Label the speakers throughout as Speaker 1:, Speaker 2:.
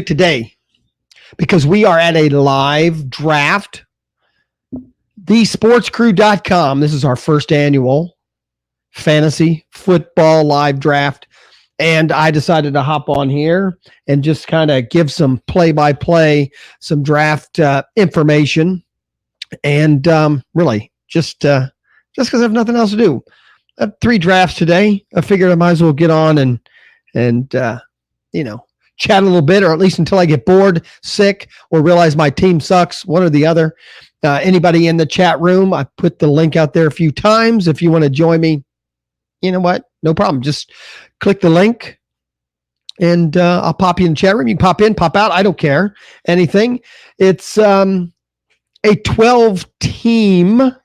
Speaker 1: today because we are at a live draft. TheSportsCrew.com. This is our first annual fantasy football live draft. And I decided to hop on here and just kind of give some play-by-play, some draft information. And really, just because I have nothing else to do. I have 3 drafts today. I figured I might as well get on and chat a little bit, or at least until I get bored, sick, or realize my team sucks, one or the other. Anybody in the chat room, I put the link out there a few times. If you want to join me, you know what? No problem. Just click the link and I'll pop you in the chat room. You can pop in, pop out. I don't care. Anything. It's a 12-team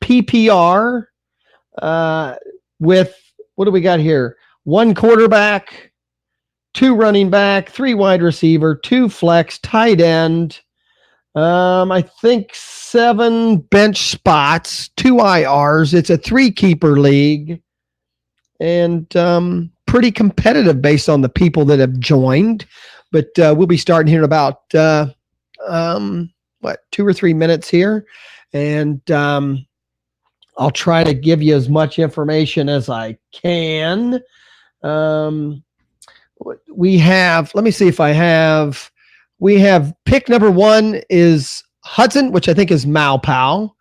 Speaker 1: PPR with, what do we got here? 1 quarterback, 2 running back, 3 wide receiver, 2 flex, tight end. I think 7 bench spots, 2 IRs. It's a 3-keeper league, and pretty competitive based on the people that have joined. But we'll be starting here in about 2 or 3 minutes here, and I'll try to give you as much information as I can. We have, let me see if I have. We have pick number 1 is Hudson, which I think is Maupau.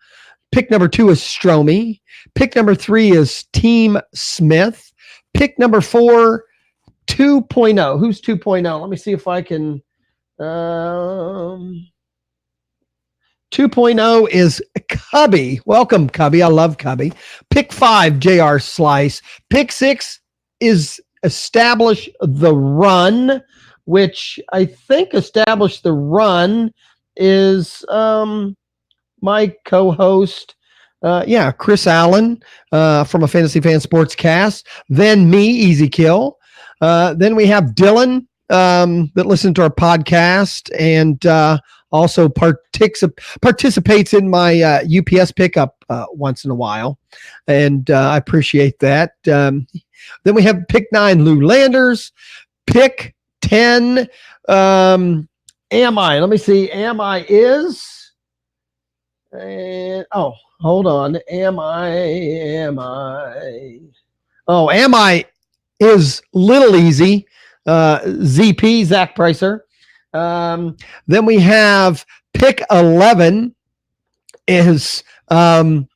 Speaker 1: Pick number 2 is Stromey. Pick number 3 is Team Smith. Pick number 4, 2.0. Who's 2.0? Let me see if I can. 2.0 is Cubby. Welcome, Cubby. I love Cubby. Pick 5, JR Slice. Pick 6 is Establish the Run, which I think Establish the Run is my co-host, Chris Allen from a Fantasy Fan Sports Cast. Then me, Easy Kill. Then we have Dylan that listens to our podcast and also participates in my UPS pickup once in a while. And I appreciate that. Then we have pick 9, Lou Landers. Pick 10, Am I? Let me see. Am I is, and hold on. Am I? Oh, Am I is Little Easy, ZP, Zach Pricer. Then we have pick 11 is Double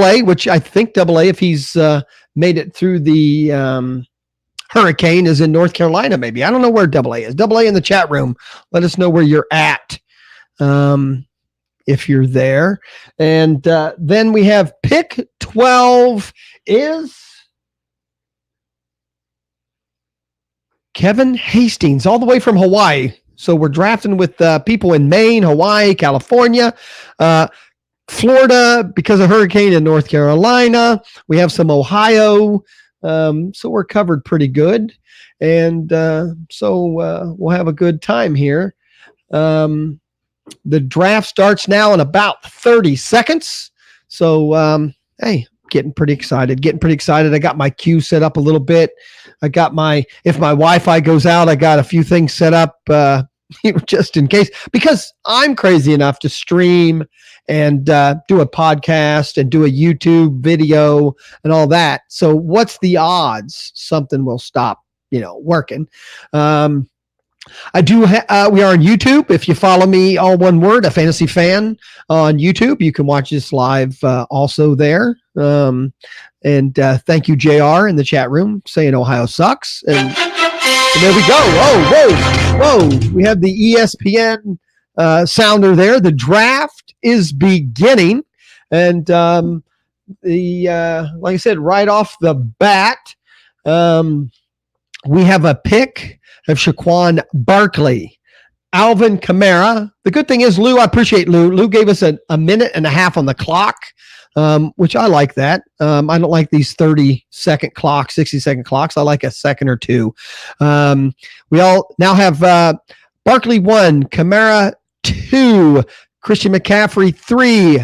Speaker 1: A, which I think Double A, if he's made it through the Hurricane, is in North Carolina, maybe. I don't know where Double A is. Double A in the chat room. Let us know where you're at if you're there. And then we have pick 12 is Kevin Hastings, all the way from Hawaii. So we're drafting with people in Maine, Hawaii, California, Florida because of Hurricane, in North Carolina. We have some Ohio. So we're covered pretty good. And so we'll have a good time here. The draft starts now in about 30 seconds. So, hey, getting pretty excited. I got my queue set up a little bit. I got if my Wi-Fi goes out, I got a few things set up just in case, because I'm crazy enough to stream and do a podcast and do a YouTube video and all that. So what's the odds something will stop, working? I do. We are on YouTube. If you follow me, all one word, a fantasy fan on YouTube, you can watch this live also there. And thank you, JR, in the chat room saying Ohio sucks. And there we go. Whoa. We have the ESPN sounder there. The draft is beginning. And like I said, right off the bat, we have a pick of Saquon Barkley, Alvin Kamara. The good thing is, Lou, I appreciate Lou. Lou gave us a minute and a half on the clock, which I like that. I don't like these 30-second clocks, 60-second clocks. I like a second or two. We all now have Barkley 1, Kamara 2, Christian McCaffrey 3,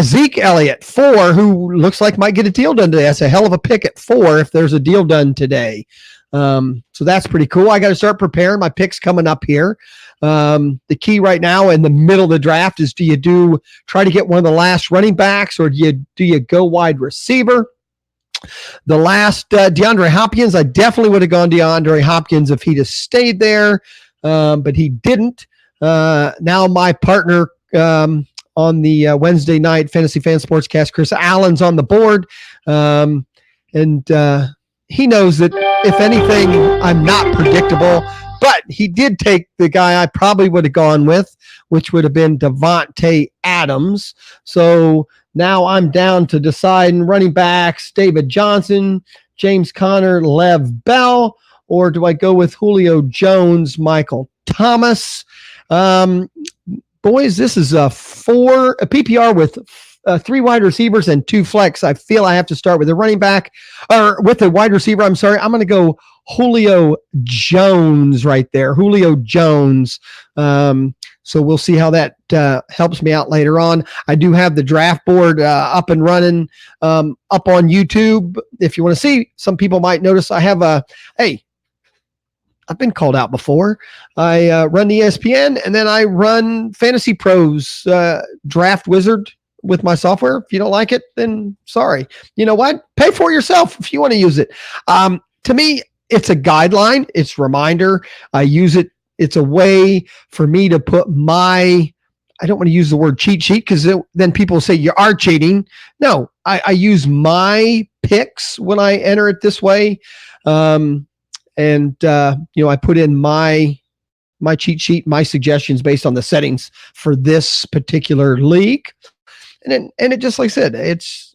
Speaker 1: Zeke Elliott 4, who looks like might get a deal done today. That's a hell of a pick at 4 if there's a deal done today. So that's pretty cool. I got to start preparing my picks coming up here. The key right now in the middle of the draft is, do you try to get one of the last running backs, or do you go wide receiver? The last DeAndre Hopkins, I definitely would have gone DeAndre Hopkins if he'd have stayed there, but he didn't. Now my partner on the Wednesday night Fantasy Fan Sportscast, Chris Allen's on the board, and he knows that if anything, I'm not predictable. But he did take the guy I probably would have gone with, which would have been Davante Adams. So now I'm down to deciding running backs: David Johnson, James Conner, Lev Bell, or do I go with Julio Jones, Michael Thomas? Boys, this is a PPR with 3 wide receivers and 2 flex. I feel I have to start with a running back, or with a wide receiver. I'm sorry. I'm going to go Julio Jones right there. Julio Jones. So we'll see how that helps me out later on. I do have the draft board up and running up on YouTube. If you want to see, some people might notice I have I've been called out before. I run the ESPN, and then I run Fantasy Pros Draft Wizard with my software. If you don't like it, then sorry. You know what? Pay for it yourself if you want to use it. To me, it's a guideline. It's a reminder. I use it. It's a way for me to put I don't want to use the word cheat sheet, because then people say you are cheating. No, I use my picks when I enter it this way. I put in my cheat sheet, my suggestions based on the settings for this particular league. And it just, like I said, it's,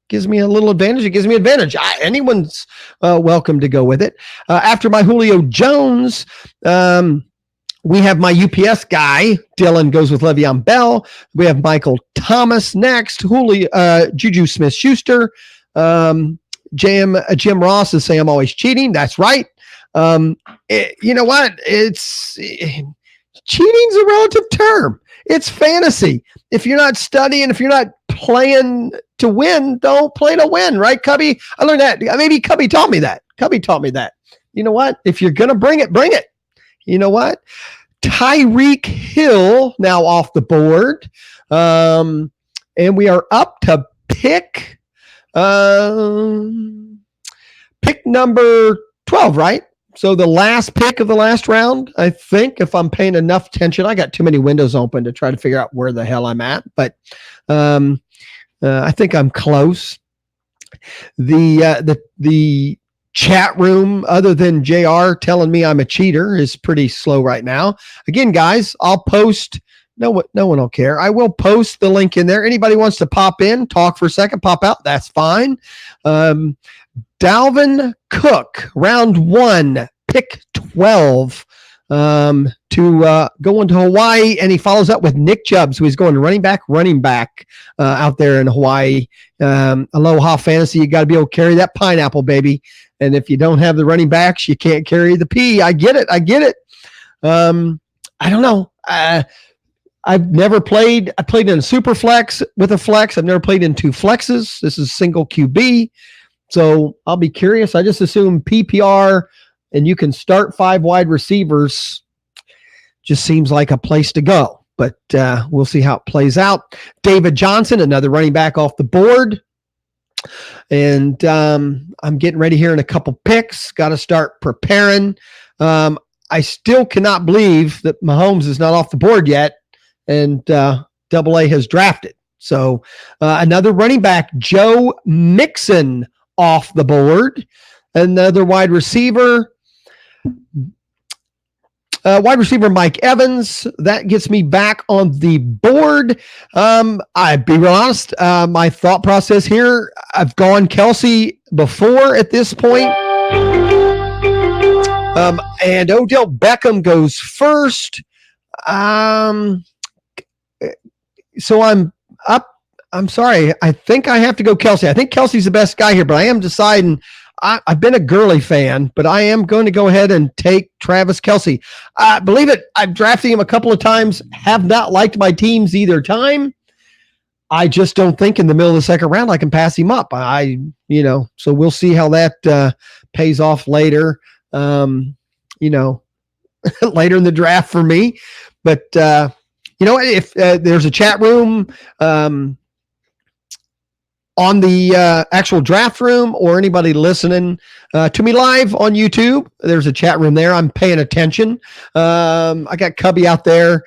Speaker 1: gives me a little advantage. It gives me advantage. Anyone's welcome to go with it. After my Julio Jones, we have my UPS guy. Dylan goes with Le'Veon Bell. We have Michael Thomas next. Juju Smith-Schuster. Jim Ross is saying I'm always cheating. That's right. You know what? Cheating's a relative term. It's fantasy. If you're not studying, if you're not playing to win, don't play to win, right, Cubby? I learned that. Maybe Cubby taught me that. You know what? If you're going to bring it, bring it. You know what? Tyreek Hill now off the board. And we are up to pick number 12, right? So the last pick of the last round, I think, if I'm paying enough attention. I got too many windows open to try to figure out where the hell I'm at, but I think I'm close. The chat room, other than JR telling me I'm a cheater, is pretty slow right now. Again, guys, I'll post. No one will care. I will post the link in there. Anybody wants to pop in, talk for a second, pop out, that's fine. Dalvin Cook, round 1, pick 12, to go into Hawaii, and he follows up with Nick Chubb. So he's going running back out there in Hawaii. Aloha Fantasy, you got to be able to carry that pineapple, baby. And if you don't have the running backs, you can't carry the P. I get it. I don't know. I've never played. I played in a super flex with a flex. I've never played in 2 flexes. This is single QB. So I'll be curious. I just assume PPR, and you can start 5 wide receivers. Just seems like a place to go. But we'll see how it plays out. David Johnson, another running back off the board. And I'm getting ready here in a couple picks. Got to start preparing. I still cannot believe that Mahomes is not off the board yet, and AA has drafted. So another running back, Joe Mixon, off the board. Another wide receiver, Mike Evans. That gets me back on the board. I'd be real honest. My thought process here, I've gone Kelsey before at this point. And Odell Beckham goes first. So I'm up. I'm sorry. I think I have to go Kelsey. I think Kelsey's the best guy here, but I am deciding. I've been a Gurley fan, but I am going to go ahead and take Travis Kelce. Believe it, I've drafted him a couple of times, have not liked my teams either time. I just don't think in the middle of the second round I can pass him up. So we'll see how that pays off later, later in the draft for me. But, if there's a chat room on the actual draft room, or anybody listening to me live on YouTube, there's a chat room there. I'm paying attention. I got Cubby out there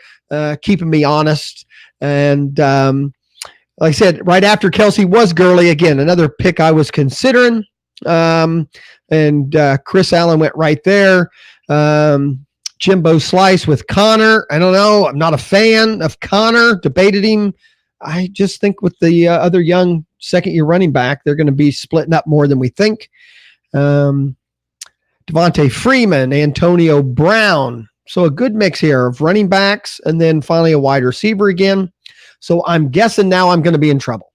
Speaker 1: keeping me honest. And like I said, right after Kelsey was Gurley, again, another pick I was considering. And Chris Allen went right there. Jimbo Slice with Connor. I don't know. I'm not a fan of Connor. Debated him. I just think with the other young second-year running back, they're going to be splitting up more than we think. Devontae Freeman, Antonio Brown. So a good mix here of running backs and then finally a wide receiver again. So I'm guessing now I'm going to be in trouble.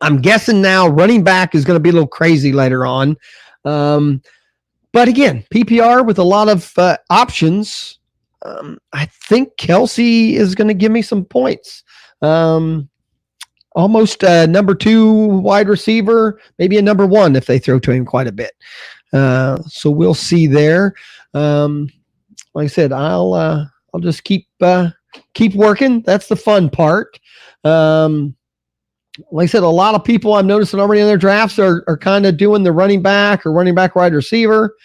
Speaker 1: I'm guessing now running back is going to be a little crazy later on. But again, PPR with a lot of options. I think Kelsey is going to give me some points. Almost a number 2 wide receiver, maybe a number 1 if they throw to him quite a bit. So we'll see there. Like I said, I'll just keep working. That's the fun part. Like I said, a lot of people I'm noticing already in their drafts are kind of doing the running back or running back wide receiver.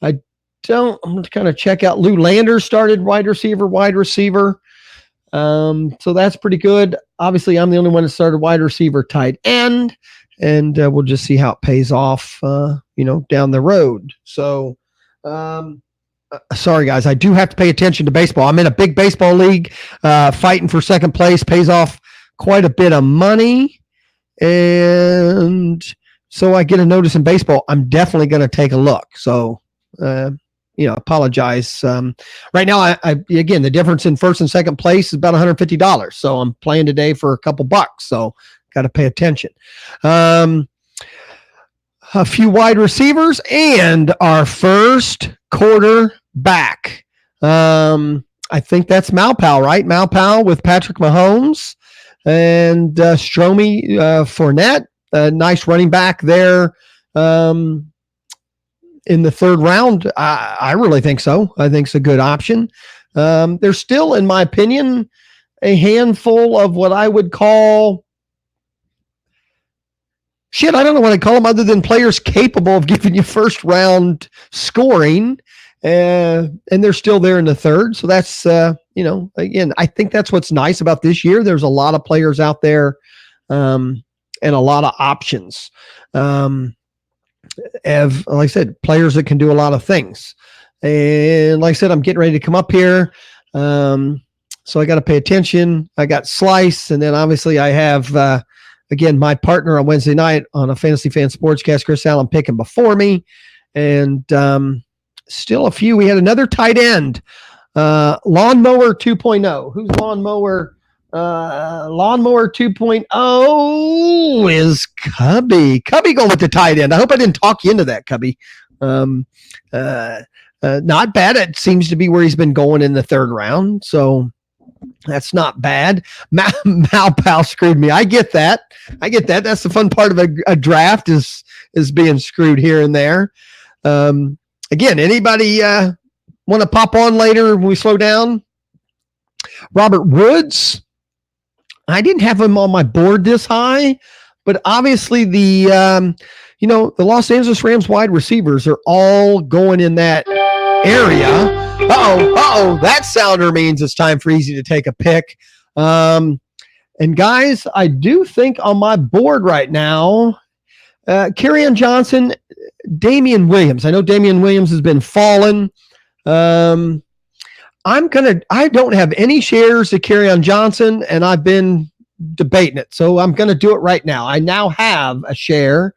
Speaker 1: I'm going to kind of check out Lou Landers started wide receiver. So that's pretty good. Obviously, I'm the only one that started wide receiver tight end, and we'll just see how it pays off, down the road. So, sorry, guys, I do have to pay attention to baseball. I'm in a big baseball league, fighting for second place, pays off quite a bit of money. And so I get a notice in baseball. I'm definitely going to take a look. So, apologize. Right now, I again, the difference in first and second place is about $150. So I'm playing today for a couple bucks. So got to pay attention. A few wide receivers and our first quarterback. I think that's Malpal, right? Malpal with Patrick Mahomes and Stromy Fournette. A nice running back there. In the third round, I really think so. I think it's a good option. There's still, in my opinion, a handful of what I would call I don't know what I call them other than players capable of giving you first round scoring. And they're still there in the third. So that's, again, I think that's what's nice about this year. There's a lot of players out there and a lot of options. Like I said, players that can do a lot of things. And like I said, I'm getting ready to come up here. So I got to pay attention. I got Slice. And then obviously I have, again, my partner on Wednesday night on a Fantasy Fan Sportscast, Chris Allen, picking before me. And still a few. We had another tight end, Lawnmower 2.0. Who's Lawnmower? Lawnmower 2.0 is Cubby. Cubby going with the tight end. I hope I didn't talk you into that, Cubby. Not bad. It seems to be where he's been going in the third round. So that's not bad. Malpal screwed me. I get that. That's the fun part of a draft is being screwed here and there. Again, anybody want to pop on later when we slow down? Robert Woods. I didn't have him on my board this high, but obviously the Los Angeles Rams wide receivers are all going in that area. Uh-oh, that sounder means it's time for Easy to take a pick. And guys, I do think on my board right now, Kerryon Johnson, Damian Williams. I know Damian Williams has been falling. I don't have any shares of Kerryon Johnson, and I've been debating it. So I'm going to do it right now. I now have a share,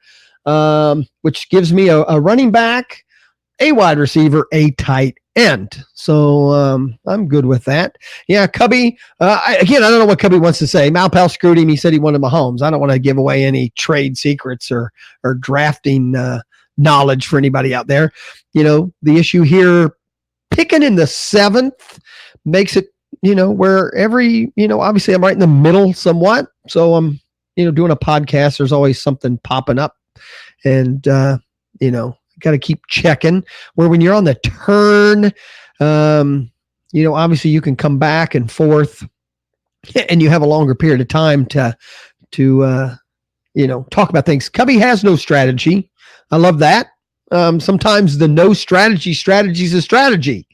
Speaker 1: which gives me a running back, a wide receiver, a tight end. So I'm good with that. Yeah, Cubby. I don't know what Cubby wants to say. Malpal screwed him. He said he wanted Mahomes. I don't want to give away any trade secrets or drafting knowledge for anybody out there. The issue here, picking in the 7th makes it, where obviously I'm right in the middle somewhat. So I'm, doing a podcast. There's always something popping up. And, got to keep checking. Where when you're on the turn, obviously you can come back and forth, and you have a longer period of time to talk about things. Cubby has no strategy. I love that. Sometimes the no strategy is a strategy,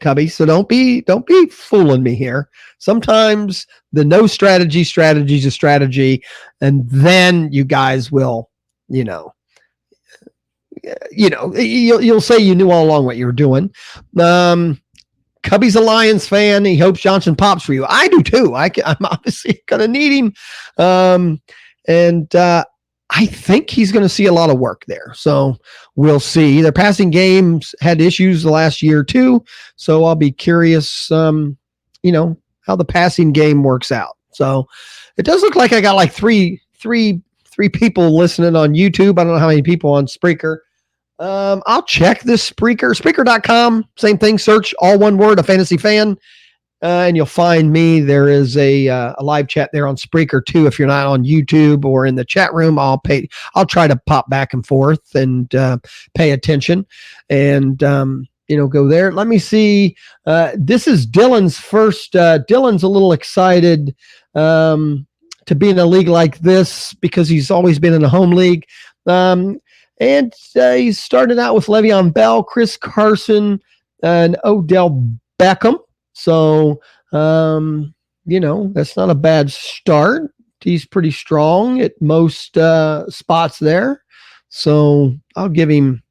Speaker 1: Cubby. So don't be fooling me here. Sometimes the no strategy is a strategy, and then you guys will, you'll say you knew all along what you were doing. Cubby's a Lions fan. He hopes Johnson pops for you. I do too. I'm obviously going to need him. And I think he's going to see a lot of work there. So we'll see. Their passing games had issues the last year too. So I'll be curious, how the passing game works out. So it does look like I got like three people listening on YouTube. I don't know how many people on Spreaker. I'll check this Spreaker.com. Same thing. Search all one word, A Fantasy Fan. And you'll find me. There is a live chat there on Spreaker too. If you're not on YouTube or in the chat room, I'll try to pop back and forth and pay attention and go there. Let me see. This is Dylan's first. Dylan's a little excited to be in a league like this because he's always been in a home league. And he started out with Le'Veon Bell, Chris Carson, and Odell Beckham. So, that's not a bad start. He's pretty strong at most spots there. So I'll give him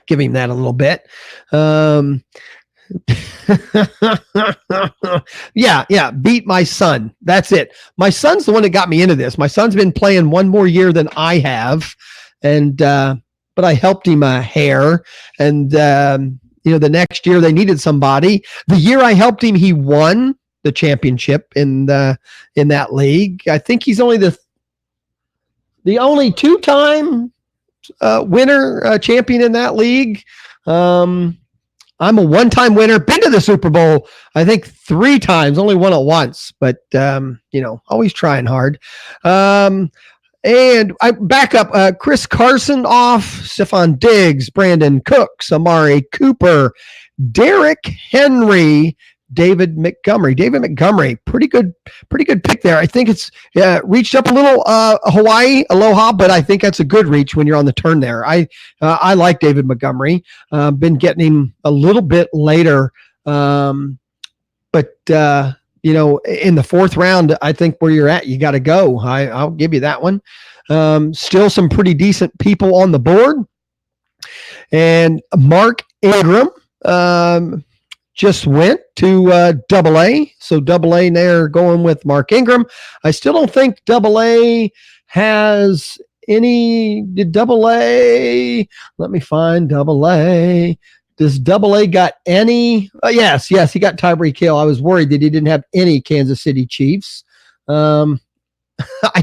Speaker 1: that a little bit. Yeah. Beat my son. That's it. My son's the one that got me into this. My son's been playing one more year than I have. And, but I helped him a hair, and, the next year they needed somebody. The year I helped him, he won the championship in that league. I think he's only the only two-time winner, champion in that league. I'm a one-time winner, been to the Super Bowl, I think 3 times, only won it once, but, always trying hard. And I back up Chris Carson off, Stephon Diggs, Brandon Cooks, Amari Cooper, Derrick Henry, David Montgomery, pretty good pick there. I think it's reached up a little Hawaii Aloha, but I think that's a good reach when you're on the turn there. I like David Montgomery. Been getting him a little bit later, but in the 4th round, I think where you're at, you got to go. I'll give you that one. Still some pretty decent people on the board. And Mark Ingram just went to AA. So AA there going with Mark Ingram. I still don't think AA has any. Did AA? Let me find AA. Does AA got any? Yes, he got Tyreek Hill. I was worried that he didn't have any Kansas City Chiefs. I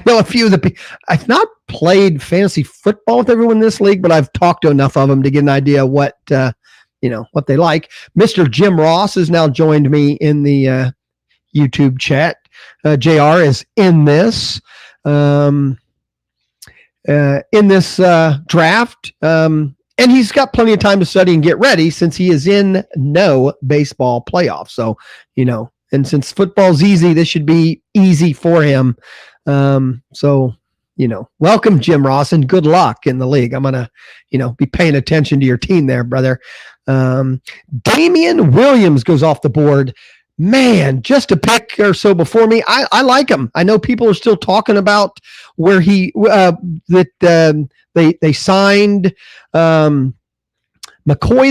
Speaker 1: know a few of the people. I've not played fantasy football with everyone in this league, but I've talked to enough of them to get an idea what what they like. Mr. Jim Ross has now joined me in the YouTube chat. JR is in this draft. And he's got plenty of time to study and get ready since he is in no baseball playoff. So, and since football's easy, this should be easy for him. Welcome, Jim Ross, and good luck in the league. I'm going to, be paying attention to your team there, brother. Damian Williams goes off the board. Man, just a pick or so before me. I like him. I know people are still talking about where he they signed McCoy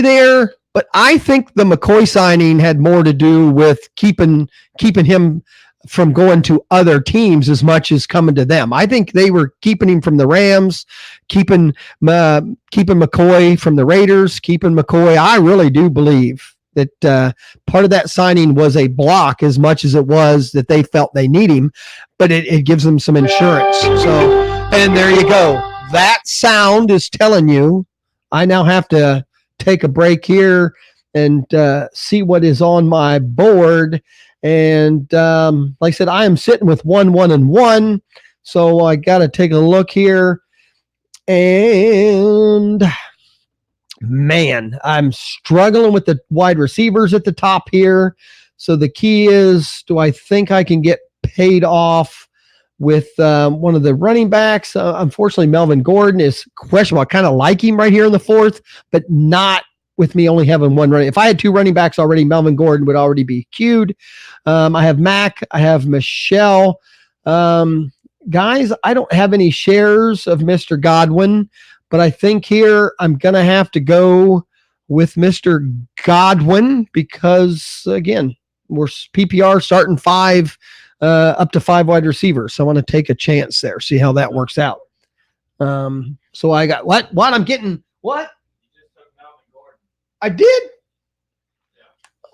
Speaker 1: there, but I think the McCoy signing had more to do with keeping him from going to other teams as much as coming to them. I think they were keeping him from the Rams, keeping McCoy from the Raiders, keeping McCoy. I really do believe that part of that signing was a block as much as it was that they felt they need him, but it gives them some insurance. So, and there you go. That sound is telling you I now have to take a break here and see what is on my board. And like I said, I am sitting with 1-1-1. So I got to take a look here. And Man, I'm struggling with the wide receivers at the top here. So the key is, do I think I can get paid off with one of the running backs? Unfortunately, Melvin Gordon is questionable. I kind of like him right here in the fourth, but not with me only having one running. If I had two running backs already, Melvin Gordon would already be queued. I have Mac. I have Michelle. Guys, I don't have any shares of Mr. Godwin, but I think here I'm going to have to go with Mr. Godwin because, again, we're PPR starting five, up to five wide receivers. So I want to take a chance there, see how that works out. So I got what? I'm getting what? I did?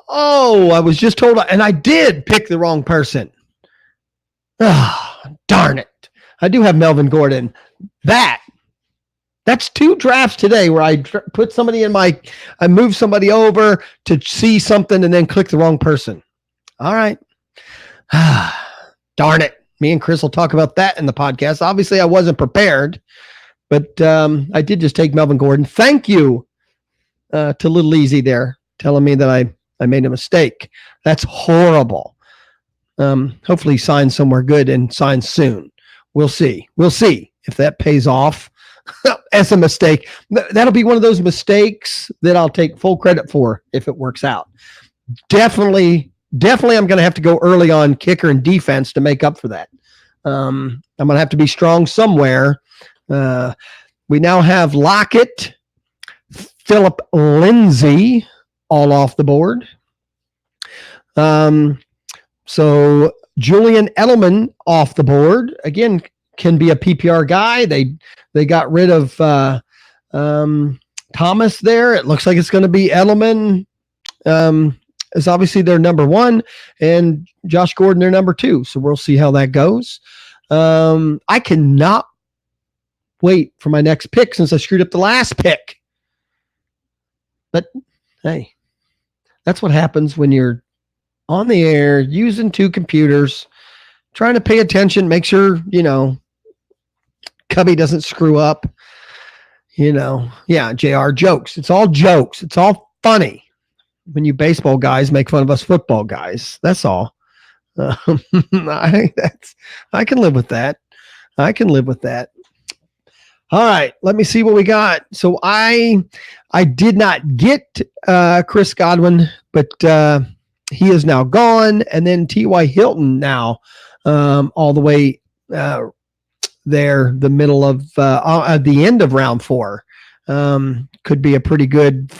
Speaker 1: Oh, I was just told, and I did pick the wrong person. Ah, darn it. I do have Melvin Gordon. That's two drafts today where I put somebody I move somebody over to see something and then click the wrong person. All right. Darn it. Me and Chris will talk about that in the podcast. Obviously, I wasn't prepared, but I did just take Melvin Gordon. Thank you to Little Easy there, telling me that I made a mistake. That's horrible. Hopefully he signs somewhere good and signs soon. We'll see. We'll see if that pays off as a mistake. That'll be one of those mistakes that I'll take full credit for if it works out. Definitely I'm going to have to go early on kicker and defense to make up for that. I'm going to have to be strong somewhere. We now have Lockett, Philip Lindsay, all off the board. So Julian Edelman off the board. Again, can be a PPR guy. They got rid of Thomas there. It looks like it's going to be Edelman. Is obviously their number one, and Josh Gordon their number two. So we'll see how that goes. I cannot wait for my next pick since I screwed up the last pick. But hey, that's what happens when you're on the air using two computers, trying to pay attention, make sure, Cubby doesn't screw up. JR jokes. It's all jokes. It's all funny when you baseball guys make fun of us football guys. That's all. I can live with that. I can live with that. All right, let me see what we got. So I did not get Chris Godwin, but he is now gone. And then T.Y. Hilton now all the way there, the middle of at the end of round 4. Could be a pretty good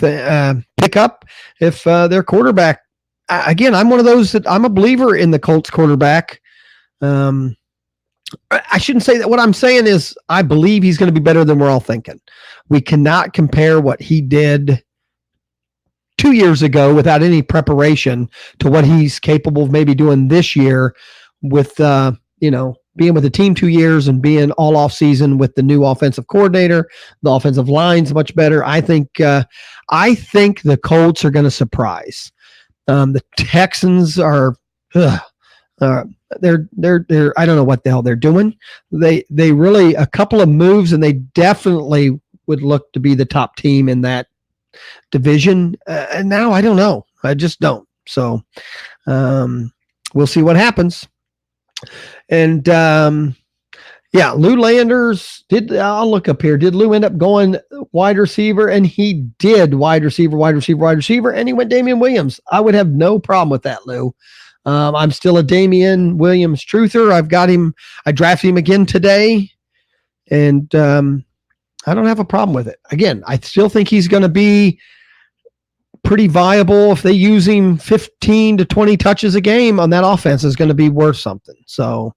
Speaker 1: pickup if their quarterback. Again, I'm one of those that I'm a believer in the Colts quarterback. I shouldn't say that. What I'm saying is I believe he's going to be better than we're all thinking. We cannot compare what he did 2 years ago without any preparation to what he's capable of maybe doing this year with, being with the team 2 years and being all off season with the new offensive coordinator. The offensive line's much better. I think the Colts are going to surprise. The Texans are, they're I don't know what the hell they're doing. They really, a couple of moves and they definitely would look to be the top team in that division. And now I don't know. I just don't. So we'll see what happens. And Lou Landers I'll look up here. Did Lou end up going wide receiver? And he did wide receiver, and he went Damian Williams. I would have no problem with that, Lou. I'm still a Damian Williams truther. I've got him. I drafted him again today, and I don't have a problem with it. Again, I still think he's going to be pretty viable. If they use him 15 to 20 touches a game on that offense, is going to be worth something. So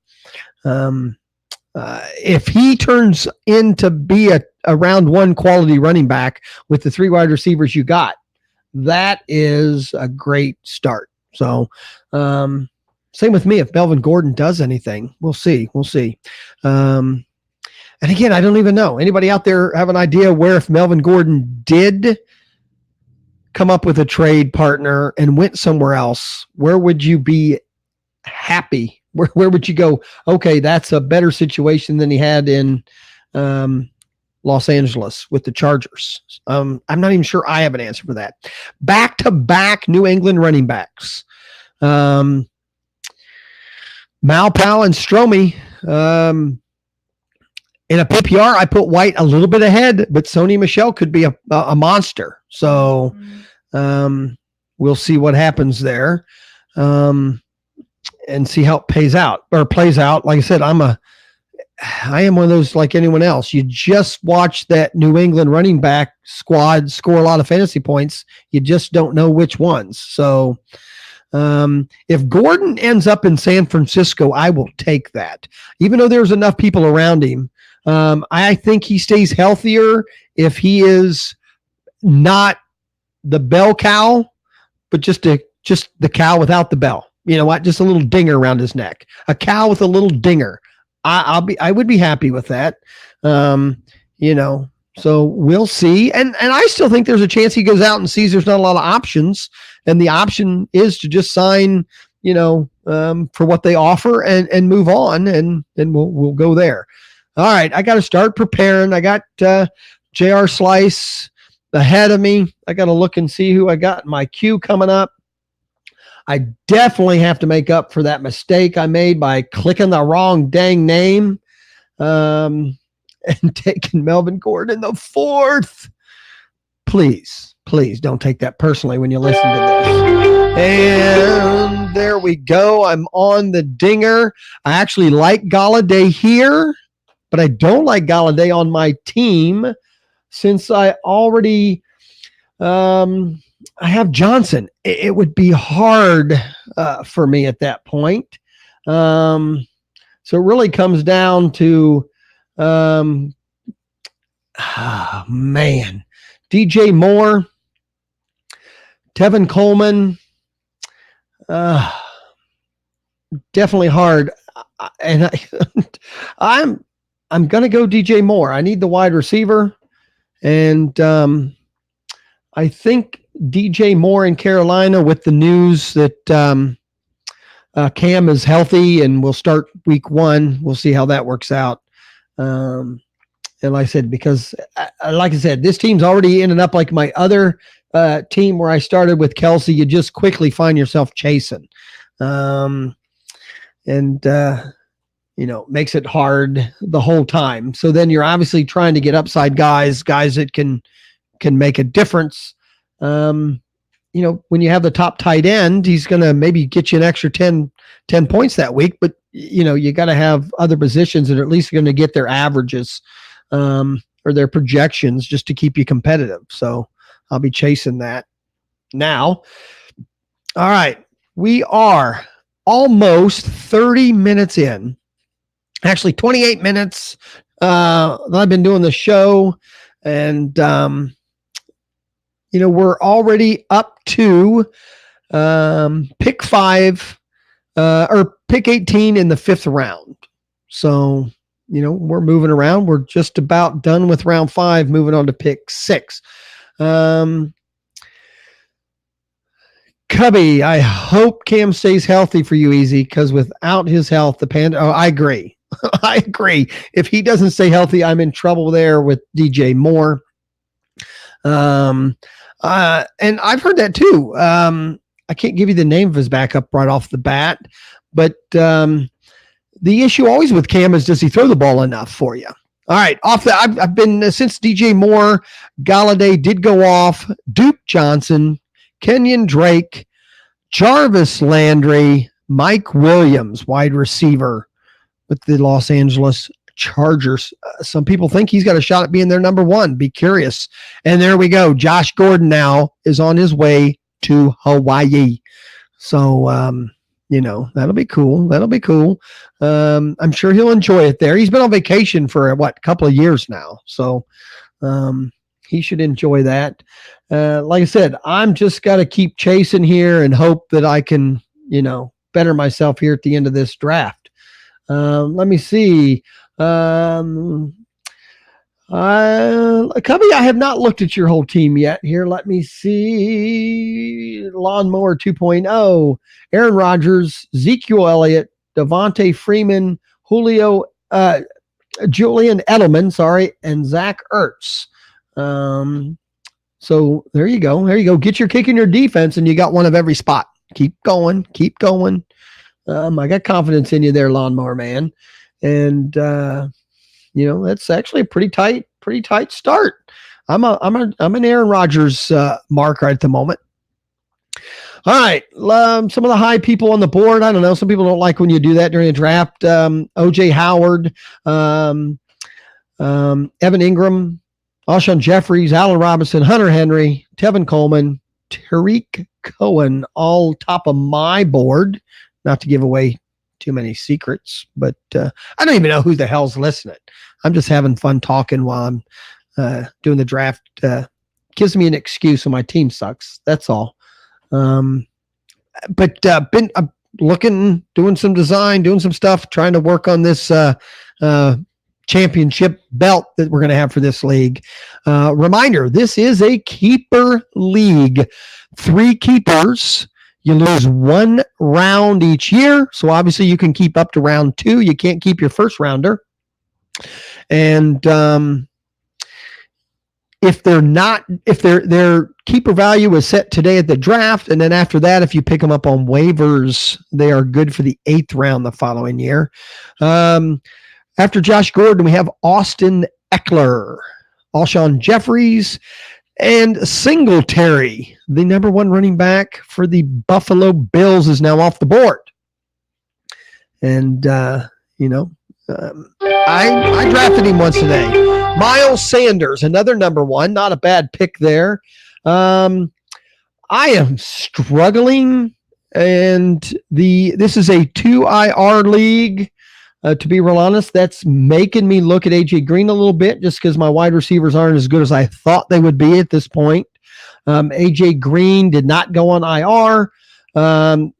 Speaker 1: if he turns into be a round 1 quality running back with the 3 wide receivers you got, that is a great start. So same with me. If Melvin Gordon does anything, we'll see. And again, I don't even know. Anybody out there have an idea where if Melvin Gordon did come up with a trade partner and went somewhere else, where would you be happy? Where would you go? Okay, that's a better situation than he had in Los Angeles with the Chargers? I'm not even sure I have an answer for that. Back-to-back New England running backs. Malpal and Stromey. In a PPR, I put White a little bit ahead, but Sony Michel could be a monster. So we'll see what happens there, and see how it plays out. Like I said, I am one of those like anyone else. You just watch that New England running back squad score a lot of fantasy points. You just don't know which ones. So if Gordon ends up in San Francisco, I will take that. Even though there's enough people around him, I think he stays healthier if he is not the bell cow, but just the cow without the bell. You know what? Just a little dinger around his neck. A cow with a little dinger. I would be happy with that. So we'll see. And I still think there's a chance he goes out and sees there's not a lot of options. And the option is to just sign, for what they offer and move on, and then we'll go there. All right. I got to start preparing. I got JR Slice ahead of me. I got to look and see who I got in my queue coming up. I definitely have to make up for that mistake I made by clicking the wrong dang name and taking Melvin Gordon in the 4th. Please don't take that personally when you listen to this. And there we go. I'm on the dinger. I actually like Golladay here, but I don't like Golladay on my team since I already I have Johnson. It would be hard for me at that point. So it really comes down to, man, DJ Moore, Tevin Coleman, definitely hard. And I'm going to go DJ Moore. I need the wide receiver. And I think DJ Moore in Carolina, with the news that Cam is healthy and will start week 1. We'll see how that works out. And like I said, because like I said, this team's already ended up like my other team where I started with Kelsey. You just quickly find yourself chasing. Makes it hard the whole time. So then you're obviously trying to get upside guys that can make a difference. When you have the top tight end, he's going to maybe get you an extra 10 points that week, but you got to have other positions that are at least going to get their averages, or their projections, just to keep you competitive. So I'll be chasing that now. All right. We are almost 30 minutes in, actually 28 minutes, that I've been doing the show. And, we're already up to pick 5 or pick 18 in the 5th round. So, we're moving around. We're just about done with round 5, moving on to pick 6. Cubby, I hope Cam stays healthy for you, Easy, because without his health, I agree. I agree. If he doesn't stay healthy, I'm in trouble there with DJ Moore. And I've heard that too. I can't give you the name of his backup right off the bat, but the issue always with Cam is, does he throw the ball enough for you? All right, I've been since DJ Moore, Golladay did go off, Duke Johnson, Kenyon Drake, Jarvis Landry, Mike Williams, wide receiver with the Los Angeles Chargers. Some people think he's got a shot at being their number 1. Be curious. And there we go. Josh Gordon now is on his way to Hawaii. So, that'll be cool. I'm sure he'll enjoy it there. He's been on vacation for a couple of years now. So, he should enjoy that. Like I said, I'm just got to keep chasing here and hope that I can, better myself here at the end of this draft. Let me see. Cubby, I have not looked at your whole team yet. Here, let me see. Lawnmower 2.0, Aaron Rodgers, Ezekiel Elliott, Devontae Freeman, Julio Julian Edelman, and Zach Ertz. So there you go. There you go. Get your kick in your defense, and you got one of every spot. Keep going. Keep going. I got confidence in you there, Lawnmower Man. And that's actually a pretty tight start. I'm an Aaron Rodgers mark right at the moment. All right. Some of the high people on the board. I don't know. Some people don't like when you do that during the draft. OJ Howard, Evan Ingram, Alshon Jeffries, Allen Robinson, Hunter Henry, Tevin Coleman, Tarik Cohen, all top of my board. Not to give away too many secrets, but I don't even know who the hell's listening. I'm just having fun talking while I'm doing the draft. Gives me an excuse when my team sucks. That's all. But been looking, doing some design, doing some stuff, trying to work on this championship belt that we're going to have for this league. Reminder, this is a keeper league. 3 keepers. You lose 1 round each year. So obviously you can keep up to round 2. You can't keep your first rounder. And if their keeper value is set today at the draft, and then after that, if you pick them up on waivers, they are good for the 8th round the following year. After Josh Gordon, we have Austin Eckler, Alshon Jeffries, and Singletary, the number 1 running back for the Buffalo Bills, is now off the board. And, I drafted him once today. Miles Sanders, another number 1, not a bad pick there. I am struggling, and this is a 2 IR league. To be real honest, that's making me look at AJ Green a little bit, just because my wide receivers aren't as good as I thought they would be at this point. AJ Green did not go on IR,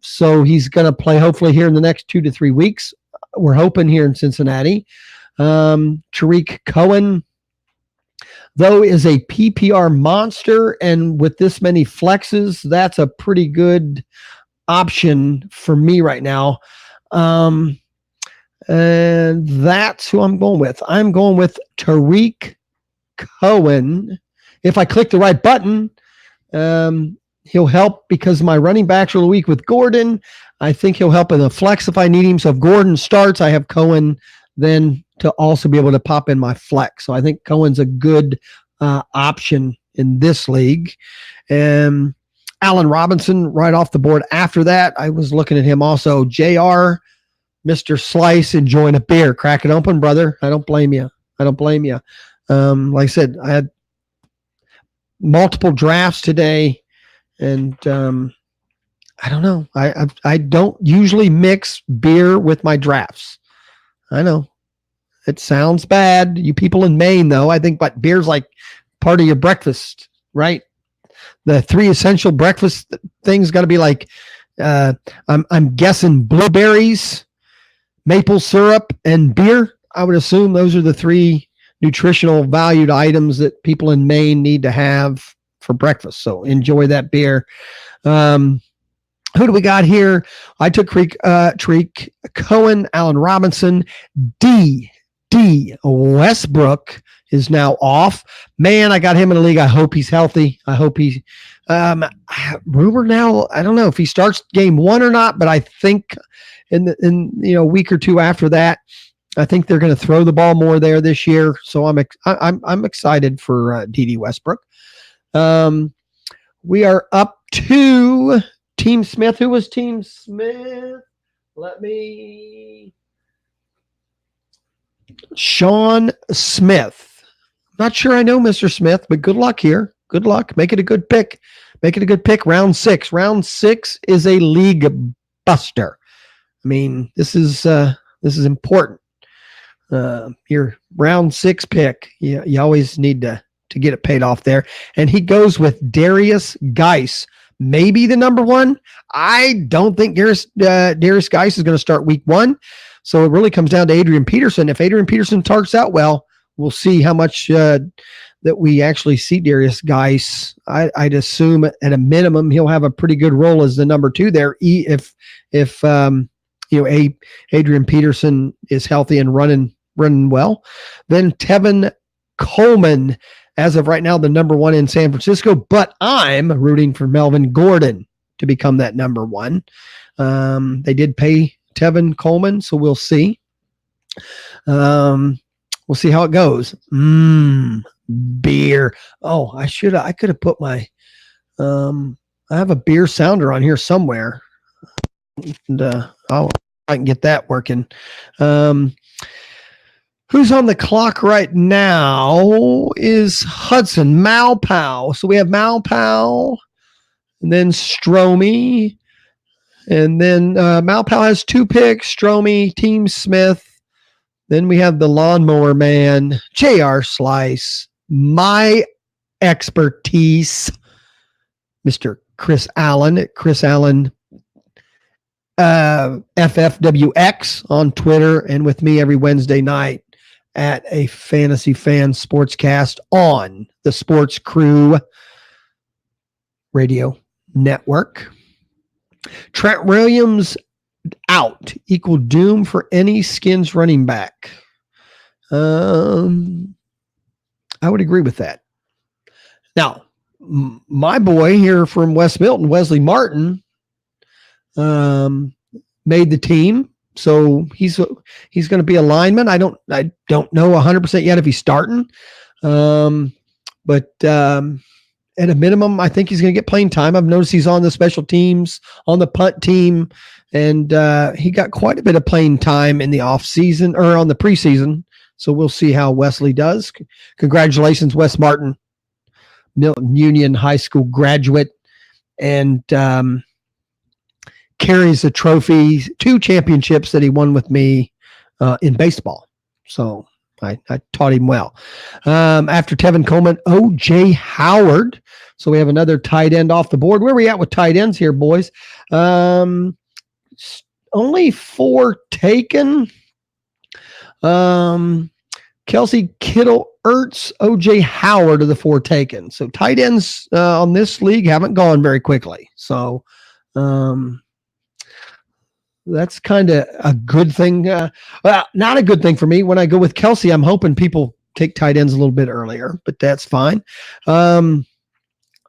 Speaker 1: so he's going to play hopefully here in the next 2 to 3 weeks. We're hoping here in Cincinnati. Tarik Cohen, though, is a PPR monster, and with this many flexes, that's a pretty good option for me right now. And that's who I'm going with. I'm going with Tarik Cohen. If I click the right button, he'll help because my running backs are weak with Gordon. I think he'll help in the flex if I need him. So if Gordon starts, I have Cohen then to also be able to pop in my flex. So I think Cohen's a good option in this league. And Allen Robinson right off the board after that. I was looking at him also. JR, Mr. Slice, enjoying a beer. Crack it open, brother. I don't blame you. Like I said, I had multiple drafts today, and I don't know. I don't usually mix beer with my drafts. I know. It sounds bad. You people in Maine, though, I think, but beer's like part of your breakfast, right? The 3 essential breakfast things got to be like, I'm guessing blueberries, maple syrup, and beer. I would assume those are the 3 nutritional valued items that people in Maine need to have for breakfast. So enjoy that beer. Who do we got here? I took Tarik Cohen, Allen Robinson. D. Westbrook is now off. Man, I got him in the league. I hope he's healthy. I hope he's rumor now. I don't know if he starts game 1 or not, but I think in a week or 2 after that, I think they're going to throw the ball more there this year. So I'm excited for D. Westbrook. We are up to Team Smith. Who was Team Smith? Sean Smith. Not sure I know Mr. Smith, but good luck here. Good luck. Make it a good pick. Round 6. Round 6 is a league buster. I mean, this is important. Your round 6 pick. You always need to get it paid off there. And he goes with Darius Geis. Maybe the number 1. I don't think Darius Geis is going to start week 1. So it really comes down to Adrian Peterson. If Adrian Peterson starts out well, we'll see how much that we actually see Darius Geis. I'd assume at a minimum he'll have a pretty good role as the number 2 there. If Adrian Peterson is healthy and running running well. Then Tevin Coleman, as of right now, the number one in San Francisco, but I'm rooting for Melvin Gordon to become that number one. They did pay Tevin Coleman, so we'll see. We'll see how it goes. Beer. Oh, I could have put my, I have a beer sounder on here somewhere. And I can get that working. Who's on the clock right now is Hudson Malpau. So we have Malpau, and then Stromey, and then Malpau has 2 picks. Stromey, Team Smith. Then we have the Lawnmower Man, J.R. Slice, my expertise, Mr. Chris Allen at Chris Allen FFWX on Twitter, and with me every Wednesday night at a Fantasy Fan Sportscast on the Sports Crew Radio Network. Trent Williams out equal doom for any Skins running back. I would agree with that. Now, my boy here from West Milton, Wesley Martin, made the team, so he's going to be a lineman. I don't know 100% yet if he's starting, but at a minimum, I think he's going to get playing time. I've noticed he's on the special teams, on the punt team, and he got quite a bit of playing time in the off season or on the preseason. So we'll see how Wesley does. Congratulations, Wes Martin, Milton Union High School graduate, and carries a trophy, 2 championships that he won with me in baseball. So I taught him well. After Tevin Coleman, O.J. Howard. So we have another tight end off the board. Where are we at with tight ends here, boys? Only 4 taken. Kelsey, Kittle, Ertz, O.J. Howard are the 4 taken. So tight ends on this league haven't gone very quickly. So that's kind of a good thing. Well, not a good thing for me. When I go with Kelsey, I'm hoping people take tight ends a little bit earlier, but that's fine.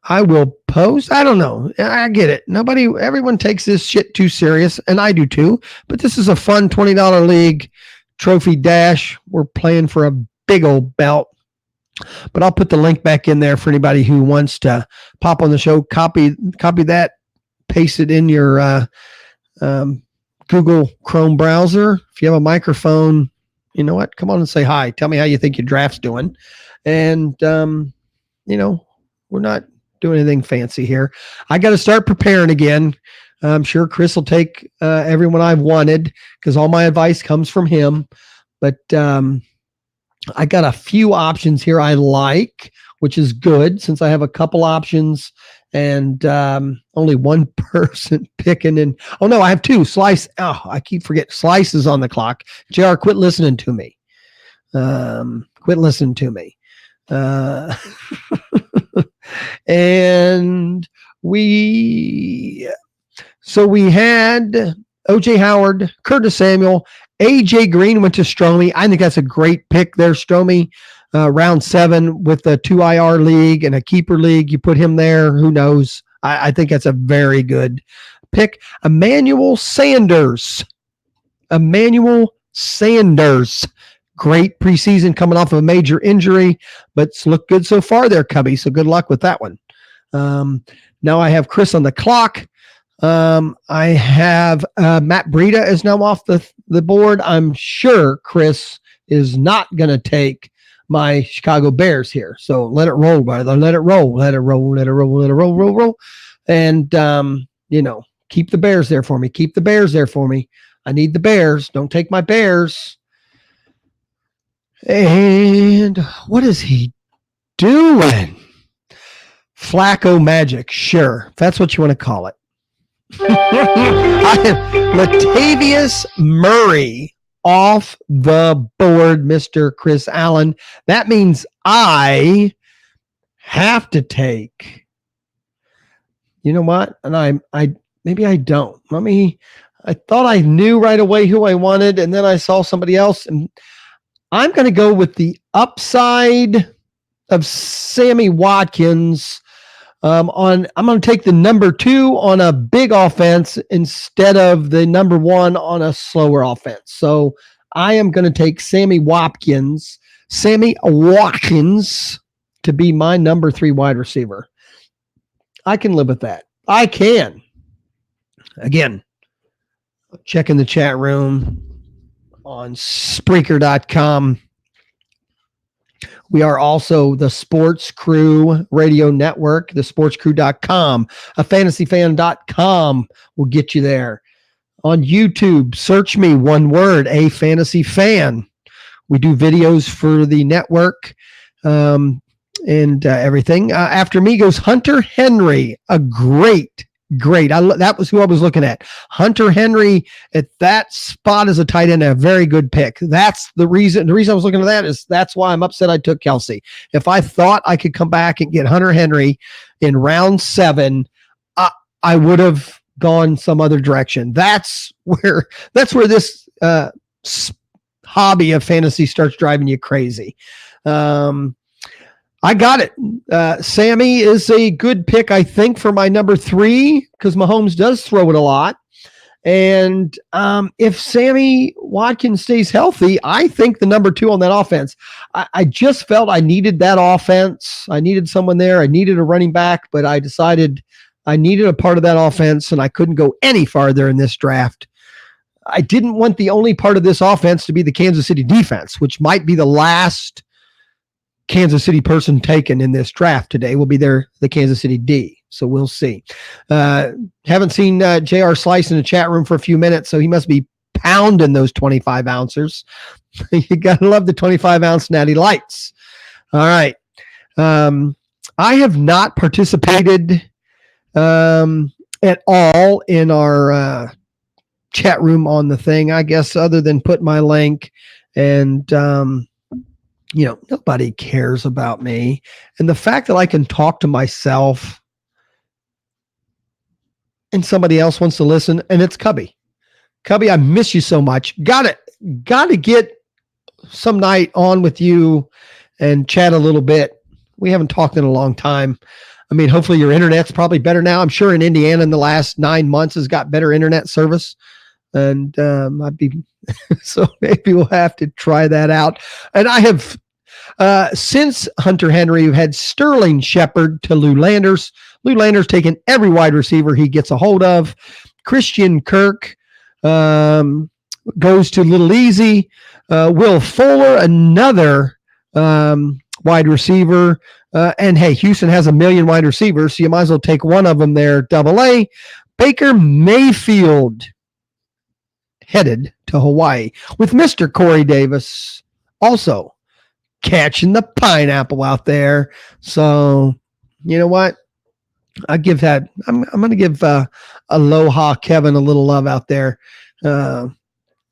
Speaker 1: I will post. I don't know. I get it. Everyone takes this shit too serious, and I do too. But this is a fun $20 league, Trophy Dash. We're playing for a big old belt. But I'll put the link back in there for anybody who wants to pop on the show. Copy that, paste it in your Google Chrome browser. If you have a microphone, you know what? Come on and say hi. Tell me how you think your draft's doing. And, we're not doing anything fancy here. I got to start preparing again. I'm sure Chris will take everyone I've wanted because all my advice comes from him. But I got a few options here I like, which is good since I have a couple options and only one person picking. And I have 2. Slice. Oh, I keep forgetting. Slice is on the clock. JR, quit listening to me. Quit listening to me. And we had O.J. Howard, Curtis Samuel, A.J. Green went to Stromey. I think that's a great pick there, Stromey. Round 7 with a 2 IR league and a keeper league. You put him there. Who knows? I think that's a very good pick. Emmanuel Sanders. Great preseason coming off of a major injury, but it's looked good so far there, Cubby. So good luck with that one. Now I have Chris on the clock. I have Matt Breida is now off the board. I'm sure Chris is not going to take my Chicago Bears here. So let it roll, brother. Let it roll. Let it roll. Let it roll. Let it roll. Roll. And, keep the Bears there for me. Keep the Bears there for me. I need the Bears. Don't take my Bears. And what is he doing? Flacco magic. Sure. If that's what you want to call it. I have Latavius Murray off the board, Mr. Chris Allen. That means I have to take. You know what? And I maybe I don't. I thought I knew right away who I wanted, and then I saw somebody else, and I'm going to go with the upside of Sammy Watkins. I'm going to take the number 2 on a big offense instead of the number 1 on a slower offense. So I am going to take Sammy Watkins to be my number 3 wide receiver. I can live with that. I can. Again, checking the chat room on Spreaker.com. We are also the Sports Crew Radio Network, thesportscrew.com, afantasyfan.com will get you there. On YouTube, search me, one word, A Fantasy Fan. We do videos for the network and everything. After me goes Hunter Henry, a great. That was who I was looking at. Hunter Henry at that spot as a tight end, a very good pick. That's the reason. The reason I was looking at that is that's why I'm upset I took Kelsey. If I thought I could come back and get Hunter Henry in round 7, I would have gone some other direction. That's where this hobby of fantasy starts driving you crazy. I got it. Sammy is a good pick, I think, for my number 3 because Mahomes does throw it a lot. And if Sammy Watkins stays healthy, I think the number 2 on that offense. I just felt I needed that offense. I needed someone there. I needed a running back, but I decided I needed a part of that offense, and I couldn't go any farther in this draft. I didn't want the only part of this offense to be the Kansas City defense, which might be the last Kansas City person taken in this draft today. Will be the Kansas City D. So we'll see. Haven't seen JR Slice in the chat room for a few minutes, so he must be pounding those 25 ounces. You got to love the 25 ounce Natty Lights. All right. I have not participated at all in our chat room on the thing, I guess, other than put my link and, nobody cares about me. And the fact that I can talk to myself and somebody else wants to listen, and it's Cubby. Cubby, I miss you so much. Got to get some night on with you and chat a little bit. We haven't talked in a long time. I mean, hopefully your internet's probably better now. I'm sure in Indiana in the last 9 months has got better internet service. And so maybe we'll have to try that out. And I have, since Hunter Henry, we've had Sterling Shepard to Lou Landers. Lou Landers taking every wide receiver he gets a hold of. Christian Kirk goes to Little Easy. Will Fuller, another wide receiver. And hey, Houston has a million wide receivers, so you might as well take one of them there, AA. Baker Mayfield headed to Hawaii with Mr. Corey Davis also catching the pineapple out there. So, you know what? I give that. I'm going to give Aloha Kevin a little love out there.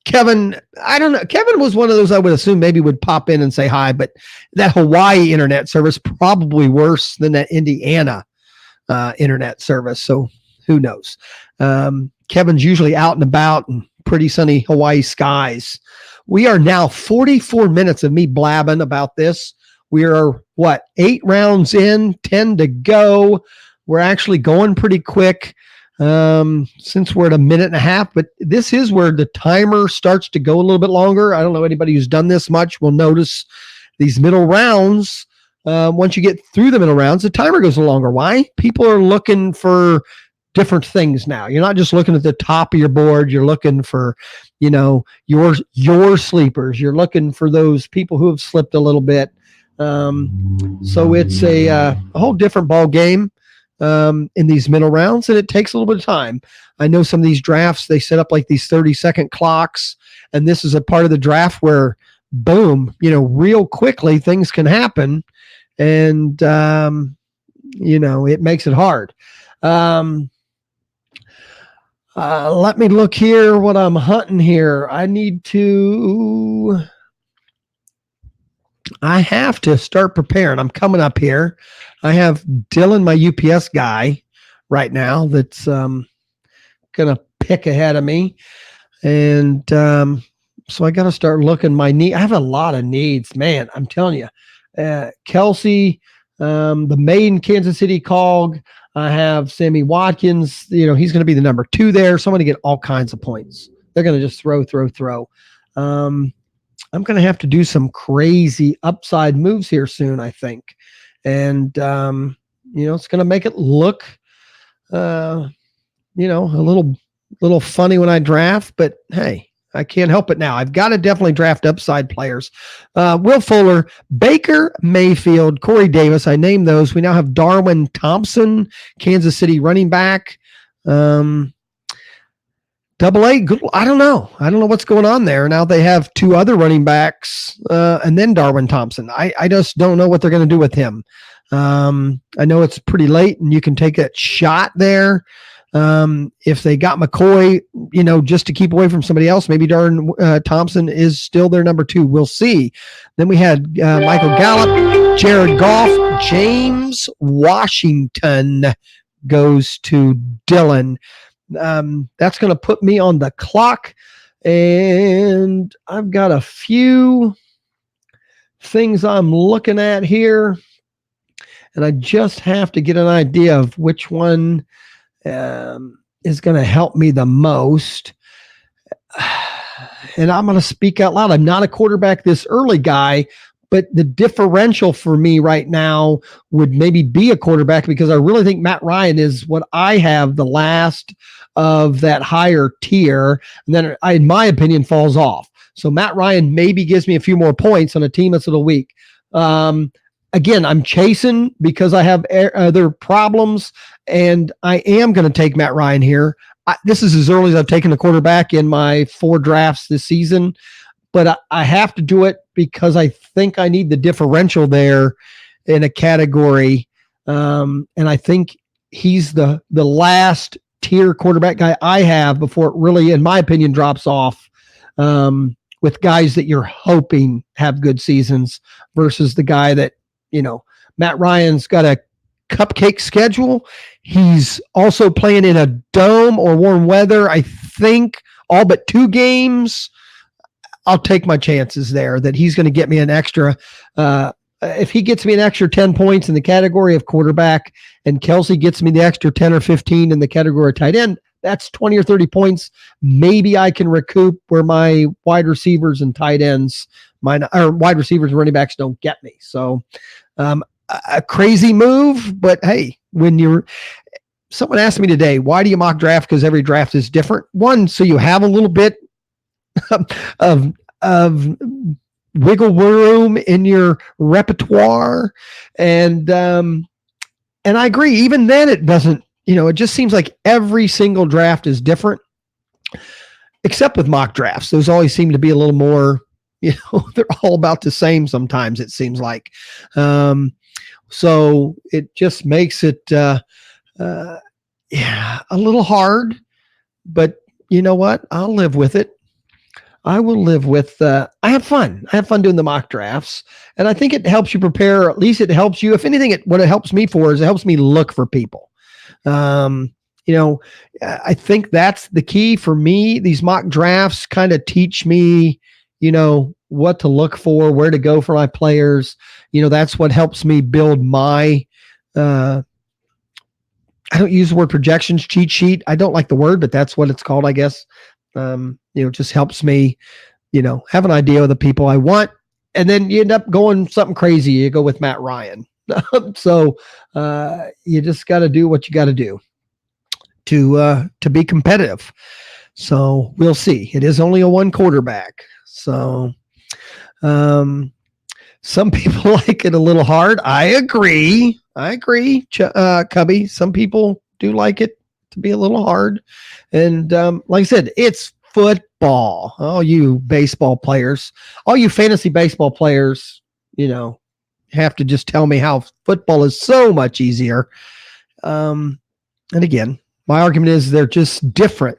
Speaker 1: Kevin, I don't know. Kevin was one of those I would assume maybe would pop in and say hi, but that Hawaii internet service probably worse than that Indiana internet service. So who knows? Kevin's usually out and about and pretty sunny Hawaii skies. We are now 44 minutes of me blabbing about this. We are, 8 rounds in, 10 to go. We're actually going pretty quick since we're at a minute and a half, but this is where the timer starts to go a little bit longer. I don't know anybody who's done this much will notice these middle rounds. Once you get through the middle rounds, the timer goes longer. Why? People are looking for different things now. You're not just looking at the top of your board. You're looking for, your sleepers. You're looking for those people who have slipped a little bit. So it's a whole different ball game in these middle rounds, and it takes a little bit of time. I know some of these drafts, they set up like these 30-second clocks, and this is a part of the draft where, boom, real quickly things can happen, and, it makes it hard. Let me look here what I'm hunting here. I have to start preparing. I'm coming up here. I have Dylan, my UPS guy, right now that's going to pick ahead of me. And So I got to start looking my need. I have a lot of needs, man. I'm telling you, Kelsey, the main Kansas City Cog. I have Sammy Watkins. He's going to be the number 2 there. So I'm going to get all kinds of points. They're going to just throw. I'm going to have to do some crazy upside moves here soon, I think. And, it's going to make it look, a little funny when I draft, but hey, I can't help it now. I've got to definitely draft upside players. Will Fuller, Baker Mayfield, Corey Davis. I named those. We now have Darwin Thompson, Kansas City running back. Double A, good. I don't know what's going on there. Now they have 2 other running backs, and then Darwin Thompson. I just don't know what they're going to do with him. I know it's pretty late, and you can take a shot there. If they got McCoy, just to keep away from somebody else, maybe Darwin Thompson is still their number 2. We'll see. Then we had Michael Gallup, Jared Goff, James Washington goes to Dylan. That's going to put me on the clock, and I've got a few things I'm looking at here, and I just have to get an idea of which one is going to help me the most. And I'm going to speak out loud. I'm not a quarterback this early guy, but the differential for me right now would maybe be a quarterback, because I really think Matt Ryan is what I have the last of that higher tier. And then in my opinion, falls off. So Matt Ryan maybe gives me a few more points on a team that's a little weak. Again, I'm chasing because I have other problems, and I am going to take Matt Ryan here. This is as early as I've taken a quarterback in my 4 drafts this season, but I have to do it because I think I need the differential there in a category. And I think he's the last tier quarterback guy I have before it really, in my opinion, drops off with guys that you're hoping have good seasons versus the guy that, Matt Ryan's got a cupcake schedule. He's also playing in a dome or warm weather. I think all but 2 games. I'll take my chances there that he's going to get me an extra. If he gets me an extra 10 points in the category of quarterback, and Kelsey gets me the extra 10 or 15 in the category of tight end, that's 20 or 30 points. Maybe I can recoup where my wide receivers and tight ends, wide receivers and running backs don't get me. So a crazy move, but hey, someone asked me today, why do you mock draft? Because every draft is different. One, so you have a little bit of wiggle room in your repertoire. And I agree. Even then it doesn't, it just seems like every single draft is different, except with mock drafts. Those always seem to be a little more, they're all about the same sometimes, it seems like. So it just makes it, a little hard, but you know what? I'll live with it. I will live with, I have fun. I have fun doing the mock drafts, and I think it helps you prepare. Or at least it helps you. If anything, what it helps me for is it helps me look for people. I think that's the key for me. These mock drafts kind of teach me, what to look for, where to go for my players. That's what helps me build my, I don't use the word projections cheat sheet. I don't like the word, but that's what it's called, I guess. It just helps me, have an idea of the people I want. And then you end up going something crazy. You go with Matt Ryan. So you just got to do what you got to do to be competitive. So we'll see. It is only a 1 quarterback. So some people like it a little hard. I agree, Cubby. Some people do like it to be a little hard. And like I said, it's football. All you baseball players, all you fantasy baseball players, have to just tell me how football is so much easier. And again, my argument is they're just different.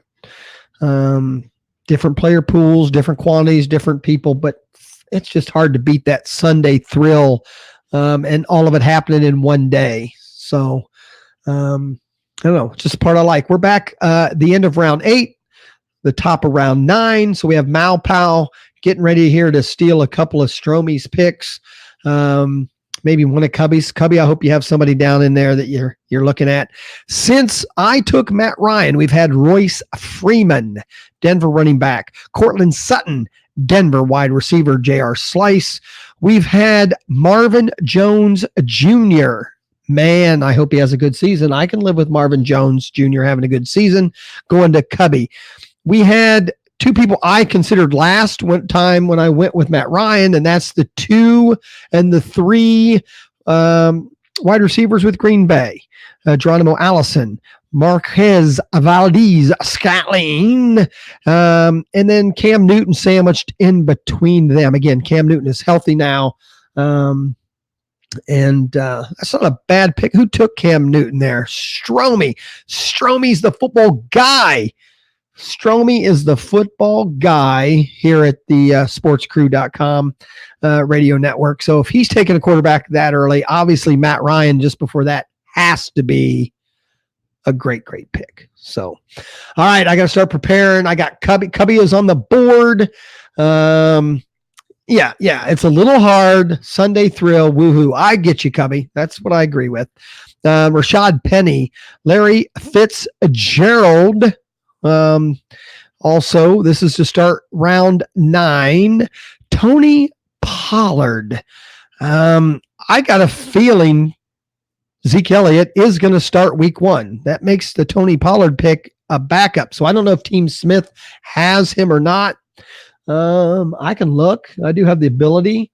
Speaker 1: Different player pools, different quantities, different people, but it's just hard to beat that Sunday thrill and all of it happening in one day. So I don't know, it's just the part I like. We're back the end of round 8. the top of round 9. So we have Malpal getting ready here to steal a couple of Stromey's picks. Maybe one of Cubby's. Cubby, I hope you have somebody down in there that you're looking at. Since I took Matt Ryan, we've had Royce Freeman, Denver running back, Cortland Sutton, Denver wide receiver, J.R. Slice. We've had Marvin Jones Jr. Man, I hope he has a good season. I can live with Marvin Jones Jr. having a good season. Going to Cubby. We had two people I considered last one time when I went with Matt Ryan, and that's the 2 and the 3 wide receivers with Green Bay. Geronimo Allison, Marquez Valdez-Scantling, and then Cam Newton sandwiched in between them. Again, Cam Newton is healthy now, and that's not a bad pick. Who took Cam Newton there? Stromey. Stromey's the football guy. Stromey is the football guy here at the sportscrew.com radio network. So if he's taking a quarterback that early, obviously Matt Ryan just before that has to be a great pick. So, all right, I got to start preparing. I got Cubby. Cubby is on the board. Yeah, it's a little hard. Sunday thrill, woohoo. I get you, Cubby. That's what I agree with. Rashad Penny, Larry Fitzgerald. Also, this is to start round 9. Tony Pollard. I got a feeling Zeke Elliott is going to start week 1. That makes the Tony Pollard pick a backup. So I don't know if Team Smith has him or not. I can look. I do have the ability.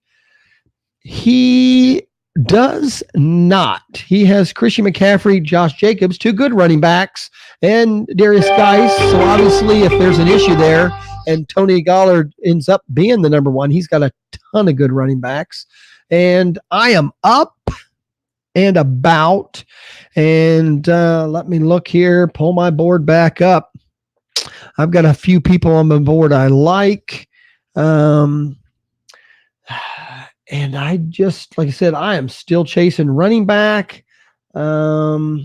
Speaker 1: He does not. He has Christian McCaffrey, Josh Jacobs, 2 good running backs, and Darius Geis. So obviously, if there's an issue there and Tony Pollard ends up being the number 1, he's got a ton of good running backs. And I am up and about. And let me look here, pull my board back up. I've got a few people on my board I like. And I just, like I said, I am still chasing running back. But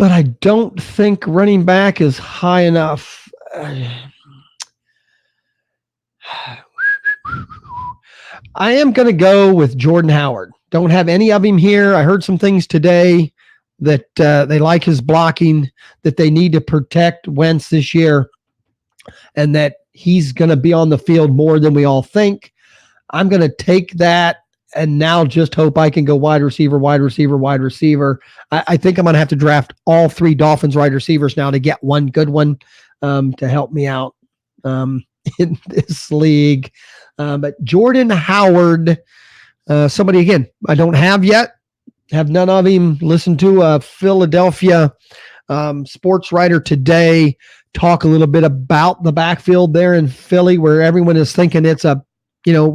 Speaker 1: I don't think running back is high enough. I am going to go with Jordan Howard. Don't have any of him here. I heard some things today that they like his blocking, that they need to protect Wentz this year, and that he's going to be on the field more than we all think. I'm going to take that and now just hope I can go wide receiver. I think I'm going to have to draft all 3 Dolphins wide receivers now to get one good one to help me out in this league. But Jordan Howard, somebody, again, I don't have yet, have none of him. Listen to a Philadelphia sports writer today talk a little bit about the backfield there in Philly, where everyone is thinking it's a,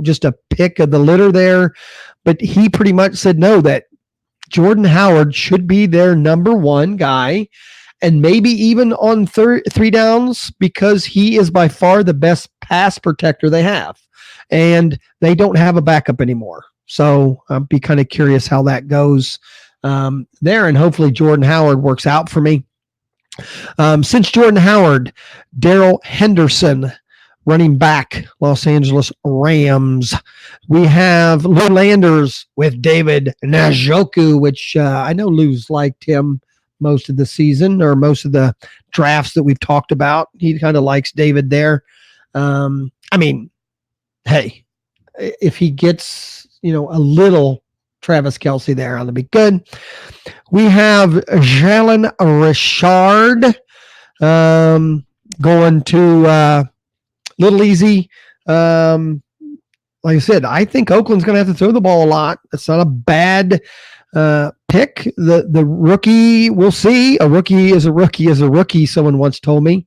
Speaker 1: just a pick of the litter there. But he pretty much said no, that Jordan Howard should be their number 1 guy, and maybe even on 3 downs, because he is by far the best pass protector they have, and they don't have a backup anymore. So I'll be kind of curious how that goes there, and hopefully Jordan Howard works out for me. Since Jordan Howard, Darrell Henderson, running back, Los Angeles Rams. We have Lou Landers with David Njoku, which I know Lou's liked him most of the season, or most of the drafts that we've talked about. He kind of likes David there. Hey, if he gets, a little Travis Kelce there, that'll be good. We have Jalen Richard going to Little Easy. Like I said, I think Oakland's going to have to throw the ball a lot. It's not a bad pick. The rookie, we'll see. A rookie is a rookie, someone once told me.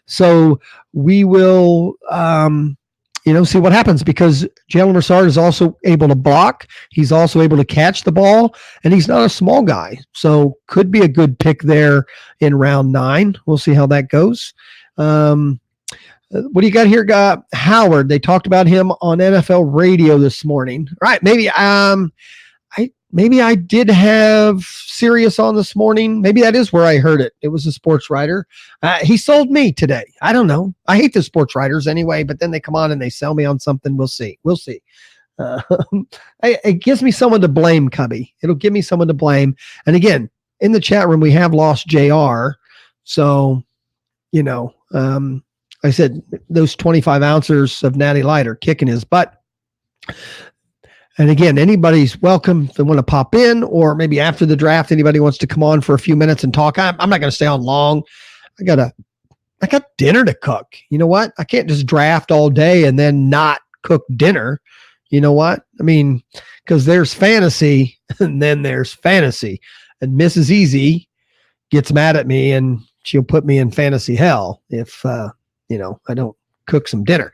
Speaker 1: So we will see what happens, because Jalen Richard is also able to block. He's also able to catch the ball, and he's not a small guy. So could be a good pick there in round 9. We'll see how that goes. What do you got here? Howard. They talked about him on NFL radio this morning. All right. Maybe I maybe I did have Sirius on this morning. Maybe that is where I heard it. It was a sports writer. He sold me today. I don't know. I hate the sports writers anyway, but then they come on and they sell me on something. We'll see. We'll see. Uh, it gives me someone to blame, Cubby. It'll give me someone to blame. And again, in the chat room, we have lost JR. So, I said those 25 ounces of Natty Light are kicking his butt. And again, anybody's welcome if they want to pop in, or maybe after the draft, anybody wants to come on for a few minutes and talk. I'm not going to stay on long. I got dinner to cook. You know what? I can't just draft all day and then not cook dinner. You know what? I mean, because there's fantasy and then there's fantasy. And Mrs. Easy gets mad at me and she'll put me in fantasy hell if, I don't cook some dinner.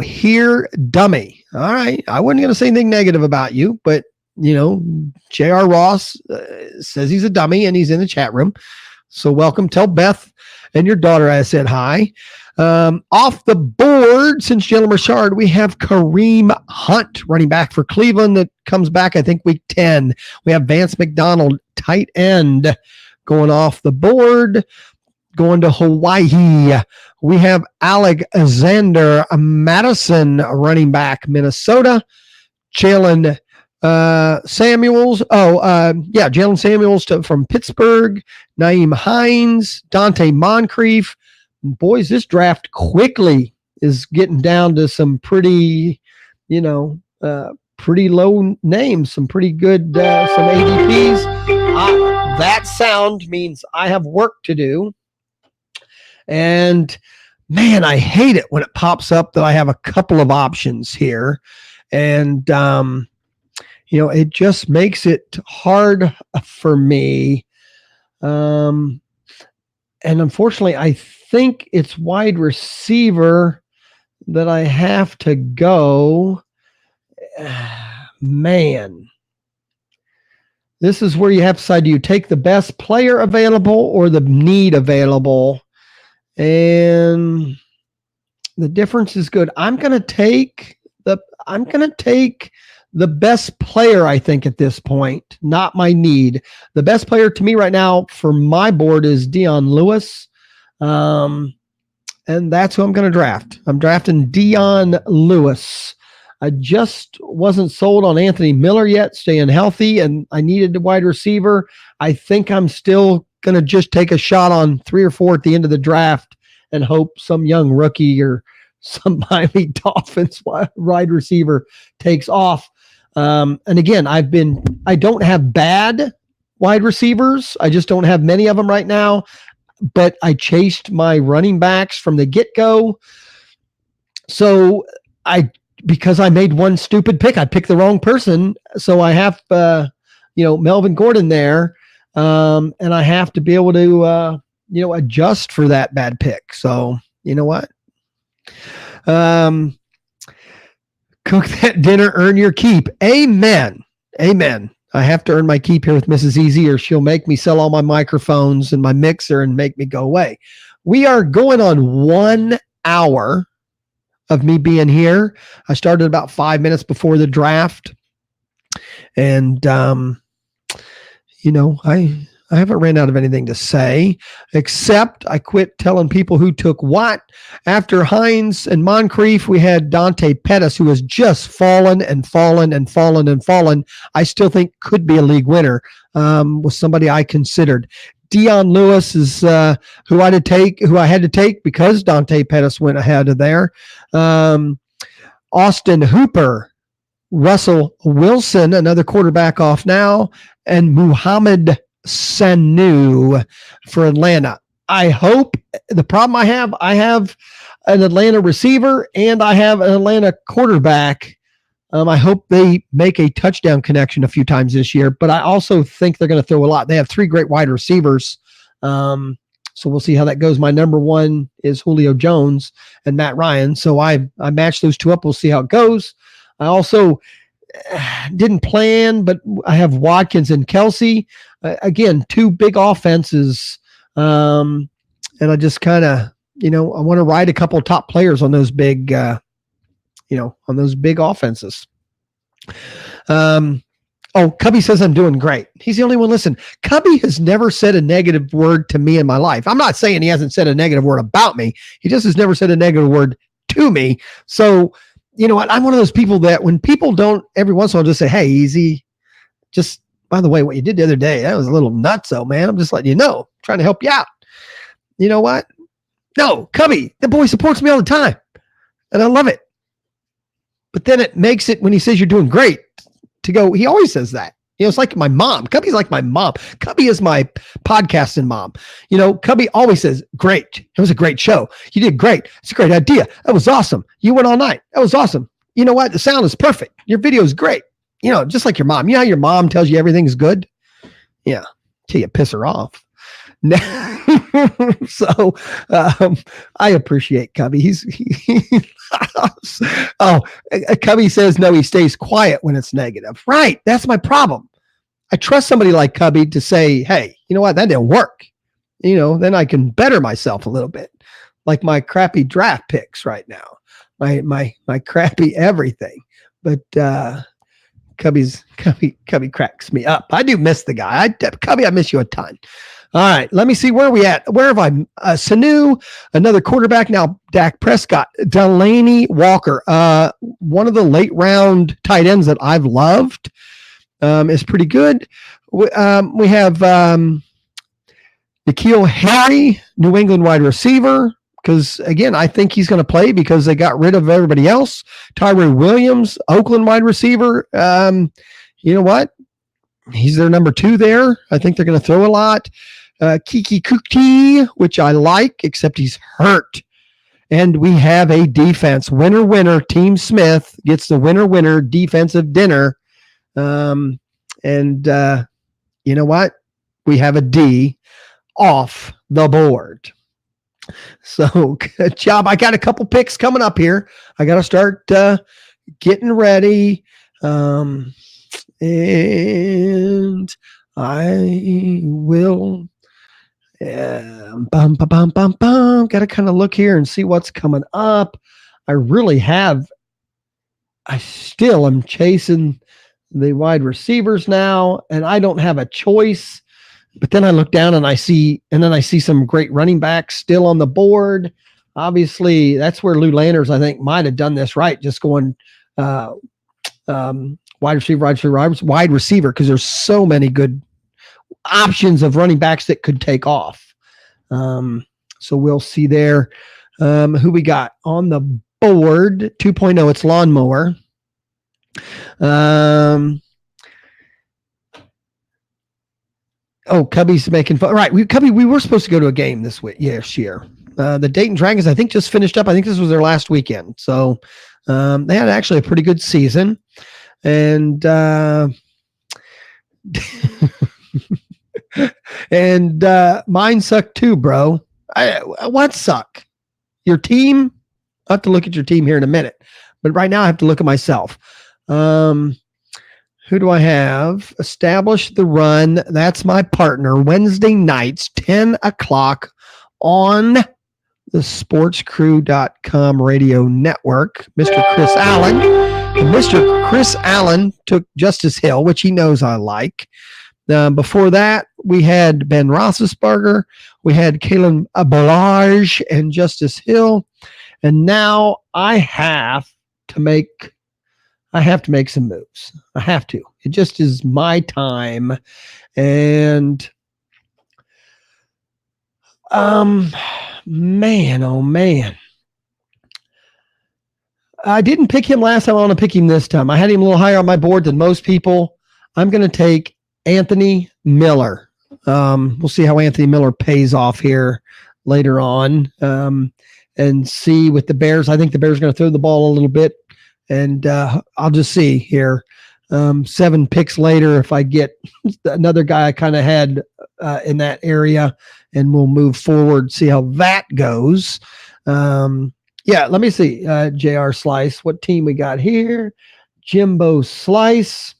Speaker 1: Here, dummy. All right. I wasn't going to say anything negative about you, but, J.R. Ross says he's a dummy and he's in the chat room. So welcome. Tell Beth and your daughter I said hi. Off the board, since Jalen Richard, we have Kareem Hunt, running back for Cleveland, that comes back, I think, week 10. We have Vance McDonald, tight end, going off the board. Going to Hawaii, we have Alexander Madison, running back, Minnesota. Jalen Samuels. Jalen Samuels from Pittsburgh. Nyheim Hines, Dante Moncrief. Boys, this draft quickly is getting down to some pretty, pretty low names, some pretty good, some ADPs. That sound means I have work to do. And man, I hate it when it pops up that I have a couple of options here. And, it just makes it hard for me. And unfortunately, I think it's wide receiver that I have to go. Man, this is where you have to decide, do you take the best player available or the need available? And the difference is good. I'm going to take the best player, I think, at this point, not my need. The best player to me right now for my board is Dion Lewis. And that's who I'm going to draft. I'm drafting Dion Lewis. I just wasn't sold on Anthony Miller yet, staying healthy, and I needed a wide receiver. I think I'm still going to just take a shot on 3 or 4 at the end of the draft and hope some young rookie or some Miami Dolphins wide receiver takes off. And again, I don't have bad wide receivers. I just don't have many of them right now, but I chased my running backs from the get-go. So because I made one stupid pick, I picked the wrong person. So I have, Melvin Gordon there. And I have to be able to, adjust for that bad pick. So, you know what? Cook that dinner, earn your keep. Amen. Amen. I have to earn my keep here with Mrs. Easy, or she'll make me sell all my microphones and my mixer and make me go away. We are going on 1 hour of me being here. I started about 5 minutes before the draft. And, I haven't ran out of anything to say, except I quit telling people who took what. After Hines and Moncrief, we had Dante Pettis, who has just fallen and fallen and fallen and fallen. I still think could be a league winner, was somebody I considered. Dion Lewis is who I had to take because Dante Pettis went ahead of there. Austin Hooper, Russell Wilson, another quarterback off now, and Muhammad Sanu for Atlanta. I hope the problem I have an Atlanta receiver and I have an Atlanta quarterback. I hope they make a touchdown connection a few times this year, but I also think they're going to throw a lot. They have 3 great wide receivers. So we'll see how that goes. My number 1 is Julio Jones and Matt Ryan. So I matched those 2 up. We'll see how it goes. I also didn't plan, but I have Watkins and Kelsey. Again, 2 big offenses. And I just kind of, I want to ride a couple of top players on those big, on those big offenses. Oh, Cubby says I'm doing great. He's the only one. Listen, Cubby has never said a negative word to me in my life. I'm not saying he hasn't said a negative word about me. He just has never said a negative word to me. So, you know what? I'm one of those people that when people don't, every once in a while just say, hey, easy. Just, by the way, what you did the other day, that was a little nutso, man. I'm just letting you know, trying to help you out. You know what? No, Cubby, the boy supports me all the time. And I love it. But then it makes it, when he says you're doing great, to go, he always says that. You know, it's like my mom. Cubby's like my mom. Cubby is my podcasting mom. You know, Cubby always says, great. It was a great show. You did great. It's a great idea. That was awesome. You went all night. That was awesome. You know what? The sound is perfect. Your video is great. You know, just like your mom. You know how your mom tells you everything's good? Yeah. Till you piss her off. So I appreciate Cubby. Cubby says no, he stays quiet when it's negative. Right. That's my problem. I trust somebody like Cubby to say, hey, you know what? That didn't work. You know, then I can better myself a little bit. Like my crappy draft picks right now. My crappy everything. But Cubby cracks me up. I do miss the guy. Cubby, I miss you a ton. All right, let me see where are we at. Where have I? Sanu, another quarterback now. Dak Prescott, Delaney Walker, one of the late round tight ends that I've loved, is pretty good. We have N'Keal Harry, New England wide receiver, because again, I think he's going to play because they got rid of everybody else. Tyree Williams, Oakland wide receiver. You know what? He's their number 2 there. I think they're going to throw a lot. Kiki Kuti, which I like, except he's hurt. And we have a defense. Winner. Team Smith gets the winner defensive dinner. And you know what? We have a D off the board. So good job. I got a couple picks coming up here. I got to start getting ready. And I will got to kind of look here and see what's coming up. I still am chasing the wide receivers now, and I don't have a choice. But then I look down and I see some great running backs still on the board. Obviously, that's where Lou Landers, I think, might have done this right, just going wide receiver, because there's so many good options of running backs that could take off. So we'll see there. Who we got on the board? 2.0, it's lawnmower. Cubby's making fun. Right. We were supposed to go to a game this year. The Dayton Dragons, I think, just finished up. I think this was their last weekend. So they had actually a pretty good season. And mine sucked too, bro. What suck? Your team? I'll have to look at your team here in a minute. But right now I have to look at myself. Who do I have? Establish the Run. That's my partner. Wednesday nights, 10 o'clock on the sportscrew.com radio network. Mr. Chris Allen. And Mr. Chris Allen took Justice Hill, which he knows I like. Before that, we had Ben Roethlisberger. We had Kalen Ballage and Justice Hill. And now I have to make some moves. I have to. It just is my time. And man, oh man. I didn't pick him last time. I want to pick him this time. I had him a little higher on my board than most people. I'm going to take Anthony Miller. We'll see how Anthony Miller pays off here later on, and see with the Bears. I think the Bears are going to throw the ball a little bit, and I'll just see here. 7 picks later, if I get another guy I kind of had in that area, and we'll move forward, see how that goes. Yeah, let me see. JR Slice, what team we got here? Jimbo Slice,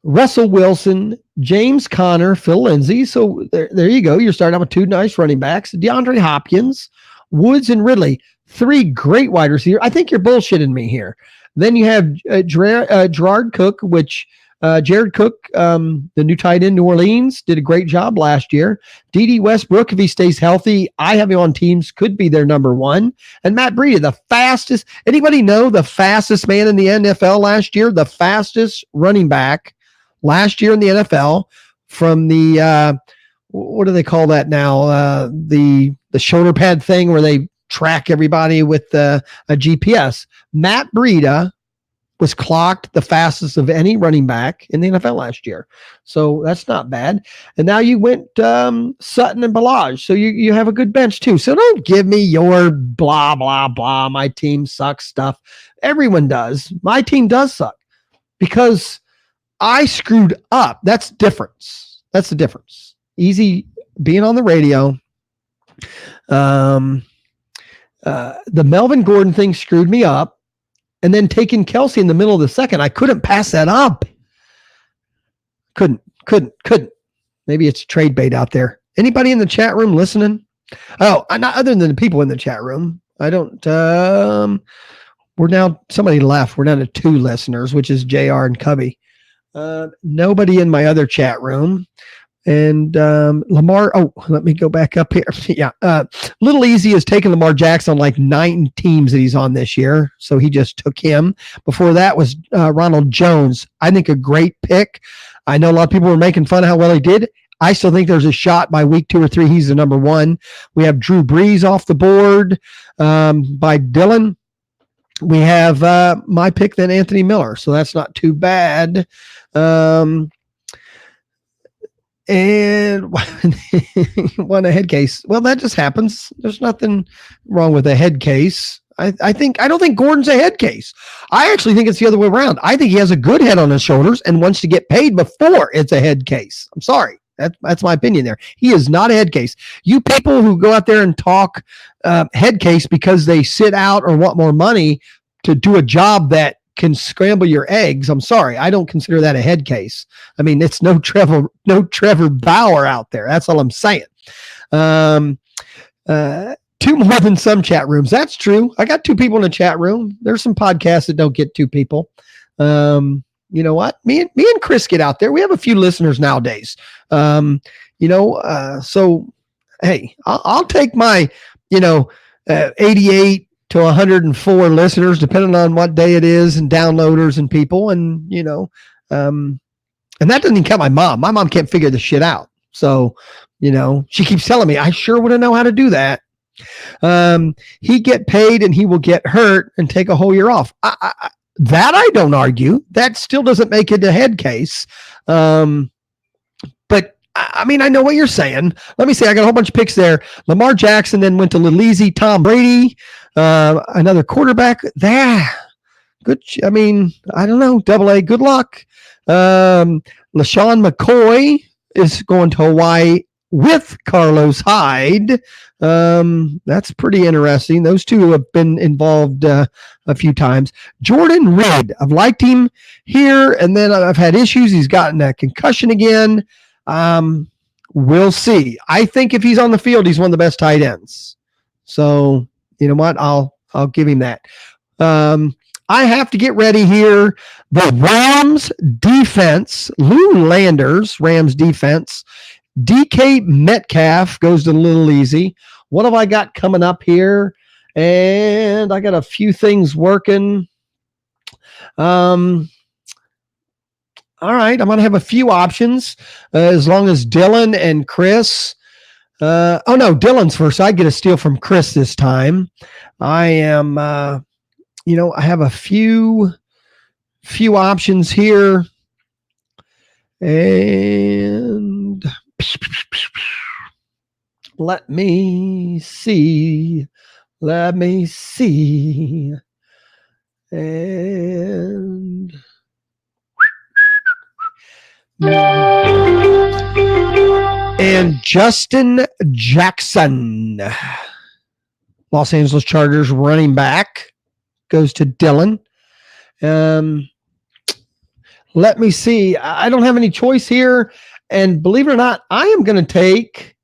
Speaker 1: Russell Wilson, James Conner, Phil Lindsay. So there you go. You're starting out with 2 nice running backs. DeAndre Hopkins, Woods, and Ridley. 3 great wide receivers. I think you're bullshitting me here. Then you have Gerard Cook, which Jared Cook, the new tight end, New Orleans, did a great job last year. D.D. Westbrook, if he stays healthy, I have him on teams, could be their number one. And Matt Breida, the fastest. Anybody know the fastest man in the NFL last year? The fastest running back last year in the NFL from the what do they call that now? The shoulder pad thing where they track everybody with a GPS. Matt Breida was clocked the fastest of any running back in the NFL last year. So that's not bad. And now you went Sutton and Ballage. So you have a good bench too. So don't give me your blah, blah, blah. My team sucks stuff. Everyone does. My team does suck because I screwed up. That's difference. That's the difference. Easy being on the radio. The Melvin Gordon thing screwed me up. And then taking Kelsey in the middle of the second, I couldn't pass that up. Couldn't. Maybe it's trade bait out there. Anybody in the chat room listening? Oh, not other than the people in the chat room. I don't, we're now, somebody left. We're down to 2 listeners, which is JR and Cubby. Nobody in my other chat room. And Lamar, let me go back up here. Yeah. Little Easy has taken Lamar Jackson on like 9 teams that he's on this year. So he just took him. Before that was Ronald Jones. I think a great pick. I know a lot of people were making fun of how well he did. I still think there's a shot by week 2 or 3. He's the number 1. We have Drew Brees off the board by Dylan. We have my pick, then Anthony Miller. So that's not too bad. And won a head case. Well, that just happens. There's nothing wrong with a head case. I don't think Gordon's a head case. I actually think it's the other way around. I think he has a good head on his shoulders and wants to get paid before it's a head case. I'm sorry. That's my opinion there. He is not a head case. You people who go out there and talk head case because they sit out or want more money to do a job that can scramble your eggs. I'm sorry. I don't consider that a head case. I mean, it's no Trevor Bauer out there. That's all I'm saying. 2 more than some chat rooms. That's true. I got 2 people in the chat room. There's some podcasts that don't get 2 people. You know what? Me and Chris get out there. We have a few listeners nowadays. So hey, I'll take my, 88 to 104 listeners, depending on what day it is, and downloaders and people. And, and that doesn't even count my mom. My mom can't figure this shit out. So, she keeps telling me, I sure wouldn't know how to do that. He get paid and he will get hurt and take a whole year off. That I don't argue. That still doesn't make it a head case. But I mean, I know what you're saying. Let me see. I got a whole bunch of picks there. Lamar Jackson then went to Little Easy. Tom Brady, another quarterback. Good. I mean, I don't know. AA. Good luck. LaShawn McCoy is going to Hawaii with Carlos Hyde. That's pretty interesting. Those 2 have been involved a few times. Jordan Reed, I've liked him here, and then I've had issues. He's gotten a concussion again. We'll see. I think if he's on the field, he's one of the best tight ends. So you know what? I'll give him that. I have to get ready here. The Rams defense, Lou Landers, Rams defense. DK Metcalf goes to Little Easy. What have I got coming up here? And I got a few things working. All right, I'm going to have a few options as long as Dylan and Chris. Dylan's first. I get a steal from Chris this time. I am, I have a few options here. And let me see. And Justin Jackson, Los Angeles Chargers running back, goes to Dylan. Let me see. I don't have any choice here. And believe it or not, I am going to take,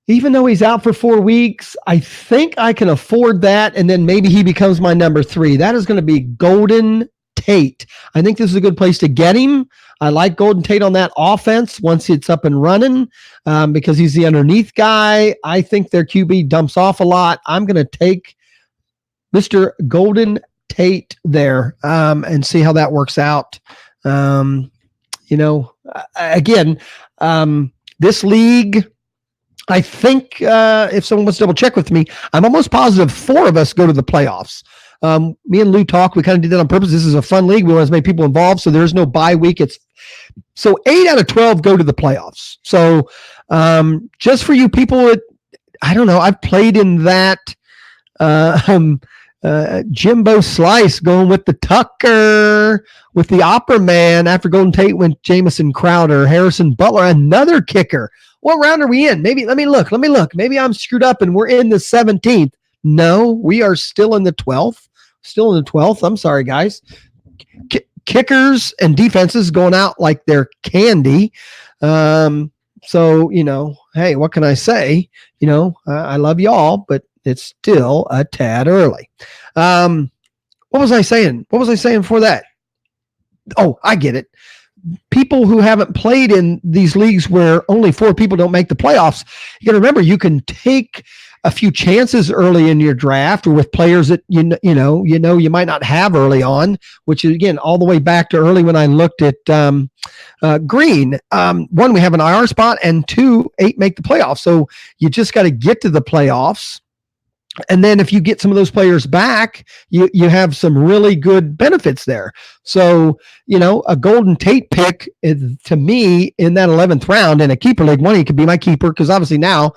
Speaker 1: even though he's out for 4 weeks, I think I can afford that. And then maybe he becomes my number 3. That is going to be Golden Tate. I think this is a good place to get him. I like Golden Tate on that offense once it's up and running because he's the underneath guy. I think their QB dumps off a lot. I'm going to take Mr. Golden Tate there and see how that works out. Again, this league, I think if someone wants to double check with me, I'm almost positive 4 of us go to the playoffs. Me and Lou talk. We kind of did that on purpose. This is a fun league. We want as many people involved, so there's no bye week. So 8 out of 12 go to the playoffs. So just for you people, I don't know. I've played in that Jimbo Slice going with the Tucker, with the Opera Man. After Golden Tate went Jamison Crowder, Harrison Butler, another kicker. What round are we in? Maybe let me look. Maybe I'm screwed up and we're in the 17th. No, we are still in the 12th. I'm sorry, guys. Kickers and defenses going out like they're candy. So, hey, what can I say? I love y'all, but it's still a tad early. What was I saying? For that? Oh, I get it. People who haven't played in these leagues where only 4 people don't make the playoffs, you got to remember you can take a few chances early in your draft or with players that you might not have early on, which is again all the way back to early when I looked at Green. 1, we have an IR spot, and 2, 8 make the playoffs. So you just got to get to the playoffs. And then if you get some of those players back, you have some really good benefits there. So, a Golden Tate pick is, to me, in that 11th round in a keeper league, one, he could be my keeper because obviously now,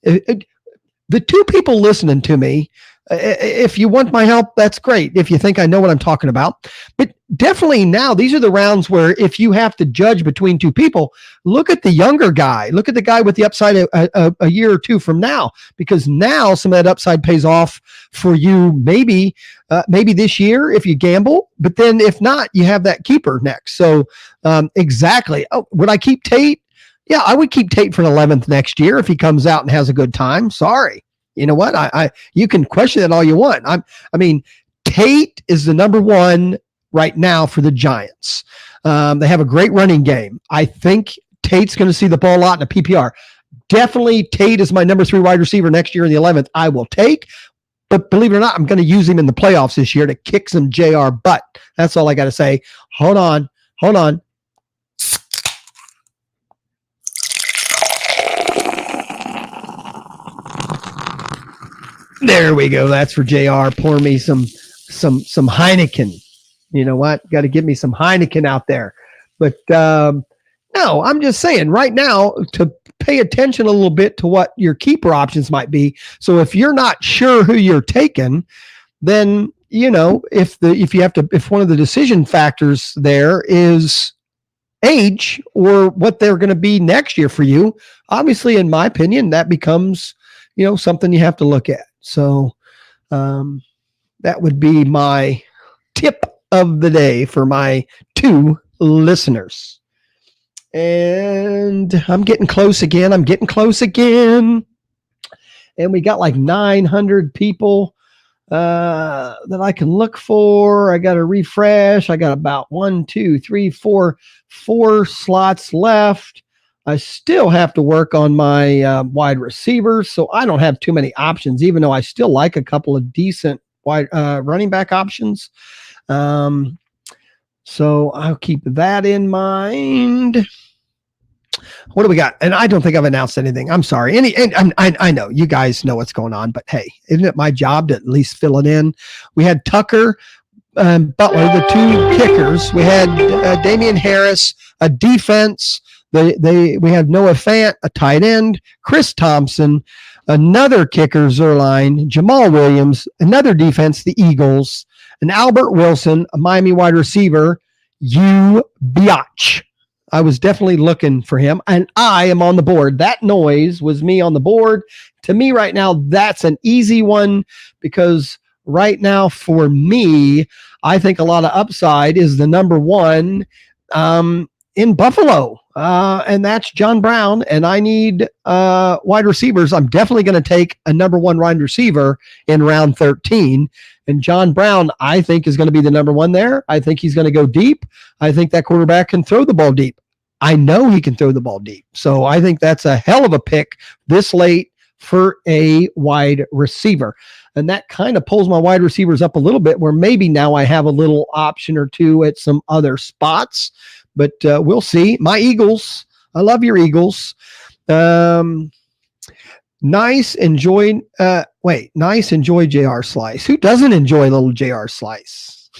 Speaker 1: the 2 people listening to me, if you want my help, that's great. If you think I know what I'm talking about. But definitely now, these are the rounds where if you have to judge between 2 people, look at the younger guy. Look at the guy with the upside a year or 2 from now, because now some of that upside pays off for you maybe this year if you gamble. But then if not, you have that keeper next. So exactly. Oh, would I keep Tate? Yeah, I would keep Tate for an 11th next year if he comes out and has a good time. Sorry. You know what? You can question it all you want. Tate is the number 1 right now for the Giants. They have a great running game. I think Tate's going to see the ball a lot in a PPR. Definitely Tate is my number 3 wide receiver next year in the 11th. I will take, but believe it or not, I'm going to use him in the playoffs this year to kick some JR butt. That's all I got to say. Hold on. There we go. That's for JR. Pour me some Heineken. You know what? Got to give me some Heineken out there. But no, I'm just saying right now to pay attention a little bit to what your keeper options might be. So if you're not sure who you're taking, then if one of the decision factors there is age or what they're going to be next year for you, obviously, in my opinion, that becomes something you have to look at. So that would be my tip of the day for my 2 listeners. And I'm getting close again. And we got like 900 people that I can look for. I got to refresh. I got about 1, 2, 3, 4 slots left. I still have to work on my wide receivers, so I don't have too many options, even though I still like a couple of decent wide running back options. So I'll keep that in mind. What do we got? And I don't think I've announced anything. I'm sorry. I know you guys know what's going on, but hey, isn't it my job to at least fill it in? We had Tucker and Butler, the 2 kickers. We had Damian Harris, a defense. We have Noah Fant, a tight end, Chris Thompson, another kicker, Zerline, Jamal Williams, another defense, the Eagles, and Albert Wilson, a Miami wide receiver, Biatch. I was definitely looking for him, and I am on the board. That noise was me on the board. To me right now, that's an easy one because right now for me, I think a lot of upside is the number 1. in Buffalo, and that's John Brown. And I need wide receivers. I'm definitely going to take a number one wide receiver in round 13. And John Brown, I think, is going to be the number one there. I think he's going to go deep. I think that quarterback can throw the ball deep. I know he can throw the ball deep. So I think that's a hell of a pick this late for a wide receiver. And that kind of pulls my wide receivers up a little bit, where maybe now I have a little option or two at some other spots. But we'll see. My Eagles, I love your Eagles. Nice, enjoy J.R. Slice. Who doesn't enjoy a little J.R. Slice?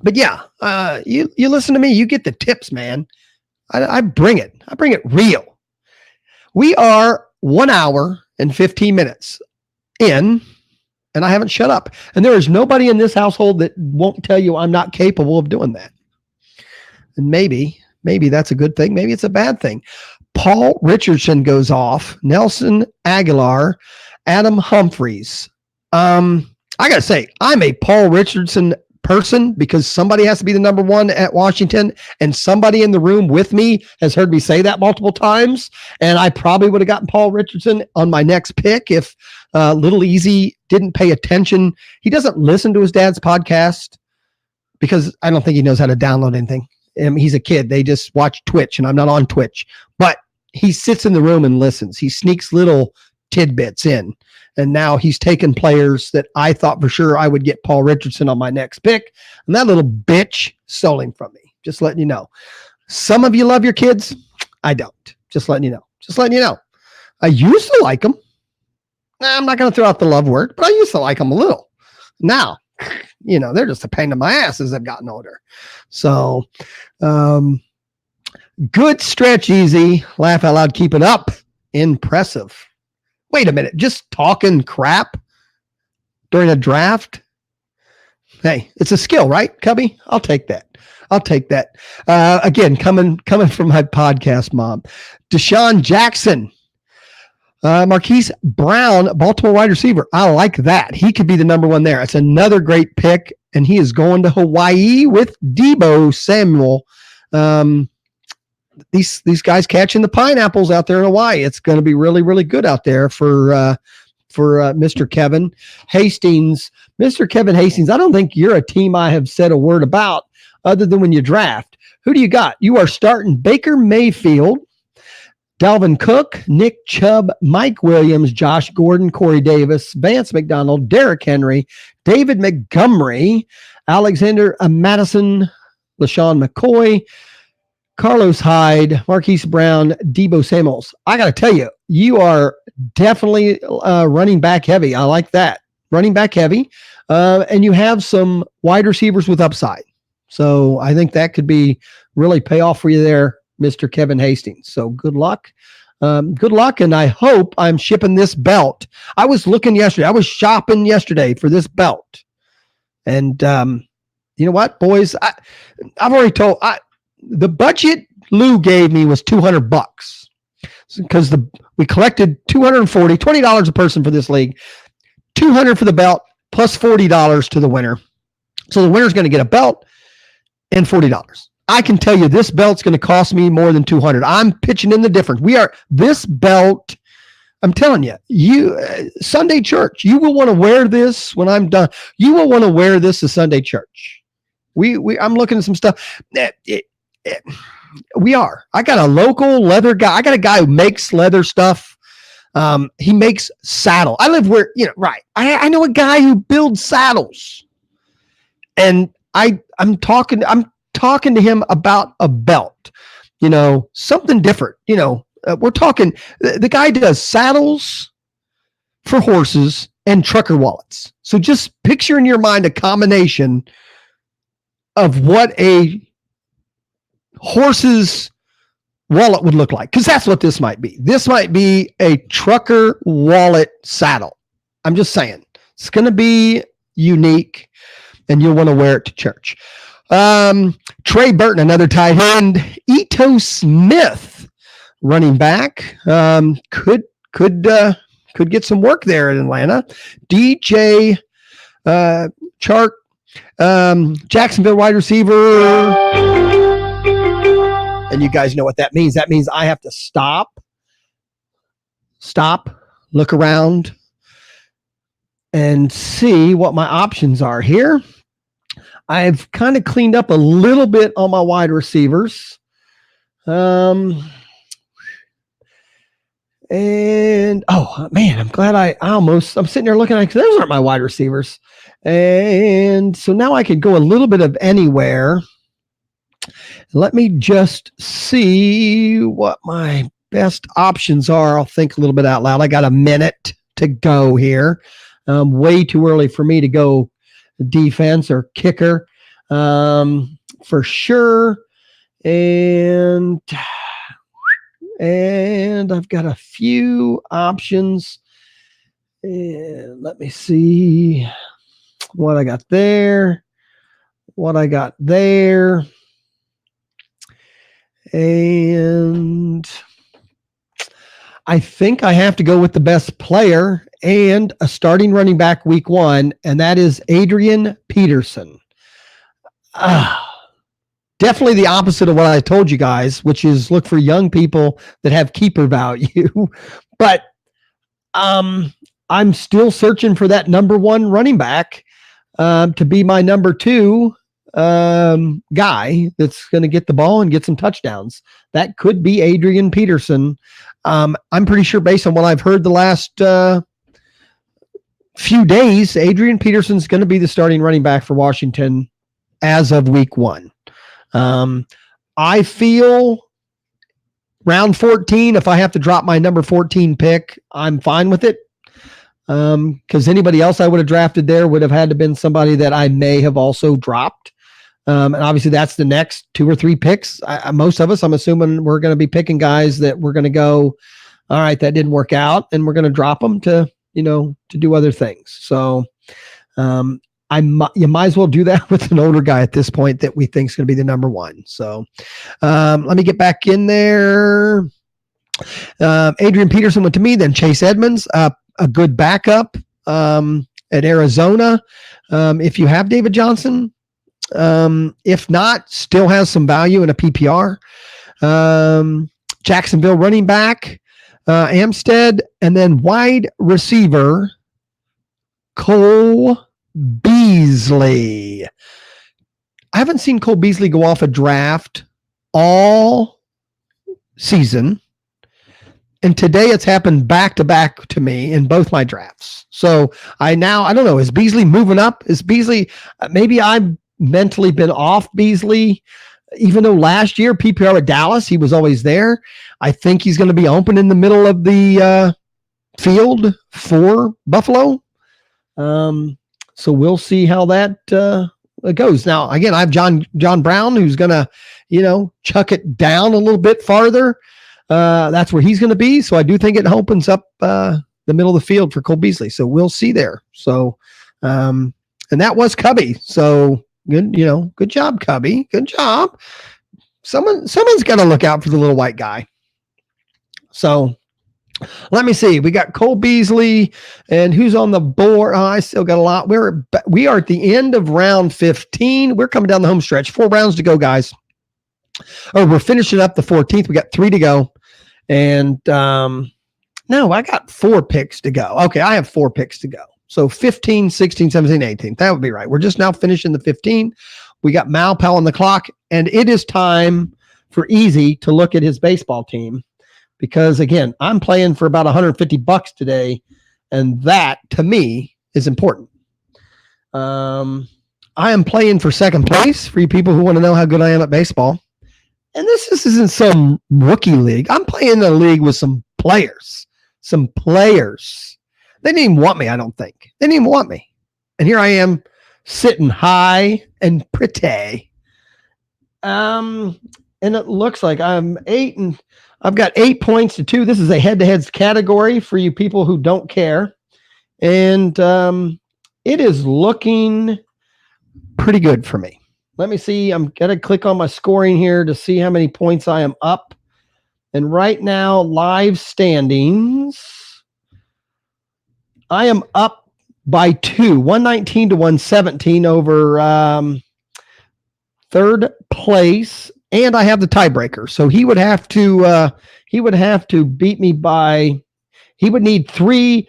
Speaker 1: But yeah, you listen to me, you get the tips, man. I bring it. I bring it real. We are 1 hour and 15 minutes in, and I haven't shut up. And there is nobody in this household that won't tell you I'm not capable of doing that. And maybe that's a good thing. Maybe it's a bad thing. Paul Richardson goes off. Nelson Aguilar, Adam Humphreys. I got to say, I'm a Paul Richardson person because somebody has to be the number one at Washington, and somebody in the room with me has heard me say that multiple times. And I probably would have gotten Paul Richardson on my next pick if Little Easy didn't pay attention. He doesn't listen to his dad's podcast because I don't think he knows how to download anything. He's a kid. They just watch Twitch, and I'm not on Twitch. But he sits in the room and listens. He sneaks little tidbits in. And now he's taken players that I thought for sure I would get Paul Richardson on my next pick. And that little bitch stole him from me. Just letting you know. Some of you love your kids. I don't. Just letting you know. Just letting you know. I used to like them. I'm not going to throw out the love word, but I used to like them a little. Now, they're just a pain in my ass as I've gotten older. So, good stretch, Easy. Laugh out loud. Keep it up. Impressive. Wait a minute. Just talking crap during a draft? Hey, it's a skill, right, Cubby? I'll take that. Again, coming from my podcast mom. Deshaun Jackson. Marquise Brown, Baltimore wide receiver. I like that. He could be the number one there. It's another great pick, and he is going to Hawaii with Deebo Samuel. These guys catching the pineapples out there in Hawaii. It's going to be really, really good out there for Mr. Kevin Hastings. Mr. Kevin Hastings, I don't think you're a team I have said a word about other than when you draft. Who do you got? You are starting Baker Mayfield, Dalvin Cook, Nick Chubb, Mike Williams, Josh Gordon, Corey Davis, Vance McDonald, Derrick Henry, David Montgomery, Alexander Madison, LaShawn McCoy, Carlos Hyde, Marquise Brown, Deebo Samuels. I got to tell you, you are definitely running back heavy. I like that. Running back heavy. And you have some wide receivers with upside. So I think that could be really pay off for you there, Mr. Kevin Hastings. So good luck. Good luck. And I hope I'm shipping this belt. I was looking yesterday. I was shopping yesterday for this belt. And you know what, boys? I've already told the budget Lou gave me was $200 because we collected $240, $20 a person for this league, $200 for the belt plus $40 to the winner. So the winner's going to get a belt and $40. I can tell you this belt's going to cost me more than $200. I'm pitching in the difference. This belt. I'm telling you, Sunday church, you will want to wear this when I'm done. You will want to wear this to Sunday church. I'm looking at some stuff. I got a local leather guy. I got a guy who makes leather stuff. He makes saddle. I live where, right. I know a guy who builds saddles, and I'm talking to him about a belt, something different, we're talking, the guy does saddles for horses and trucker wallets. So just picture in your mind a combination of what a horse's wallet would look like, because that's what this might be. This might be a trucker wallet saddle. I'm just saying it's going to be unique, and you'll want to wear it to church. Trey Burton, another tight end. Ito Smith, running back, could get some work there in Atlanta. DJ Chark Jacksonville wide receiver. And you guys know what that means. That means I have to stop, look around, and see what my options are here. I've kind of cleaned up a little bit on my wide receivers. And oh man, I'm glad I'm sitting there looking at it because those aren't my wide receivers. And so now I could go a little bit of anywhere. Let me just see what my best options are. I'll think a little bit out loud. I got a minute to go here. Way too early for me to go defense or kicker for sure. And I've got a few options. And let me see what I got there, what I got there. And I think I have to go with the best player and a starting running back week 1, and that is Adrian Peterson. Definitely the opposite of what I told you guys, which is look for young people that have keeper value. But I'm still searching for that number 1 running back to be my number 2 guy that's going to get the ball and get some touchdowns. That could be Adrian Peterson. I'm pretty sure based on what I've heard the last few days, Adrian Peterson's going to be the starting running back for Washington as of week 1. I feel round 14, if I have to drop my number 14 pick, I'm fine with it. Because anybody else I would have drafted there would have had to been somebody that I may have also dropped. And obviously that's the next 2 or 3 picks. Most of us, I'm assuming we're going to be picking guys that we're going to go, all right, that didn't work out, and we're going to drop them to do other things. So you might as well do that with an older guy at this point that we think is going to be the number 1. So let me get back in there. Adrian Peterson went to me, then Chase Edmonds, a good backup at Arizona. If you have David Johnson, if not, still has some value in a PPR. Jacksonville running back, Amstead, and then wide receiver, Cole Beasley. I haven't seen Cole Beasley go off a draft all season. And today it's happened back to back to me in both my drafts. So I don't know, is Beasley moving up? Is Beasley, maybe I've mentally been off Beasley, even though last year PPR at Dallas, he was always there. I think he's going to be open in the middle of the field for Buffalo. So we'll see how that goes. Now, again, I have John Brown, who's going to, chuck it down a little bit farther. That's where he's going to be. So I do think it opens up the middle of the field for Cole Beasley. So we'll see there. So, and that was Cubby. So good, good job, Cubby. Good job. Someone's got to look out for the little white guy. So let me see. We got Cole Beasley, and who's on the board? I still got a lot. We are at the end of round 15. We're coming down the home stretch. 4 rounds to go, guys. Oh, we're finishing up the 14th. We got 3 to go. And no, I got 4 picks to go. Okay, I have 4 picks to go. So 15, 16, 17, 18. That would be right. We're just now finishing the 15. We got Mal Powell on the clock, and it is time for Easy to look at his baseball team. Because again, I'm playing for about $150 today, and that to me is important. I am playing for second place for you people who want to know how good I am at baseball. And this isn't some rookie league. I'm playing in a league with some players. They didn't even want me, I don't think. They didn't even want me. And here I am sitting high and pretty. And it looks like I've got 8 points to 2. This is a head-to-heads category for you people who don't care. And it is looking pretty good for me. Let me see. I'm going to click on my scoring here to see how many points I am up. And right now, live standings, I am up by 2, 119 to 117 over third place, and I have the tiebreaker. So he would have to beat me by. He would need 2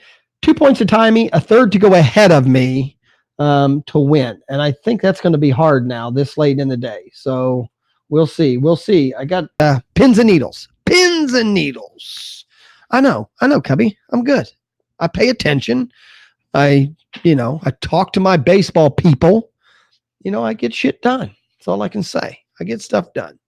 Speaker 1: points to tie me, a third to go ahead of me to win. And I think that's going to be hard now this late in the day. So we'll see. We'll see. I got pins and needles. Pins and needles. I know, Cubby. I'm good. I pay attention. I talk to my baseball people. I get shit done. That's all I can say. I get stuff done.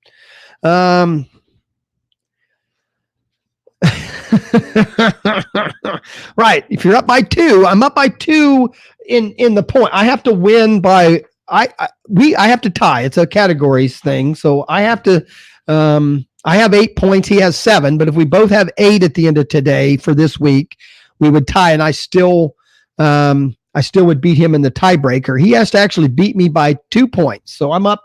Speaker 1: Right. If you're up by 2, I'm up by 2 in the point. I have to win by I have to tie. It's a categories thing. So I have to I have 8 points. He has 7, but if we both have 8 at the end of today for this week, we would tie, and I still would beat him in the tiebreaker. He has to actually beat me by 2 points. So I'm up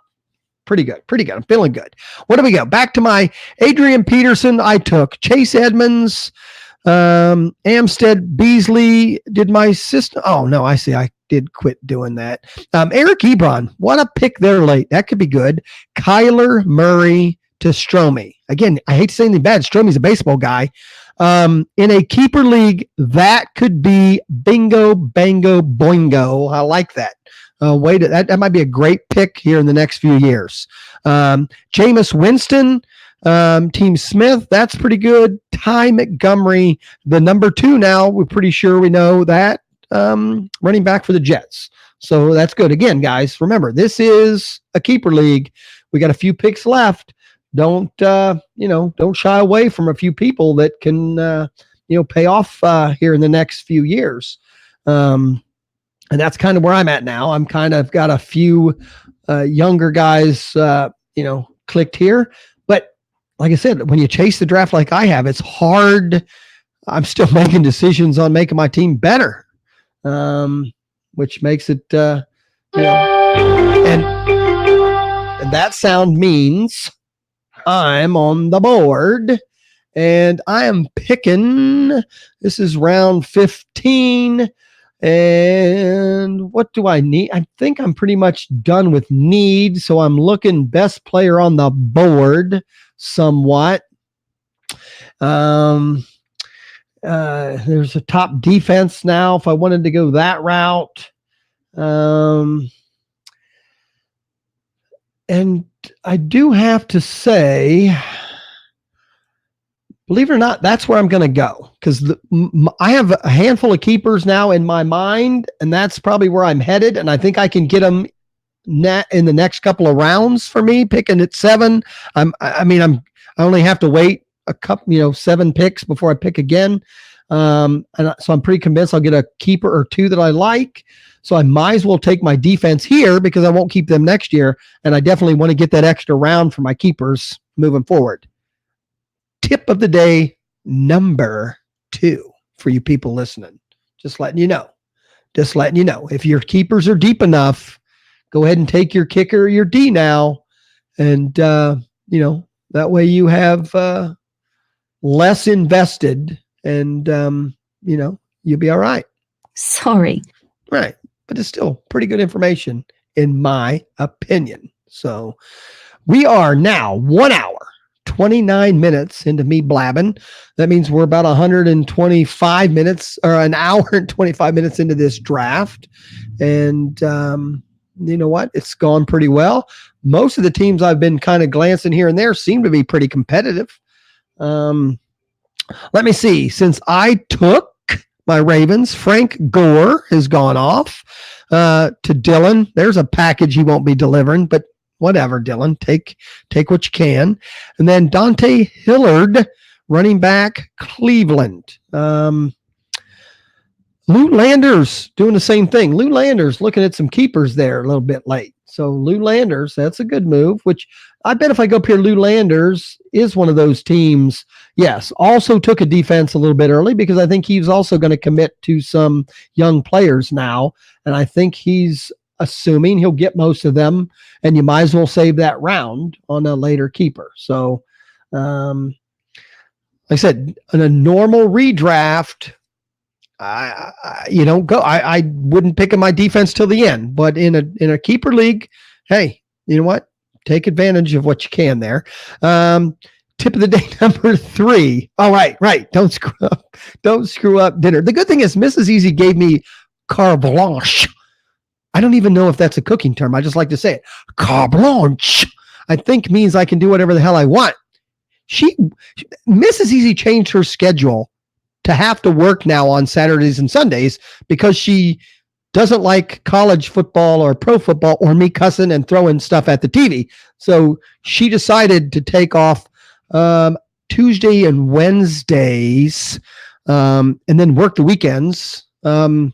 Speaker 1: pretty good. I'm feeling good. What do we go? Back to my Adrian Peterson. I took Chase Edmonds, Amstead, Beasley. Did my system? Oh no, I see. I did quit doing that. Eric Ebron. What a pick there late. That could be good. Kyler Murray to Stromey. Again, I hate to say anything bad. Stromey's a baseball guy. In a keeper league, that could be bingo, bango, boingo. I like that. That might be a great pick here in the next few years. Jameis Winston, Team Smith, that's pretty good. Ty Montgomery, the number 2 now, we're pretty sure we know that, running back for the Jets. So that's good. Again, guys, remember, this is a keeper league. We got a few picks left. Don't shy away from a few people that can, pay off here in the next few years. And that's kind of where I'm at now. I'm kind of got a few younger guys, clicked here. But like I said, when you chase the draft like I have, it's hard. I'm still making decisions on making my team better, which makes it, and that sound means I'm on the board. And I am picking, this is round 15. And what do I need? I think I'm pretty much done with need. So I'm looking best player on the board somewhat. There's a top defense now if I wanted to go that route. And I do have to say, believe it or not, that's where I'm going to go because I have a handful of keepers now in my mind, and that's probably where I'm headed. And I think I can get them in the next couple of rounds for me, picking at 7. I only have to wait a couple, 7 picks before I pick again. And so I'm pretty convinced I'll get a keeper or 2 that I like. So I might as well take my defense here because I won't keep them next year. And I definitely want to get that extra round for my keepers moving forward. Tip of the day, number 2 for you people listening. Just letting you know. If your keepers are deep enough, go ahead and take your kicker or your D now. And, that way you have less invested and, you'll be all right.
Speaker 2: Sorry.
Speaker 1: Right. But it's still pretty good information in my opinion. So we are now 1 hour, 29 minutes into me blabbing. That means we're about 125 minutes or an hour and 25 minutes into this draft. And you know what? It's gone pretty well. Most of the teams I've been kind of glancing here and there seem to be pretty competitive. Let me see. Since I took my Ravens, Frank Gore has gone off to Dylan. There's a package he won't be delivering, but whatever, Dylan. Take what you can. And then Dante Hillard, running back, Cleveland. Lou Landers doing the same thing. Lou Landers looking at some keepers there a little bit late. So Lou Landers, that's a good move, which I bet if I go up here, Lou Landers is one of those teams. Yes, also took a defense a little bit early because I think he's also going to commit to some young players now. And I think he's assuming he'll get most of them, and you might as well save that round on a later keeper. So, like I said, in a normal redraft, I wouldn't pick in my defense till the end, but in a keeper league, hey, you know what? Take advantage of what you can there. Tip of the day number 3. All right. Don't screw up dinner. The good thing is Mrs. Easy gave me carte blanche. I don't even know if that's a cooking term. I just like to say it. Carte blanche, I think, means I can do whatever the hell I want. Mrs. Easy changed her schedule to have to work now on Saturdays and Sundays because she doesn't like college football or pro football or me cussing and throwing stuff at the TV. So she decided to take off Tuesday and Wednesdays and then work the weekends so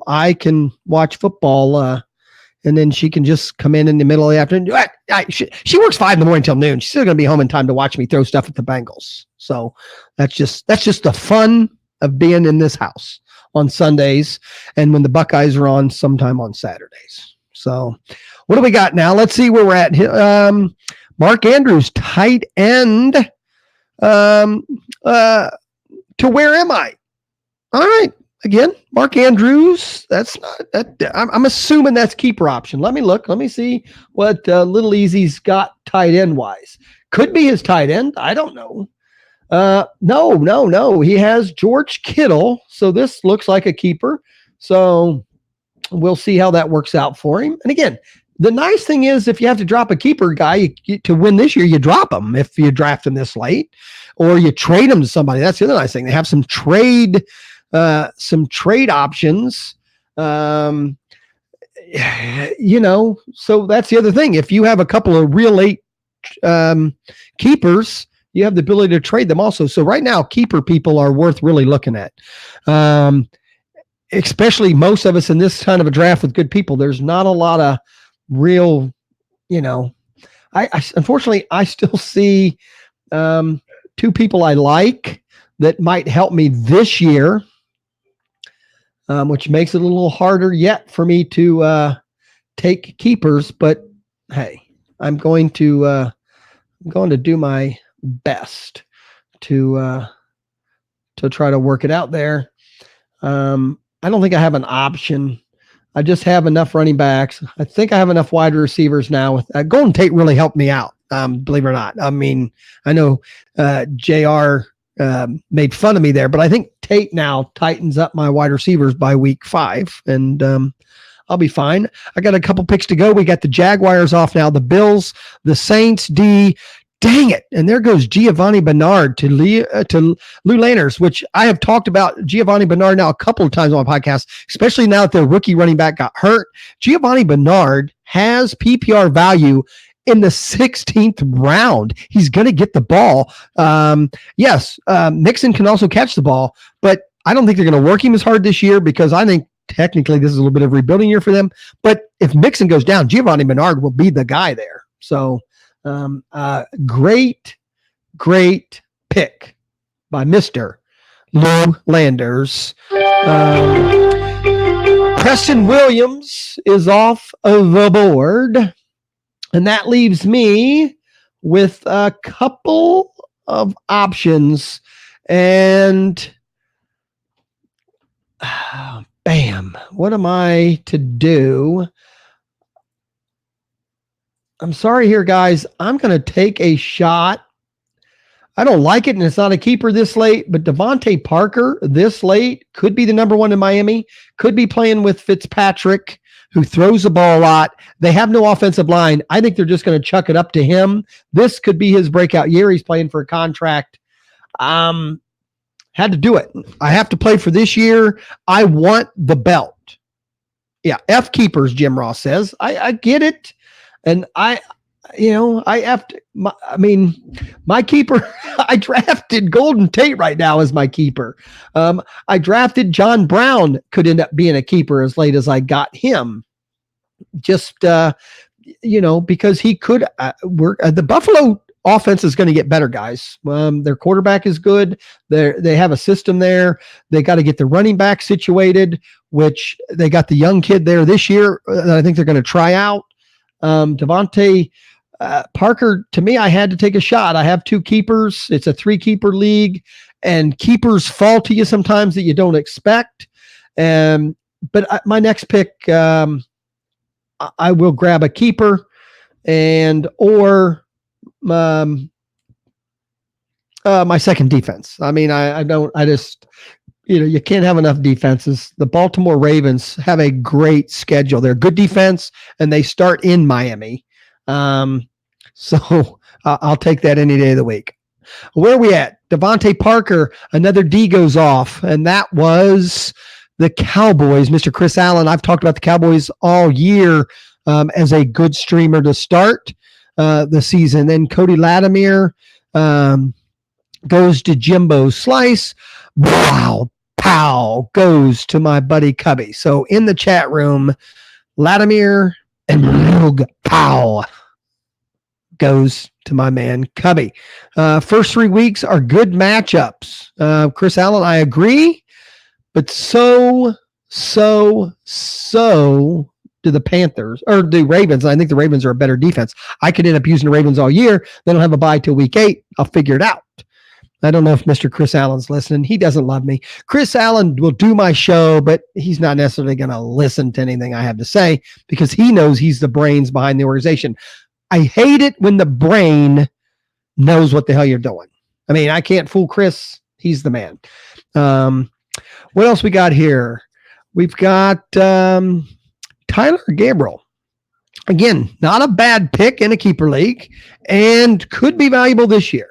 Speaker 1: I can watch football and then she can just come in the middle of the afternoon. She works 5 a.m. till noon. She's still going to be home in time to watch me throw stuff at the Bengals. So that's just the fun of being in this house on Sundays and when the Buckeyes are on sometime on Saturdays. So what do we got now? Let's see where we're at. Mark Andrews, tight end. To where am I? All right. Again, Mark Andrews. That's not that. I'm assuming that's keeper option. Let me look. Let me see what Little Easy's got tight end wise. Could be his tight end. I don't know. No. He has George Kittle. So this looks like a keeper. So we'll see how that works out for him. And again, the nice thing is if you have to drop a keeper guy to win this year, you drop him if you draft him this late or you trade him to somebody. That's the other nice thing. They have some trade options. So that's the other thing. If you have a couple of real late keepers, you have the ability to trade them also. So right now, keeper people are worth really looking at. Especially most of us in this kind of a draft with good people. There's not a lot of real, I unfortunately, I still see 2 people I like that might help me this year, which makes it a little harder yet for me to take keepers. But hey, I'm going to do my best to try to work it out there. I don't think I have an option. I just have enough running backs. I think I have enough wide receivers now. Golden Tate really helped me out, believe it or not. I mean, I know JR made fun of me there, but I think Tate now tightens up my wide receivers by week 5, and I'll be fine. I got a couple picks to go. We got the Jaguars off now, the Bills, the Saints, dang it. And there goes Giovanni Bernard to Lou Lanners, which I have talked about Giovanni Bernard now a couple of times on my podcast, especially now that their rookie running back got hurt. Giovanni Bernard has PPR value in the 16th round. He's going to get the ball. Yes, Mixon can also catch the ball, but I don't think they're going to work him as hard this year because I think technically this is a little bit of a rebuilding year for them. But if Mixon goes down, Giovanni Bernard will be the guy there. So great pick by Mr. Lou Landers. Preston Williams is off of the board, and that leaves me with a couple of options. And bam, what am I to do? I'm sorry here, guys. I'm going to take a shot. I don't like it, and it's not a keeper this late, but Devontae Parker this late could be the number 1 in Miami, could be playing with Fitzpatrick, who throws the ball a lot. They have no offensive line. I think they're just going to chuck it up to him. This could be his breakout year. He's playing for a contract. Had to do it. I have to play for this year. I want the belt. Yeah, F keepers, Jim Ross says. I get it. And my keeper, I drafted Golden Tate right now as my keeper. I drafted John Brown, could end up being a keeper as late as I got him. Just, because he could work. The Buffalo offense is going to get better, guys. Their quarterback is good. They have a system there. They got to get the running back situated, which they got the young kid there this year that I think they're going to try out. Devontae Parker, to me, I had to take a shot. I have 2 keepers. It's a 3-keeper league, and keepers fall to you sometimes that you don't expect. But my next pick, I will grab a keeper or my second defense. I mean, I just, you can't have enough defenses. The Baltimore Ravens have a great schedule. They're good defense, and they start in Miami. So I'll take that any day of the week. Where are we at? Devontae Parker, another D goes off, and that was the Cowboys. Mr. Chris Allen, I've talked about the Cowboys all year as a good streamer to start the season. Then Cody Latimer goes to Jimbo Slice. Wow, pow, goes to my buddy Cubby. So in the chat room, Latimer and Rug pow goes to my man Cubby. First 3 weeks are good matchups. Chris Allen, I agree, but so do the Panthers or the Ravens. I think the Ravens are a better defense. I could end up using the Ravens all year. They don't have a bye till week 8. I'll figure it out. I don't know if Mr. Chris Allen's listening. He doesn't love me. Chris Allen will do my show, but he's not necessarily going to listen to anything I have to say because he knows he's the brains behind the organization. I hate it when the brain knows what the hell you're doing. I mean, I can't fool Chris. He's the man. What else we got here? We've got Tyler Gabriel. Again, not a bad pick in a keeper league and could be valuable this year.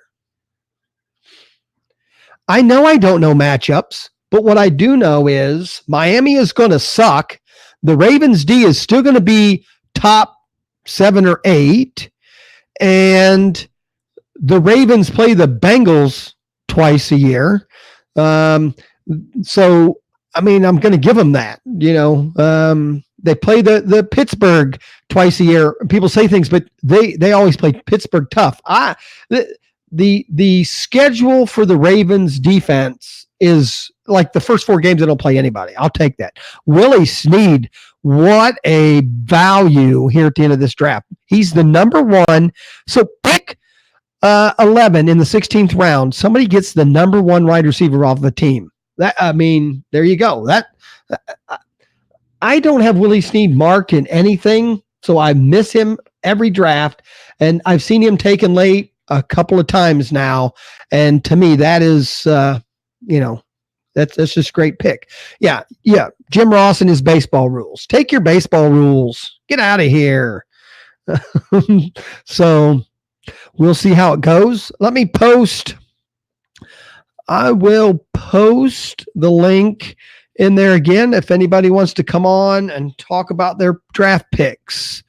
Speaker 1: I know I don't know matchups, but what I do know is Miami is going to suck. The Ravens D is still going to be top 7 or 8, and the Ravens play the Bengals twice a year. So, I mean, I'm going to give them that. They play the Pittsburgh twice a year. People say things, but they always play Pittsburgh tough. The schedule for the Ravens defense is like the first 4 games they don't play anybody. I'll take that. Willie Snead, what a value here at the end of this draft. He's the number 1. So pick 11 in the 16th round. Somebody gets the number 1 wide receiver off the team. There you go. I don't have Willie Snead marked in anything, so I miss him every draft, and I've seen him taken late a couple of times now, and to me that is that's just a great pick. Yeah, Jim Ross and his baseball rules. Take your baseball rules, get out of here. So we'll see how it goes. I will post the link in there again if anybody wants to come on and talk about their draft picks.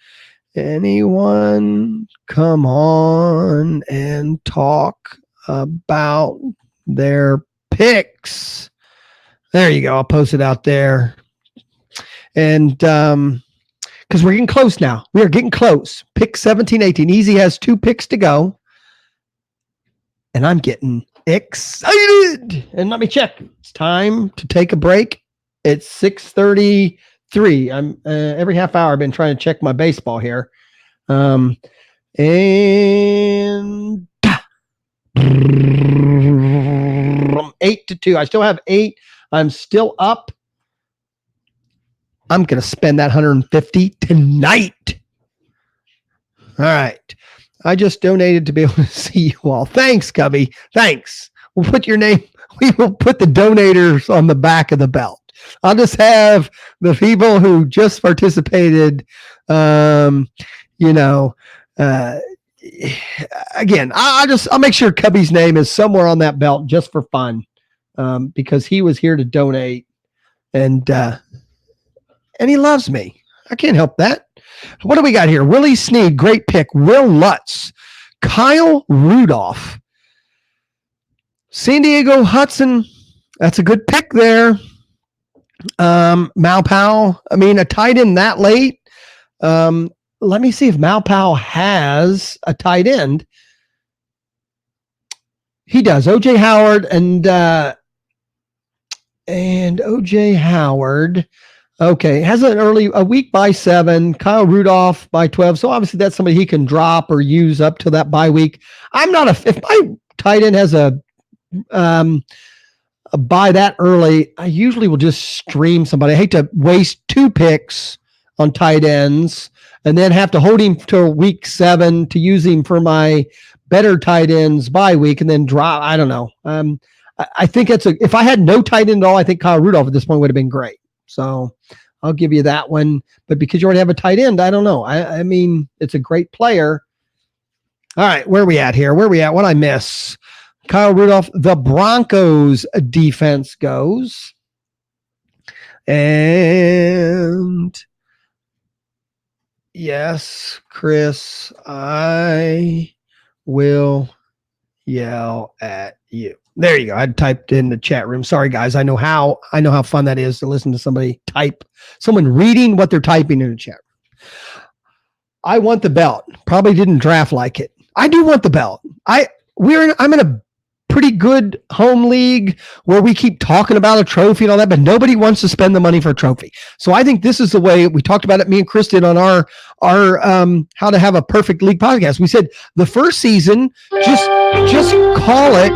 Speaker 1: Anyone come on and talk about their picks? There you go. I'll post it out there. And because we're getting close now. We are getting close. Pick 17, 18. Easy has 2 picks to go. And I'm getting excited. And let me check. It's time to take a break. It's 6:33. I'm every half hour I've been trying to check my baseball here. And from 8-2. I still have 8. I'm still up. I'm going to spend that 150 tonight. All right. I just donated to be able to see you all. Thanks, Cubby. Thanks. We'll put your name. We will put the donators on the back of the belt. I'll just have the people who just participated, again, I'll make sure Cubby's name is somewhere on that belt just for fun, because he was here to donate and he loves me. I can't help that. What do we got here? Willie Snead, great pick. Will Lutz, Kyle Rudolph, San Diego Hudson. That's a good pick there. Malpau. A tight end that late. Let me see if Malpau has a tight end. He does. OJ Howard and OJ Howard. Okay, has a week by 7. Kyle Rudolph by 12. So obviously that's somebody he can drop or use up to that bye week. I'm not if my tight end has a buy that early, I usually will just stream somebody. I hate to waste 2 picks on tight ends and then have to hold him till week 7 to use him for my better tight ends bye week and then drop. I don't know. I think if I had no tight end at all, I think Kyle Rudolph at this point would have been great. So I'll give you that one. But because you already have a tight end, I don't know. I mean, it's a great player. All right, where are we at here? What I miss? Kyle Rudolph, the Broncos defense goes. And yes, Chris, I will yell at you. There you go. I typed in the chat room. Sorry, guys. I know how fun that is to listen to someone reading what they're typing in the chat room. I want the belt. Probably didn't draft like it. I do want the belt. I'm in a pretty good home league where we keep talking about a trophy and all that, but nobody wants to spend the money for a trophy. So I think this is the way we talked about it. Me and Chris did on our How to Have a Perfect League podcast. We said the first season, just call it.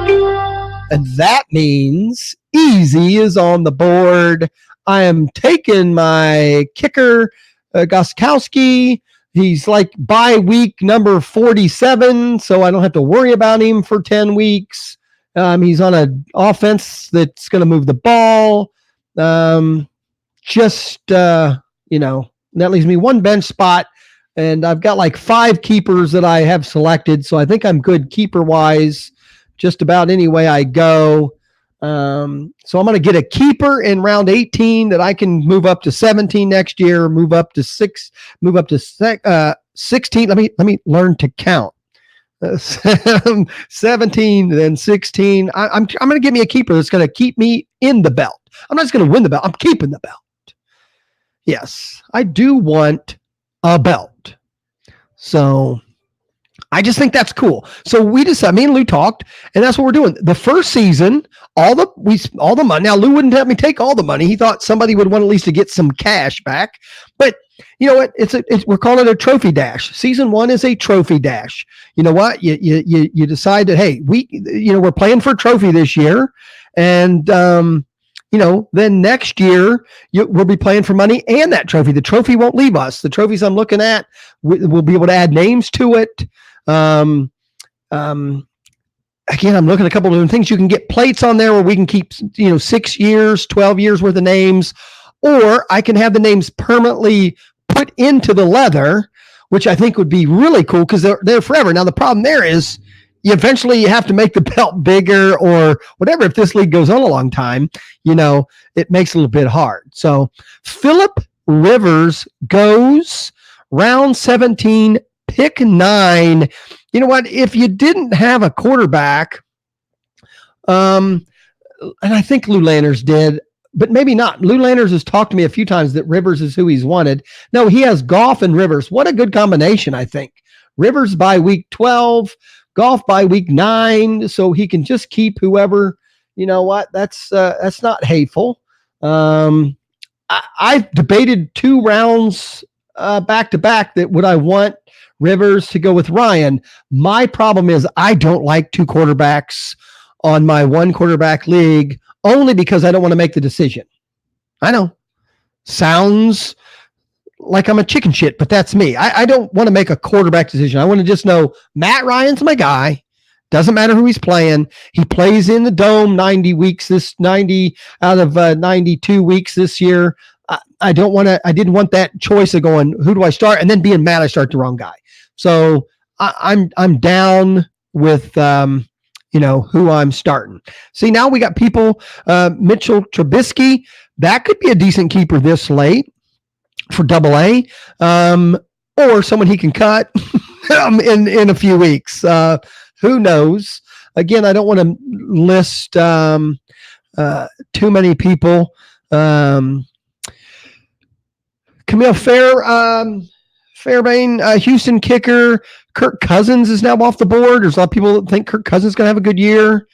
Speaker 1: And that means easy is on the board. I am taking my kicker, Gostkowski. He's like bye week number 47, so I don't have to worry about him for 10 weeks. He's on an offense that's going to move the ball. That leaves me one bench spot, and I've got like 5 keepers that I have selected, so I think I'm good keeper-wise just about any way I go. So I'm going to get a keeper in round 18 that I can move up to 17 next year, move up to 16. Let me learn to count. 17, then 16. I'm going to give me a keeper that's going to keep me in the belt. I'm not just going to win the belt. I'm keeping the belt. Yes, I do want a belt. So I just think that's cool. So we decided, me and Lou talked, and that's what we're doing. The first season, all the money. Now Lou wouldn't let me take all the money. He thought somebody would want at least to get some cash back. But you know what? We're calling it a trophy dash. Season 1 is a trophy dash. You know what? You decide that hey, we're playing for a trophy this year, and then next year we'll be playing for money and that trophy. The trophy won't leave us. The trophies I'm looking at, we'll be able to add names to it. Again, I'm looking at a couple of different things. You can get plates on there where we can keep, 6 years, 12 years worth of names, or I can have the names permanently put into the leather, which I think would be really cool because they're forever. Now, the problem there is you eventually have to make the belt bigger or whatever. If this league goes on a long time, it makes it a little bit hard. So Phillip Rivers goes round 17, pick 9. You know what? If you didn't have a quarterback, and I think Lou Landers did, but maybe not. Lou Landers has talked to me a few times that Rivers is who he's wanted. No, he has Goff and Rivers. What a good combination, I think. Rivers by week 12, Goff by week 9, so he can just keep whoever. You know what? That's not hateful. I've debated 2 rounds back to back that would I want Rivers to go with Ryan. My problem is I don't like 2 quarterbacks on my 1 quarterback league only because I don't want to make the decision. I know. Sounds like I'm a chicken shit, but that's me. I don't want to make a quarterback decision. I want to just know Matt Ryan's my guy. Doesn't matter who he's playing. He plays in the dome 90 out of 92 weeks this year. I didn't want that choice of going, who do I start? And then being mad I start the wrong guy. So I'm down with who I'm starting. See, now we got people, Mitchell Trubisky, that could be a decent keeper this late for AA, or someone he can cut in a few weeks. Who knows? Again, I don't want to list too many people. Camille Fairbairn, Houston kicker. Kirk Cousins is now off the board. There's a lot of people that think Kirk Cousins is going to have a good year.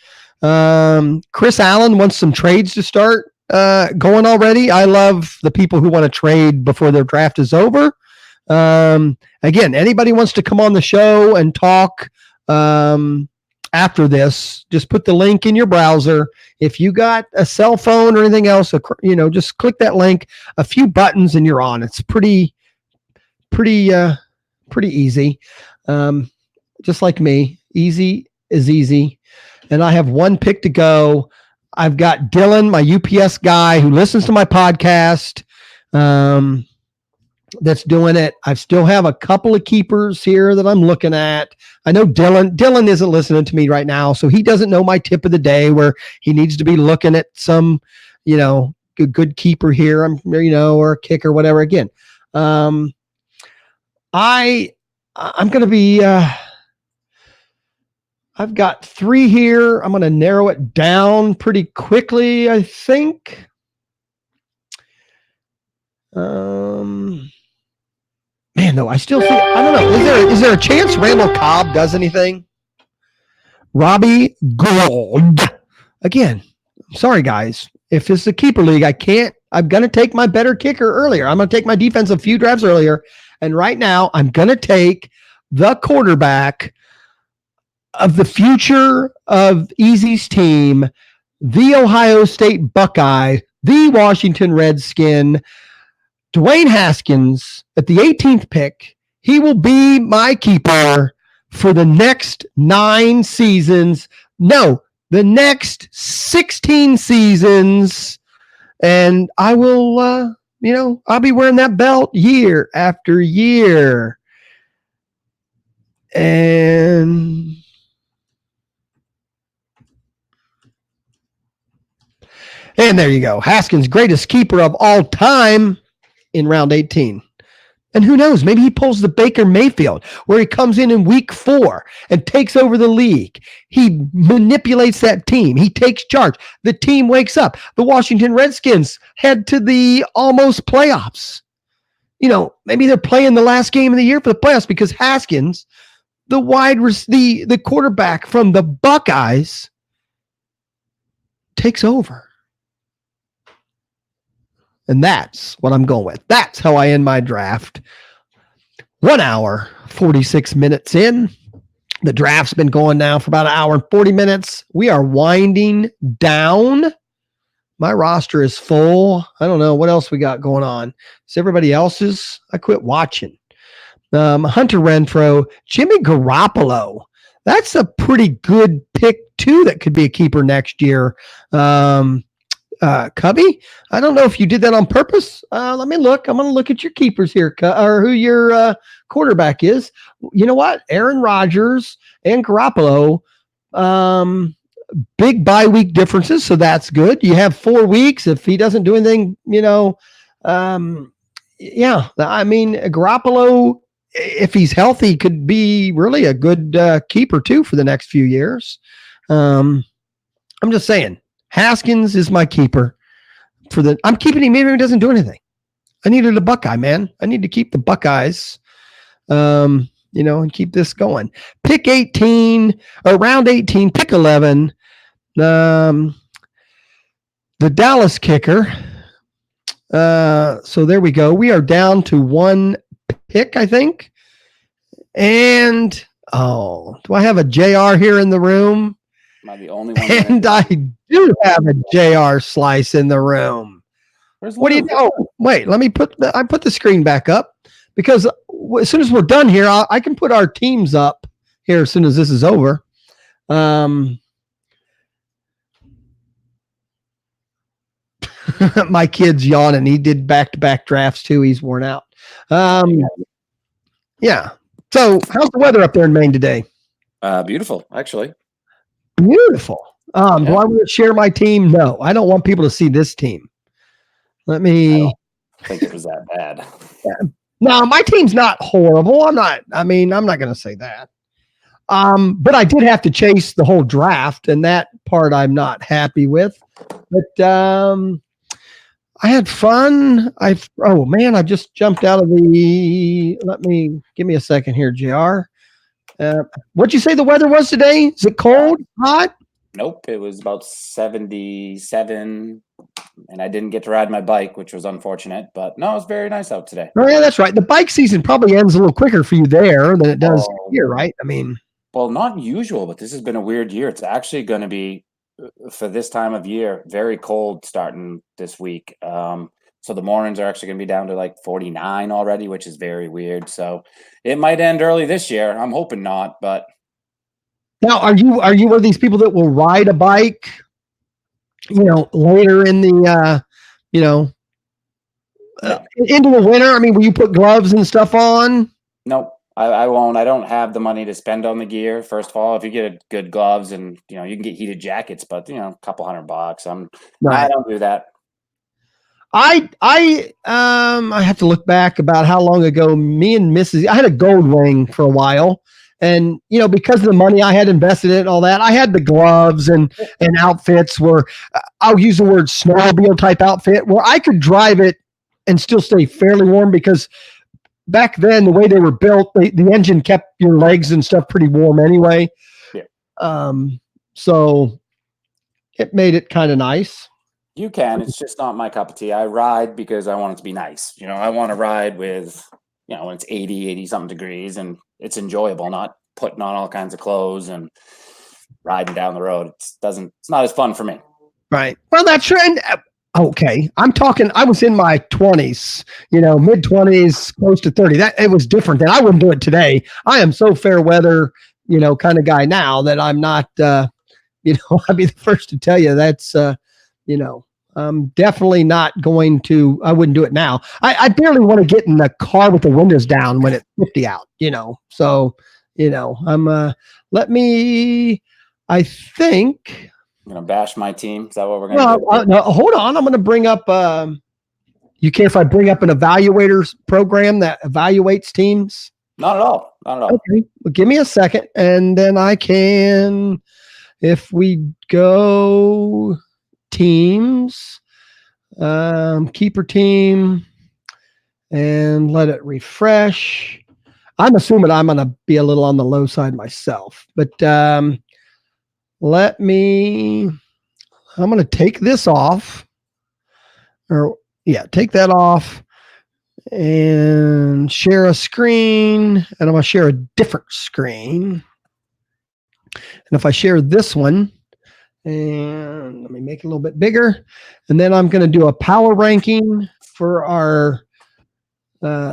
Speaker 1: Chris Allen wants some trades to start. going already. I love the people who want to trade before their draft is over. Again, anybody wants to come on the show and talk after this, just put the link in your browser. If you got a cell phone or anything else, just click that link, a few buttons, and you're on. It's pretty easy. Just like me, easy is easy. And I have one pick to go. I've got Dylan, my UPS guy who listens to my podcast, that's doing it. I still have a couple of keepers here that I'm looking at. I know Dylan isn't listening to me right now, so he doesn't know my tip of the day where he needs to be looking at some, good keeper here, or a kicker, whatever. Again, I'm going to be, I've got 3 here. I'm going to narrow it down pretty quickly, I think. Man, though, I still think, I don't know. Is there a chance Randall Cobb does anything? Robbie Gould. Again, sorry, guys. If it's a keeper league, I'm going to take my better kicker earlier. I'm going to take my defense a few drafts earlier. And right now, I'm going to take the quarterback of the future of Easy's team, the Ohio State Buckeye, the Washington Redskin, Dwayne Haskins at the 18th pick. He will be my keeper for the next 9 seasons. No, the next 16 seasons. And I will, I'll be wearing that belt year after year. And there you go. Haskins, greatest keeper of all time in round 18. And who knows, maybe he pulls the Baker Mayfield where he comes in week 4 and takes over the league. He manipulates that team. He takes charge. The team wakes up. The Washington Redskins head to the almost playoffs. Maybe they're playing the last game of the year for the playoffs because Haskins, the quarterback from the Buckeyes, takes over. And that's what I'm going with. That's how I end my draft. 1 hour, 46 minutes in. The draft's been going now for about an hour and 40 minutes. We are winding down. My roster is full. I don't know what else we got going on. Is everybody else's? I quit watching. Hunter Renfrow, Jimmy Garoppolo. That's a pretty good pick, too, that could be a keeper next year. Cubby, I don't know if you did that on purpose. Let me look. I'm going to look at your keepers here, or who your quarterback is. You know what? Aaron Rodgers and Garoppolo, big bye week differences, so that's good. You have 4 weeks. If he doesn't do anything, Garoppolo, if he's healthy, could be really a good keeper too for the next few years. I'm just saying. Haskins is my keeper I'm keeping him even if he doesn't do anything. I needed a Buckeye, man. I need to keep the Buckeyes, and keep this going. Pick 18, or round 18, pick 11. The Dallas kicker. So there we go. We are down to 1 pick, I think. And, do I have a JR here in the room?
Speaker 2: Am I the only one?
Speaker 1: And I do have a JR Slice in the room. What do you know? Wait, let me put the screen back up because as soon as we're done here, I can put our teams up here as soon as this is over. My kid's yawning. He did back-to-back drafts too. He's worn out. Yeah. So how's the weather up there in Maine today?
Speaker 2: Beautiful, actually.
Speaker 1: Beautiful. Do I want to share my team? No, I don't want people to see this team. Let me.
Speaker 2: I don't think it was that bad.
Speaker 1: No, my team's not horrible. I'm not going to say that. But I did have to chase the whole draft, and that part I'm not happy with. But I had fun. I just jumped out of the. Give me a second here, JR. What'd you say the weather was today? Is it cold? Hot?
Speaker 2: Nope, it was about 77, and I didn't get to ride my bike, which was unfortunate. But no, it was very nice out today.
Speaker 1: Oh yeah, that's right. The bike season probably ends a little quicker for you there than it does
Speaker 2: Oh,
Speaker 1: here, right? I mean,
Speaker 2: well, not usual, but this has been a weird year. It's actually going to be for this time of year very cold starting this week. So the mornings are actually going to be down to like 49 already, which is very weird. So it might end early this year. I'm hoping not, but
Speaker 1: now are you one of these people that will ride a bike, later in the you know into the winter? I mean, will you put gloves and stuff on?
Speaker 2: nope. I won't. I don't have the money to spend on the gear. First of all, if you get good gloves and you can get heated jackets, but a couple $100. I
Speaker 1: Right.
Speaker 2: don't do that.
Speaker 1: I have to look back about how long ago me and Mrs. I had a gold ring for a while. And because of the money I had invested in it and all that, I had the gloves and outfits where I'll use the word snowmobile type outfit where I could drive it and still stay fairly warm, because back then the way they were built, the engine kept your legs and stuff pretty warm anyway.
Speaker 2: Yeah.
Speaker 1: So it made it kind of nice.
Speaker 2: You can. It's just not my cup of tea. I ride because I want it to be nice. I want to ride with, when it's 80 something degrees and it's enjoyable, not putting on all kinds of clothes and riding down the road. It's not as fun for me.
Speaker 1: Right. Well, that's true. And okay, I was in my 20s, mid 20s, close to 30. That it was different then. I wouldn't do it today. I am so fair weather, kind of guy now that I'm not, I'd be the first to tell you that's, I'm definitely not going to, I wouldn't do it now. I barely want to get in the car with the windows down when it's 50 out, so, I think.
Speaker 2: I'm going to bash my team. Is that what we're going to do?
Speaker 1: No, hold on. I'm going to bring up, you care if I bring up an evaluators program that evaluates teams?
Speaker 2: Not at all. Not at all.
Speaker 1: Okay. Well, give me a second and then I can, if we go teams, keeper team, and let it refresh. I'm assuming I'm going to be a little on the low side myself, but I'm going to take this off, take that off and share a screen, and I'm going to share a different screen. And if I share this one, and let me make it a little bit bigger, and then I'm going to do a power ranking for our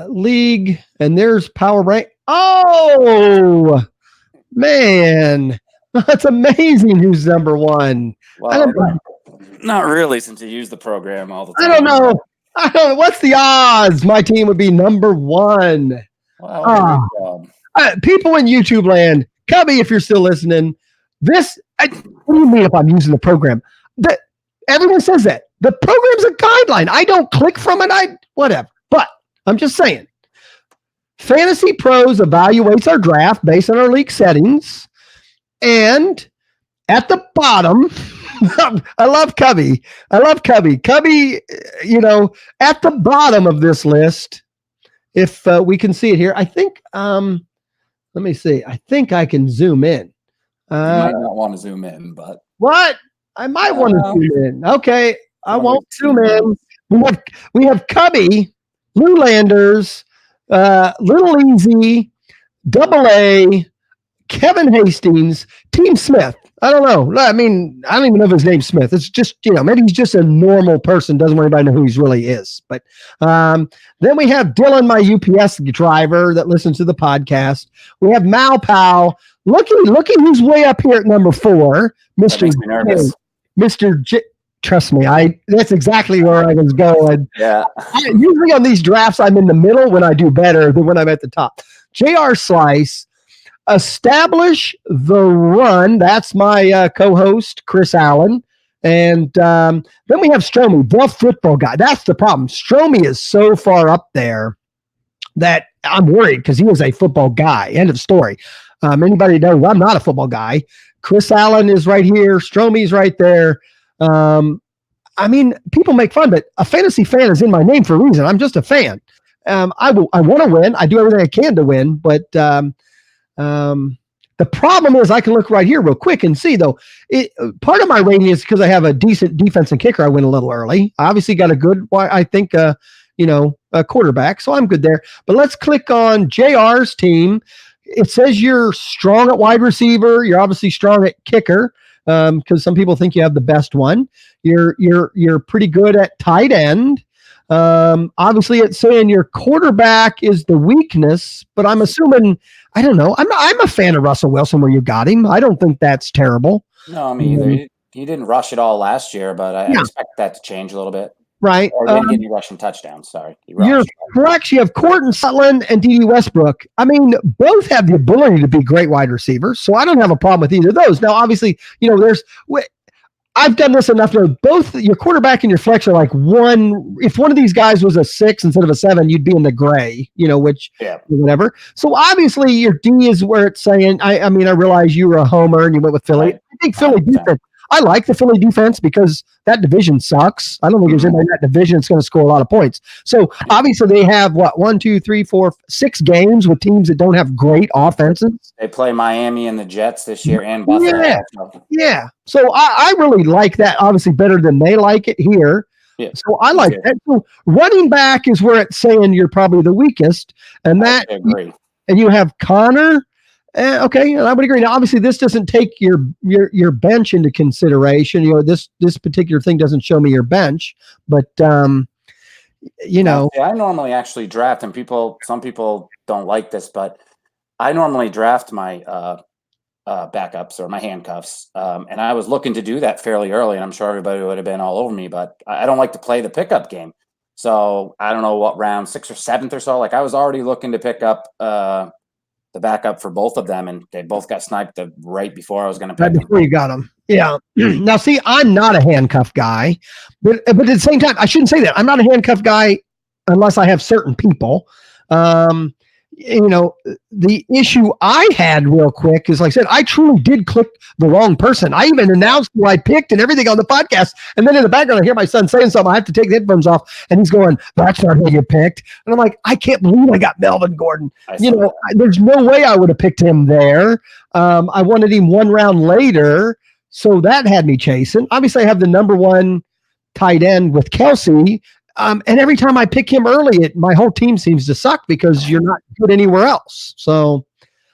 Speaker 1: league, and there's power rank. Oh man, that's amazing. Who's number one?
Speaker 2: Well, not really, since you use the program all the time.
Speaker 1: I don't know. What's the odds my team would be number one?
Speaker 2: Well,
Speaker 1: people in YouTube land, Cubby, if you're still listening, what do you mean if I'm using the program? Everyone says that. The program's a guideline. I don't click from it. Whatever. But I'm just saying, Fantasy Pros evaluates our draft based on our league settings. And at the bottom, I love Cubby. Cubby, at the bottom of this list, if we can see it here, I think, let me see. I think I can zoom in.
Speaker 2: You might not want to zoom in, but
Speaker 1: what? I might want to zoom in. Okay, I won't zoom in. We have Cubby, Lou-Landers, Little Easy, Double A, Kevin Hastings, Team Smith. I don't know. I mean, I don't even know if his name's Smith. It's just, maybe he's just a normal person. Doesn't want anybody to know who he really is. But then we have Dylan, my UPS driver that listens to the podcast. We have Mal Powell. Looky who's way up here at number 4, Mr. J. Trust me, that's exactly where I was going.
Speaker 2: Yeah.
Speaker 1: Usually on these drafts, I'm in the middle when I do better than when I'm at the top. J.R. Slice, Establish the Run. That's my co-host, Chris Allen. And then we have Stromey, the football guy. That's the problem. Stromey is so far up there that I'm worried because he is a football guy. End of story. Anybody knows I'm not a football guy. Chris Allen is right here. Stromey's right there. I mean, people make fun, but a fantasy fan is in my name for a reason. I'm just a fan. I want to win. I do everything I can to win, but The problem is I can look right here real quick and see, though, part of my rating is because I have a decent defense and kicker. I went a little early. I obviously got a good, I think, a quarterback, so I'm good there. But let's click on JR's team. It says you're strong at wide receiver. You're obviously strong at kicker because some people think you have the best one. You're pretty good at tight end. Obviously, it's saying your quarterback is the weakness, but I'm assuming I don't know. I'm a fan of Russell Wilson where you got him. I don't think that's terrible.
Speaker 2: No, me either. He didn't rush it all last year, but I
Speaker 1: Yeah.
Speaker 2: expect that to change a little bit.
Speaker 1: Right.
Speaker 2: Or didn't get any rushing touchdowns. Sorry.
Speaker 1: You're correct. You have Courtland Sutton and D.D. Westbrook. I mean, both have the ability to be great wide receivers, so I don't have a problem with either of those. Now, obviously, I've done this enough to both your quarterback and your flex are like one. If one of these guys was a 6 instead of a 7, you'd be in the gray, which whatever. So obviously your D is where it's saying, I mean, I realize you were a homer and you went with Philly. Right. I think Philly defense. I like the Philly defense because that division sucks. I don't think there's anybody in that division that's going to score a lot of points. So obviously they have 1, 2, 3, 4, 6 games with teams that don't have great offenses.
Speaker 2: They play Miami and the Jets this year and Buffalo.
Speaker 1: Yeah. So I really like that, obviously better than they like it here. Yeah. So I like that. So running back is where it's saying you're probably the weakest. And I agree. And you have Connor. Okay, and I would agree. Now, obviously, this doesn't take your bench into consideration. This particular thing doesn't show me your bench, but I
Speaker 2: normally actually draft, and some people don't like this, but I normally draft my backups or my handcuffs, and I was looking to do that fairly early, and I'm sure everybody would have been all over me, but I don't like to play the pickup game. So I don't know what round 6th or 7th or so. Like I was already looking to pick up the backup for both of them, and they both got sniped right before I was going to pick
Speaker 1: right before you got them. Yeah. Now, see, I'm not a handcuff guy, but at the same time, I shouldn't say that. I'm not a handcuff guy unless I have certain people. The issue I had real quick is, like I said, I truly did click the wrong person. I even announced who I picked and everything on the podcast. And then in the background, I hear my son saying something. I have to take the headphones off. And he's going, that's not who you picked. And I'm like, I can't believe I got Melvin Gordon. There's no way I would have picked him there. I wanted him one round later. So that had me chasing. Obviously, I have the number 1 tight end with Kelsey. And every time I pick him early, my whole team seems to suck because you're not good anywhere else. So,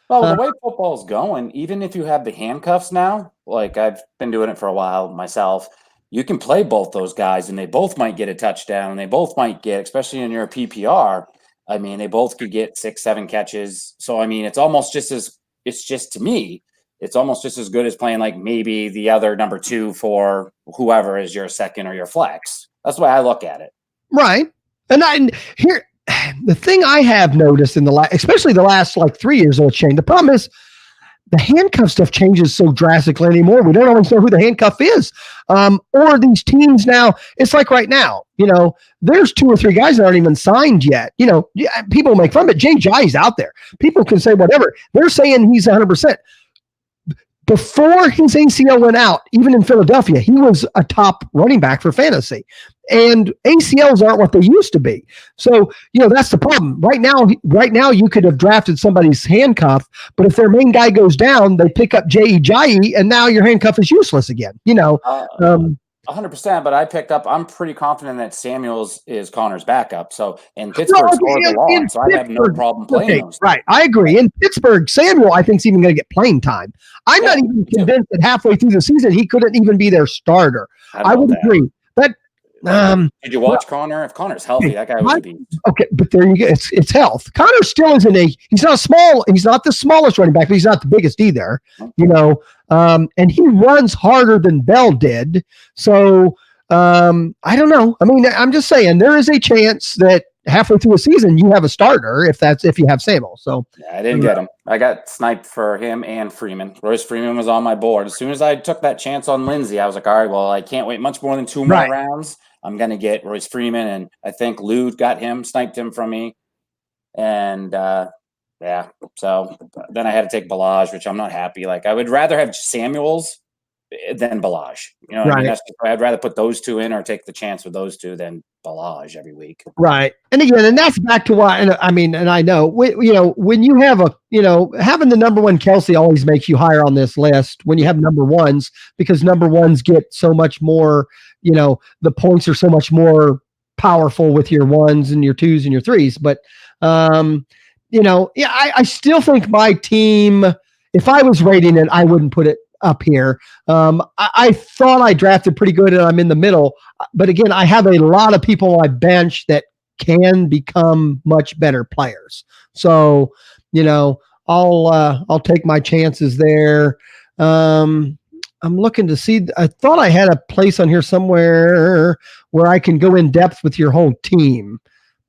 Speaker 2: the way football's going, even if you have the handcuffs now, like I've been doing it for a while myself, you can play both those guys, and they both might get a touchdown, and they both might get, especially in your PPR. I mean, they both could get 6, 7 catches. So, I mean, it's just to me, it's almost just as good as playing like maybe the other number 2 for whoever is your second or your flex. That's the way I look at it.
Speaker 1: Right. And here, the thing I have noticed especially the last like 3 years of change, the problem is the handcuff stuff changes so drastically anymore. We don't always know who the handcuff is. Or these teams now, it's like right now, there's 2 or 3 guys that aren't even signed yet. People make fun of it. Jay Jai's out there. People can say whatever. They're saying he's 100%. Before his ACL went out, even in Philadelphia, he was a top running back for fantasy. And ACLs aren't what they used to be. So, that's the problem. Right now, you could have drafted somebody's handcuff, but if their main guy goes down, they pick up Jay Ajayi, and now your handcuff is useless again.
Speaker 2: 100%, but I'm pretty confident that Samuels is Connor's backup. So, and Pittsburgh scored the long, so I have no problem playing those.
Speaker 1: Right, I agree. In Pittsburgh, Samuel, I think, is even going to get playing time. I'm not even convinced that halfway through the season he couldn't even be their starter. I would agree. But
Speaker 2: did you watch Connor? If Connor's healthy, that guy would be.
Speaker 1: Okay, but there you go. It's health. Connor still isn't he's not the smallest running back, but he's not the biggest either. And he runs harder than Bell did. So I don't know. I mean, I'm just saying there is a chance that halfway through a season you have a starter if you have Samuel. So
Speaker 2: yeah, I didn't get him. I got sniped for him and Freeman. Royce Freeman was on my board. As soon as I took that chance on Lindsey, I was like, all right, well, I can't wait much more than 2 more rounds. I'm going to get Royce Freeman, and I think Lude sniped him from me. And, so then I had to take Balaj, which I'm not happy. Like, I would rather have Samuels than Balaj. You know what I mean?
Speaker 1: Right.
Speaker 2: I'd rather put those two in or take the chance with those two than Balaj every week.
Speaker 1: Right. And again, and that's back to why, and I mean, and I know, when you have having the number one Kelsey always makes you higher on this list when you have number ones, because number ones get so much more, the points are so much more powerful with your ones and your twos and your threes. But, I still think my team, if I was rating it, I wouldn't put it up here. I thought I drafted pretty good and I'm in the middle, but again, I have a lot of people on my bench that can become much better players. So, I'll take my chances there. I'm looking to see, I thought I had a place on here somewhere where I can go in depth with your whole team,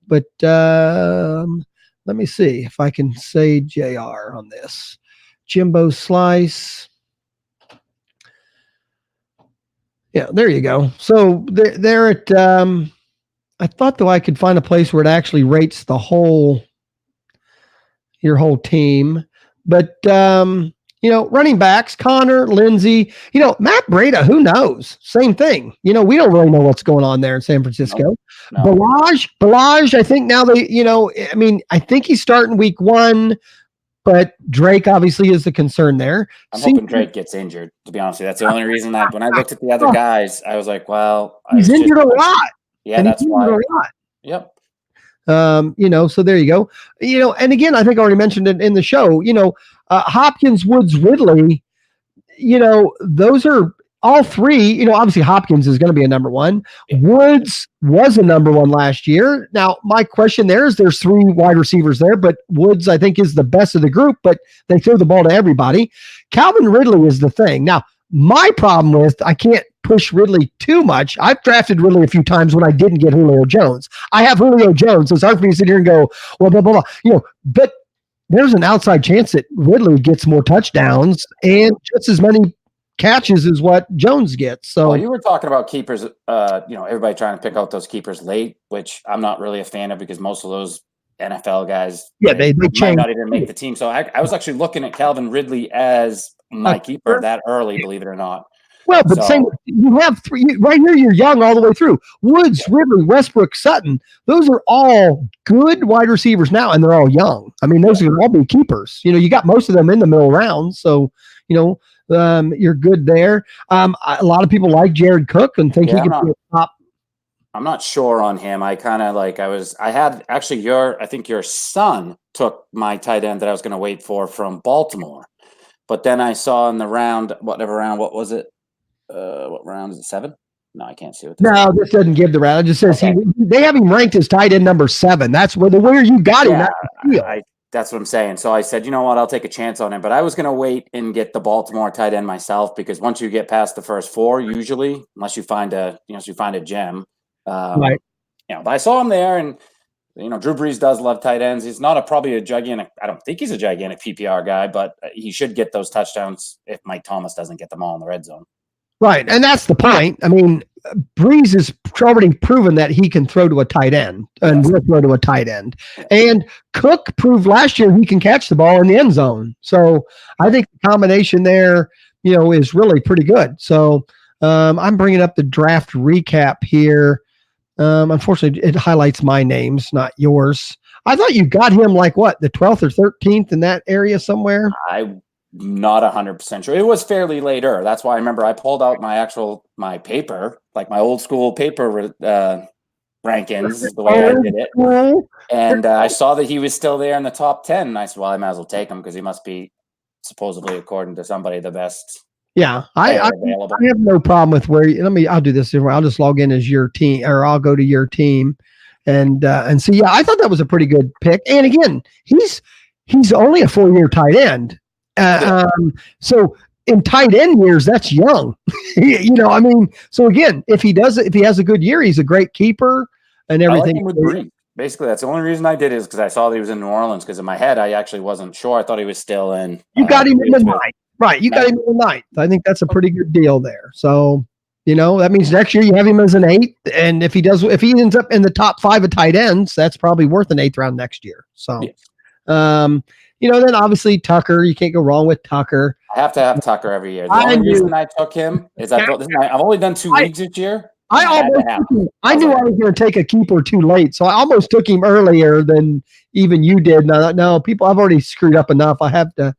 Speaker 1: but let me see if I can say JR on this. Jimbo Slice. Yeah, there you go. So they're at, I thought though I could find a place where it actually rates your whole team. But, running backs, Connor, Lindsey, Matt Breida, who knows? Same thing. We don't really know what's going on there in San Francisco.
Speaker 2: No.
Speaker 1: Balaj, I think now I think he's starting week 1. But Drake obviously is the concern there.
Speaker 2: I'm hoping Drake gets injured, to be honest with you. That's the only reason when I looked at the other guys, I was like, well.
Speaker 1: He's injured a lot.
Speaker 2: Yeah, that's why. Yep.
Speaker 1: So there you go. And again, I think I already mentioned it in the show, Hopkins, Woods, Ridley, those are all three, obviously Hopkins is going to be a number one. Woods was a number one last year. Now, my question there is there's 3 wide receivers there, but Woods, I think, is the best of the group, but they throw the ball to everybody. Calvin Ridley is the thing. Now, my problem with, I can't push Ridley too much. I've drafted Ridley a few times when I didn't get Julio Jones. I have Julio Jones, so it's hard for me to sit here and go, well, blah, blah, blah. But there's an outside chance that Ridley gets more touchdowns and just as many catches is what Jones gets. So
Speaker 2: you were talking about keepers, everybody trying to pick out those keepers late, which I'm not really a fan of because most of those NFL guys,
Speaker 1: they
Speaker 2: might not even make the team. So I was actually looking at Calvin Ridley as my keeper that early, believe it or not.
Speaker 1: Well, but same, you have 3 right here. You're young all the way through. Woods, Ridley, Westbrook, Sutton. Those are all good wide receivers now, and they're all young. I mean, those are all be keepers. You got most of them in the middle round, so you're good there. A lot of people like Jared Cook and think he could be a top.
Speaker 2: I'm not sure on him. I kind of I think your son took my tight end that I was going to wait for from Baltimore. But then I saw in the round, what was it? What round is it? 7? No, I can't see what
Speaker 1: this doesn't give the round. It just says they have him ranked as tight end number 7. That's where you got him.
Speaker 2: That's what I'm saying. So I said, you know what? I'll take a chance on him. But I was going to wait and get the Baltimore tight end myself because once you get past the first 4, usually, unless you find a gem,
Speaker 1: right?
Speaker 2: But I saw him there, and Drew Brees does love tight ends. He's not probably a gigantic. I don't think he's a gigantic PPR guy, but he should get those touchdowns if Mike Thomas doesn't get them all in the red zone.
Speaker 1: Right, and that's the point. I mean, Brees has already proven that he can throw to a tight end and will throw to a tight end. And Cook proved last year he can catch the ball in the end zone. So I think the combination there, is really pretty good. So I'm bringing up the draft recap here. Unfortunately, it highlights my names, not yours. I thought you got him like what, the 12th or 13th in that area somewhere?
Speaker 2: I'm not 100% sure. It was fairly later. That's why I remember I pulled out my paper, like my old school paper rankings, the way I did it. And I saw that he was still there in the top 10. And I said, well, I might as well take him because he must be supposedly, according to somebody, the best.
Speaker 1: Yeah, I have no problem with I'll do this. I'll just log in as your team, or I'll go to your team and see. Yeah, I thought that was a pretty good pick. And again, he's only a 4-year tight end. So in tight end years, that's young. So again, if he has a good year, he's a great keeper and everything.
Speaker 2: I like him with Brees. Basically, that's the only reason I did is because I saw that he was in New Orleans. Because in my head, I actually wasn't sure. I thought he was still in.
Speaker 1: You got him in the 9th, right? You got him in the 9th. I think that's a pretty good deal there. So that means next year you have him as an 8th, and if he ends up in the top 5 of tight ends, that's probably worth an 8th round next year. So, then obviously Tucker, you can't go wrong with Tucker.
Speaker 2: I have to have Tucker every year. The
Speaker 1: I
Speaker 2: only
Speaker 1: knew-
Speaker 2: reason I took him is I've only done 2 leagues this year.
Speaker 1: I
Speaker 2: had to
Speaker 1: almost
Speaker 2: have
Speaker 1: took him. I
Speaker 2: I was
Speaker 1: knew
Speaker 2: like-
Speaker 1: I was going to take a keeper too late, so I almost took him earlier than even you did. No, people, I've already screwed up enough. I have to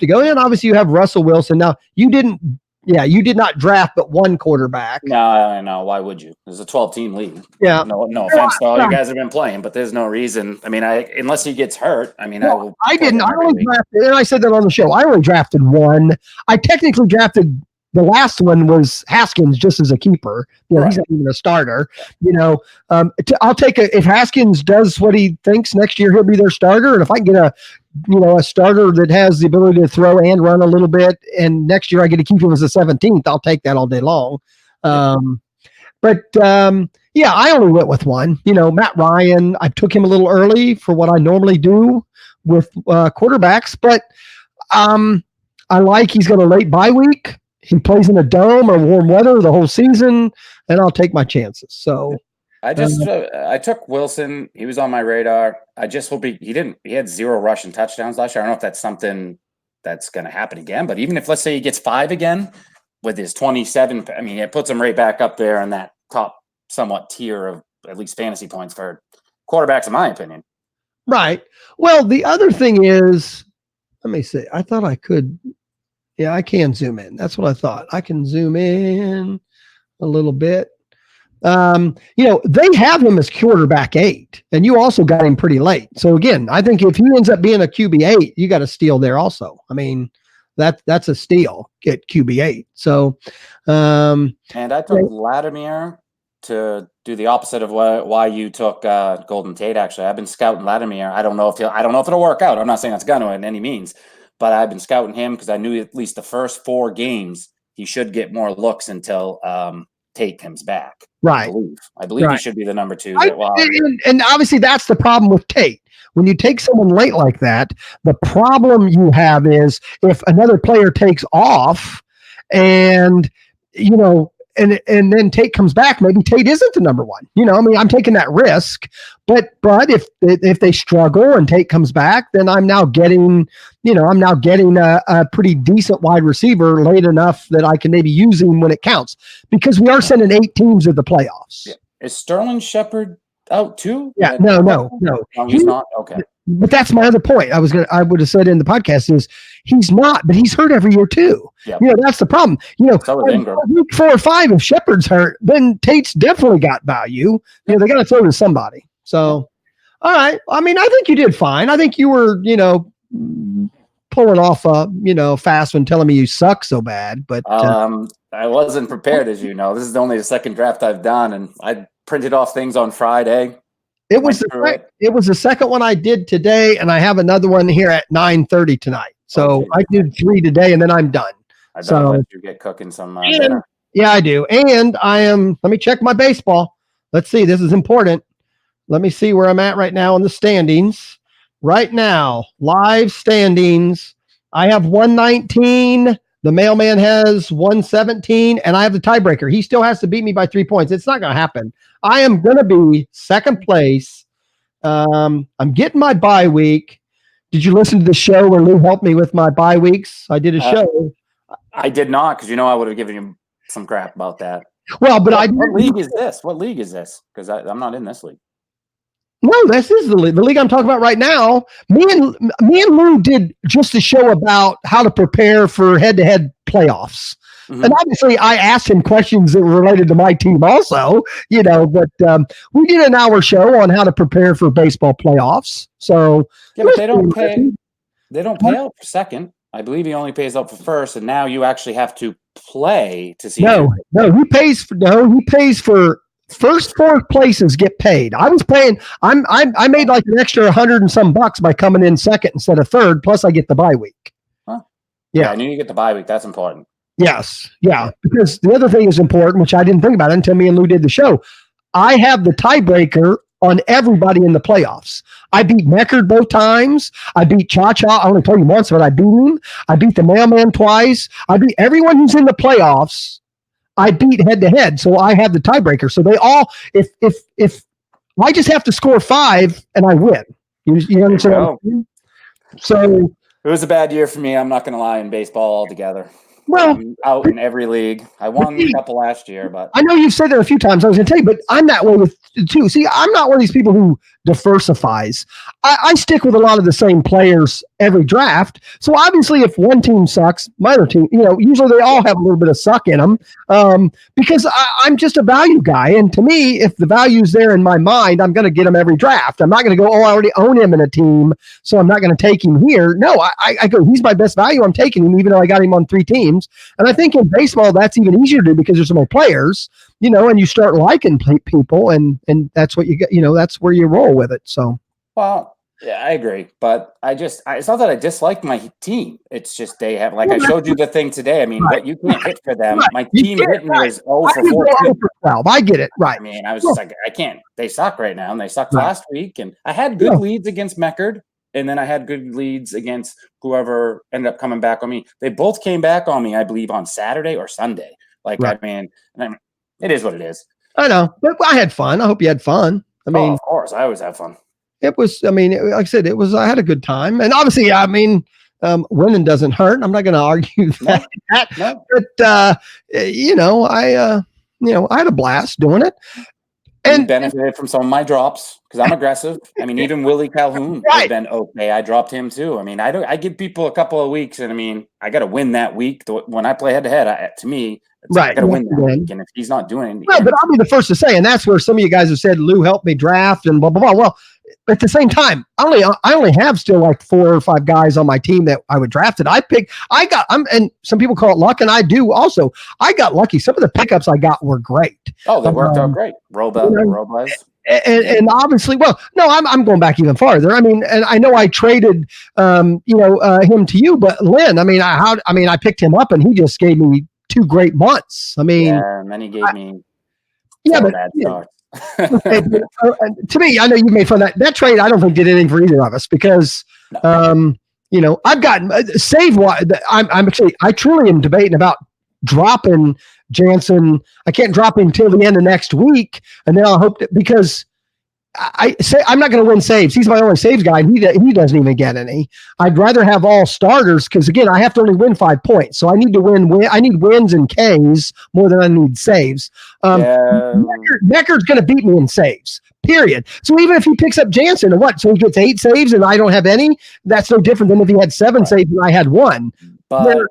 Speaker 1: go in. Obviously, you have Russell Wilson. Now, you did not draft but one quarterback.
Speaker 2: No. Why would you? There's a 12-team league.
Speaker 1: Yeah.
Speaker 2: No offense to all you guys have been playing, but there's no reason. I mean, unless he gets hurt. I mean,
Speaker 1: I didn't. I
Speaker 2: every
Speaker 1: only
Speaker 2: week.
Speaker 1: drafted, and I said that on the show. I only drafted one. I technically drafted. The last one was Haskins just as a keeper. He's not even a starter. I'll take if Haskins does what he thinks next year, he'll be their starter. And if I can get a starter that has the ability to throw and run a little bit, and next year I get to keep him as a 17th, I'll take that all day long. I only went with one. Matt Ryan, I took him a little early for what I normally do with quarterbacks, but I like he's got a late bye week. He plays in a dome or warm weather the whole season, and I'll take my chances. So
Speaker 2: I took Wilson. He was on my radar. I just hope he had 0 rushing touchdowns last year. I don't know if that's something that's going to happen again, but even if, let's say, he gets 5 again with his 27, I mean, it puts him right back up there in that top somewhat tier of at least fantasy points for quarterbacks, in my opinion.
Speaker 1: Right. Well, the other thing is, let me see. I thought I could. Yeah, I can zoom in. That's what I thought. I can zoom in a little bit. They have him as quarterback 8, and you also got him pretty late. So again, I think if he ends up being a QB 8, you got a steal there also. I mean, that's a steal at QB 8. So,
Speaker 2: and I took Latimer to do the opposite of why you took Golden Tate. Actually, I've been scouting Latimer. I don't know if it'll work out. I'm not saying it's going to in any means. But I've been scouting him because I knew at least the first 4 games he should get more looks until Tate comes back.
Speaker 1: Right.
Speaker 2: I believe he should be the number 2.
Speaker 1: And obviously that's the problem with Tate. When you take someone late like that, the problem you have is if another player takes off and and then Tate comes back, maybe Tate isn't the number 1. I'm taking that risk. But if they struggle and Tate comes back, then I'm now getting a pretty decent wide receiver late enough that I can maybe use him when it counts, because we are sending 8 teams to the playoffs.
Speaker 2: Yeah. Is Sterling Shepard out too?
Speaker 1: Yeah, no.
Speaker 2: He's not. Okay.
Speaker 1: But that's my other point. I would have said in the podcast is he's not, but he's hurt every year too.
Speaker 2: Yep.
Speaker 1: That's the problem.
Speaker 2: So is Ingram.
Speaker 1: Week 4 or 5, if Shepard's hurt, then Tate's definitely got value. They got to throw to somebody. So, all right. I mean, I think you did fine. I think you were, pulling off, fast when telling me you suck so bad. But
Speaker 2: I wasn't prepared, as you know. This is only the second draft I've done, and I printed off things on Friday.
Speaker 1: It was the second one I did today, and I have another one here at 9:30 tonight. So I did 3 today, and then I'm done.
Speaker 2: I better let you get cooking some dinner.
Speaker 1: Yeah, I do. And let me check my baseball. Let's see. This is important. Let me see where I'm at right now in the standings. Right now, live standings. I have 119. The mailman has 117, and I have the tiebreaker. He still has to beat me by 3 points. It's not going to happen. I am going to be second place. I'm getting my bye week. Did you listen to the show where Lou helped me with my bye weeks? I did a show.
Speaker 2: I did not, because I would have given you some crap about that.
Speaker 1: Well, but
Speaker 2: What league is this? What league is this? Because I'm not in this league.
Speaker 1: No, this is the league I'm talking about right now. Me and Lou did just a show about how to prepare for head-to-head playoffs. Mm-hmm. And obviously I asked him questions that were related to my team also, but we did an hour show on how to prepare for baseball playoffs. So
Speaker 2: yeah, but they don't pay out for second. I believe he only pays out for first, and now you actually have to play to see.
Speaker 1: No, he pays for first 4 places get paid. I was paying. I made like an extra $100 and some bucks by coming in second instead of third. Plus, I get the bye week.
Speaker 2: Huh? Yeah, I knew you get the bye week. That's important.
Speaker 1: Yes, yeah. Because the other thing is important, which I didn't think about until me and Lou did the show. I have the tiebreaker on everybody in the playoffs. I beat Meckard both times. I beat Cha-Cha. I only told you once, but I beat him. I beat the mailman twice. I beat everyone who's in the playoffs. I beat head to head, so I have the tiebreaker. So they all, if I just have to score 5 and I win, you understand? So
Speaker 2: It was a bad year for me. I'm not going to lie, in baseball altogether.
Speaker 1: Well,
Speaker 2: I'm out in every league. I won a couple last year, but
Speaker 1: I know you've said that a few times. I was going to tell you, but I'm that way with too. See, I'm not one of these people who diversifies. I stick with a lot of the same players every draft. So obviously, if one team sucks, my other team, usually they all have a little bit of suck in them, because I'm just a value guy. And to me, if the value's there in my mind, I'm going to get him every draft. I'm not going to go, I already own him in a team, so I'm not going to take him here. No, I go, he's my best value. I'm taking him, even though I got him on 3 teams. And I think in baseball, that's even easier to do because there's so many players, and you start liking people, and that's what you get, that's where you roll with it. So,
Speaker 2: well, yeah, I agree. But it's not that I dislike my team. It's just they have, like I showed you the thing today. I mean, what you can't hit for them. Right. My team hitting was 0 for 14.
Speaker 1: 12. I get it. Right.
Speaker 2: I mean, I was just like, I can't. They suck right now, and they sucked last week. And I had good leads against Meckard. And then I had good leads against whoever ended up coming back on me. They both came back on me, I believe, on Saturday or Sunday. I mean, it is what it is.
Speaker 1: I know, but I had fun. I hope you had fun. I mean,
Speaker 2: of course, I always have fun.
Speaker 1: It was, like I said, I had a good time. And obviously, winning doesn't hurt. I'm not going to argue that. No. But, I had a blast doing it.
Speaker 2: And benefited from some of my drops because I'm aggressive. I mean, even Willie Calhoun has been okay. I dropped him too. I mean, I give people a couple of weeks, and I mean, I got to win that week. When I play head to head, to me, I got to win that week. And if he's not doing anything,
Speaker 1: but I'll be the first to say, and that's where some of you guys have said, "Lou helped me draft," and blah blah blah. Well, at the same time, I only have still like 4 or 5 guys on my team that I would draft it. And some people call it luck, and I do also. I got lucky. Some of the pickups I got were great.
Speaker 2: Oh, they worked out great. Robles.
Speaker 1: And obviously, well, no, I'm going back even farther. I mean, and I know I traded, him to you, but Lynn, I picked him up, and he just gave me 2 great months. I mean,
Speaker 2: and then he gave me
Speaker 1: bad starts. To me, I know you made fun of that trade. I don't think did anything for either of us because, I've gotten save. I truly am debating about dropping Jansen. I can't drop him until the end of next week, and then I'll hope that because I say I'm not going to win saves. He's my only saves guy, and he doesn't even get any. I'd rather have all starters because again, I have to only win 5 points, so I need to win. I need wins and Ks more than I need saves. Meckard's going to beat me in saves. Period. So even if he picks up Jansen, so he gets 8 saves and I don't have any. That's no different than if he had 7 saves and I had 1.
Speaker 2: But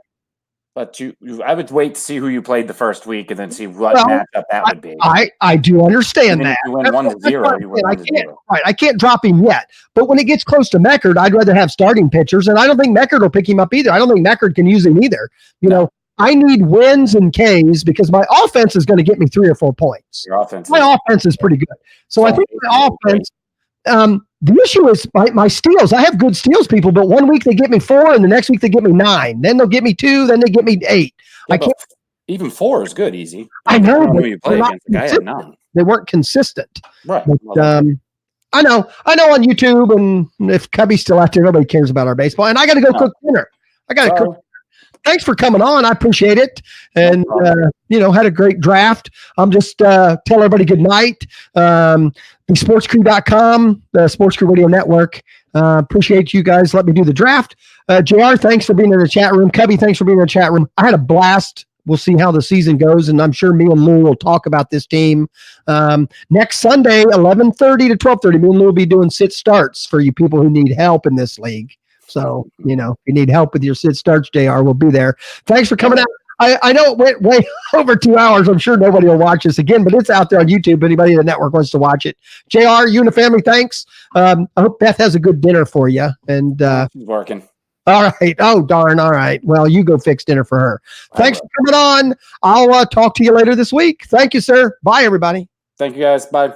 Speaker 2: I would wait to see who you played the first week and then see what matchup that would be.
Speaker 1: I do understand that.
Speaker 2: If you win 1-0, you win 1-0.
Speaker 1: Right, I can't drop him yet. But when it gets close to Meckard, I'd rather have starting pitchers, and I don't think Meckard will pick him up either. I don't think Meckard can use him either. I need wins and Ks because my offense is going to get me 3 or 4 points. My offense is pretty good. So I think my offense. The issue is my steals. I have good steals people, but one week they get me 4 and the next week they get me 9. Then they'll get me 2. Then they get me 8.
Speaker 2: Yeah, I can't. Even 4 is good, easy.
Speaker 1: I know.
Speaker 2: But you play against the guy at 9.
Speaker 1: They weren't consistent.
Speaker 2: Right.
Speaker 1: But, I know on YouTube, and if Cubby's still out there, nobody cares about our baseball. And I got to go cook dinner. Thanks for coming on. I appreciate it. And, had a great draft. I'm just tell everybody good night. TheSportsCrew.com, the Sports Crew Radio Network. Appreciate you guys. Let me do the draft. JR, thanks for being in the chat room. Cubby, thanks for being in the chat room. I had a blast. We'll see how the season goes, and I'm sure me and Lou will talk about this team. Next Sunday, 11:30 to 12:30, me and Lou will be doing sit starts for you people who need help in this league. So, if you need help with your sit starts, JR will be there. Thanks for coming out. I know it went way over 2 hours. I'm sure nobody will watch this again, but it's out there on YouTube. Anybody in the network wants to watch it. JR, you and the family, thanks. I hope Beth has a good dinner for you. And
Speaker 2: she's working.
Speaker 1: All right. Oh, darn. All right. Well, you go fix dinner for her. Thanks for coming on. I'll talk to you later this week. Thank you, sir. Bye, everybody.
Speaker 2: Thank you, guys. Bye.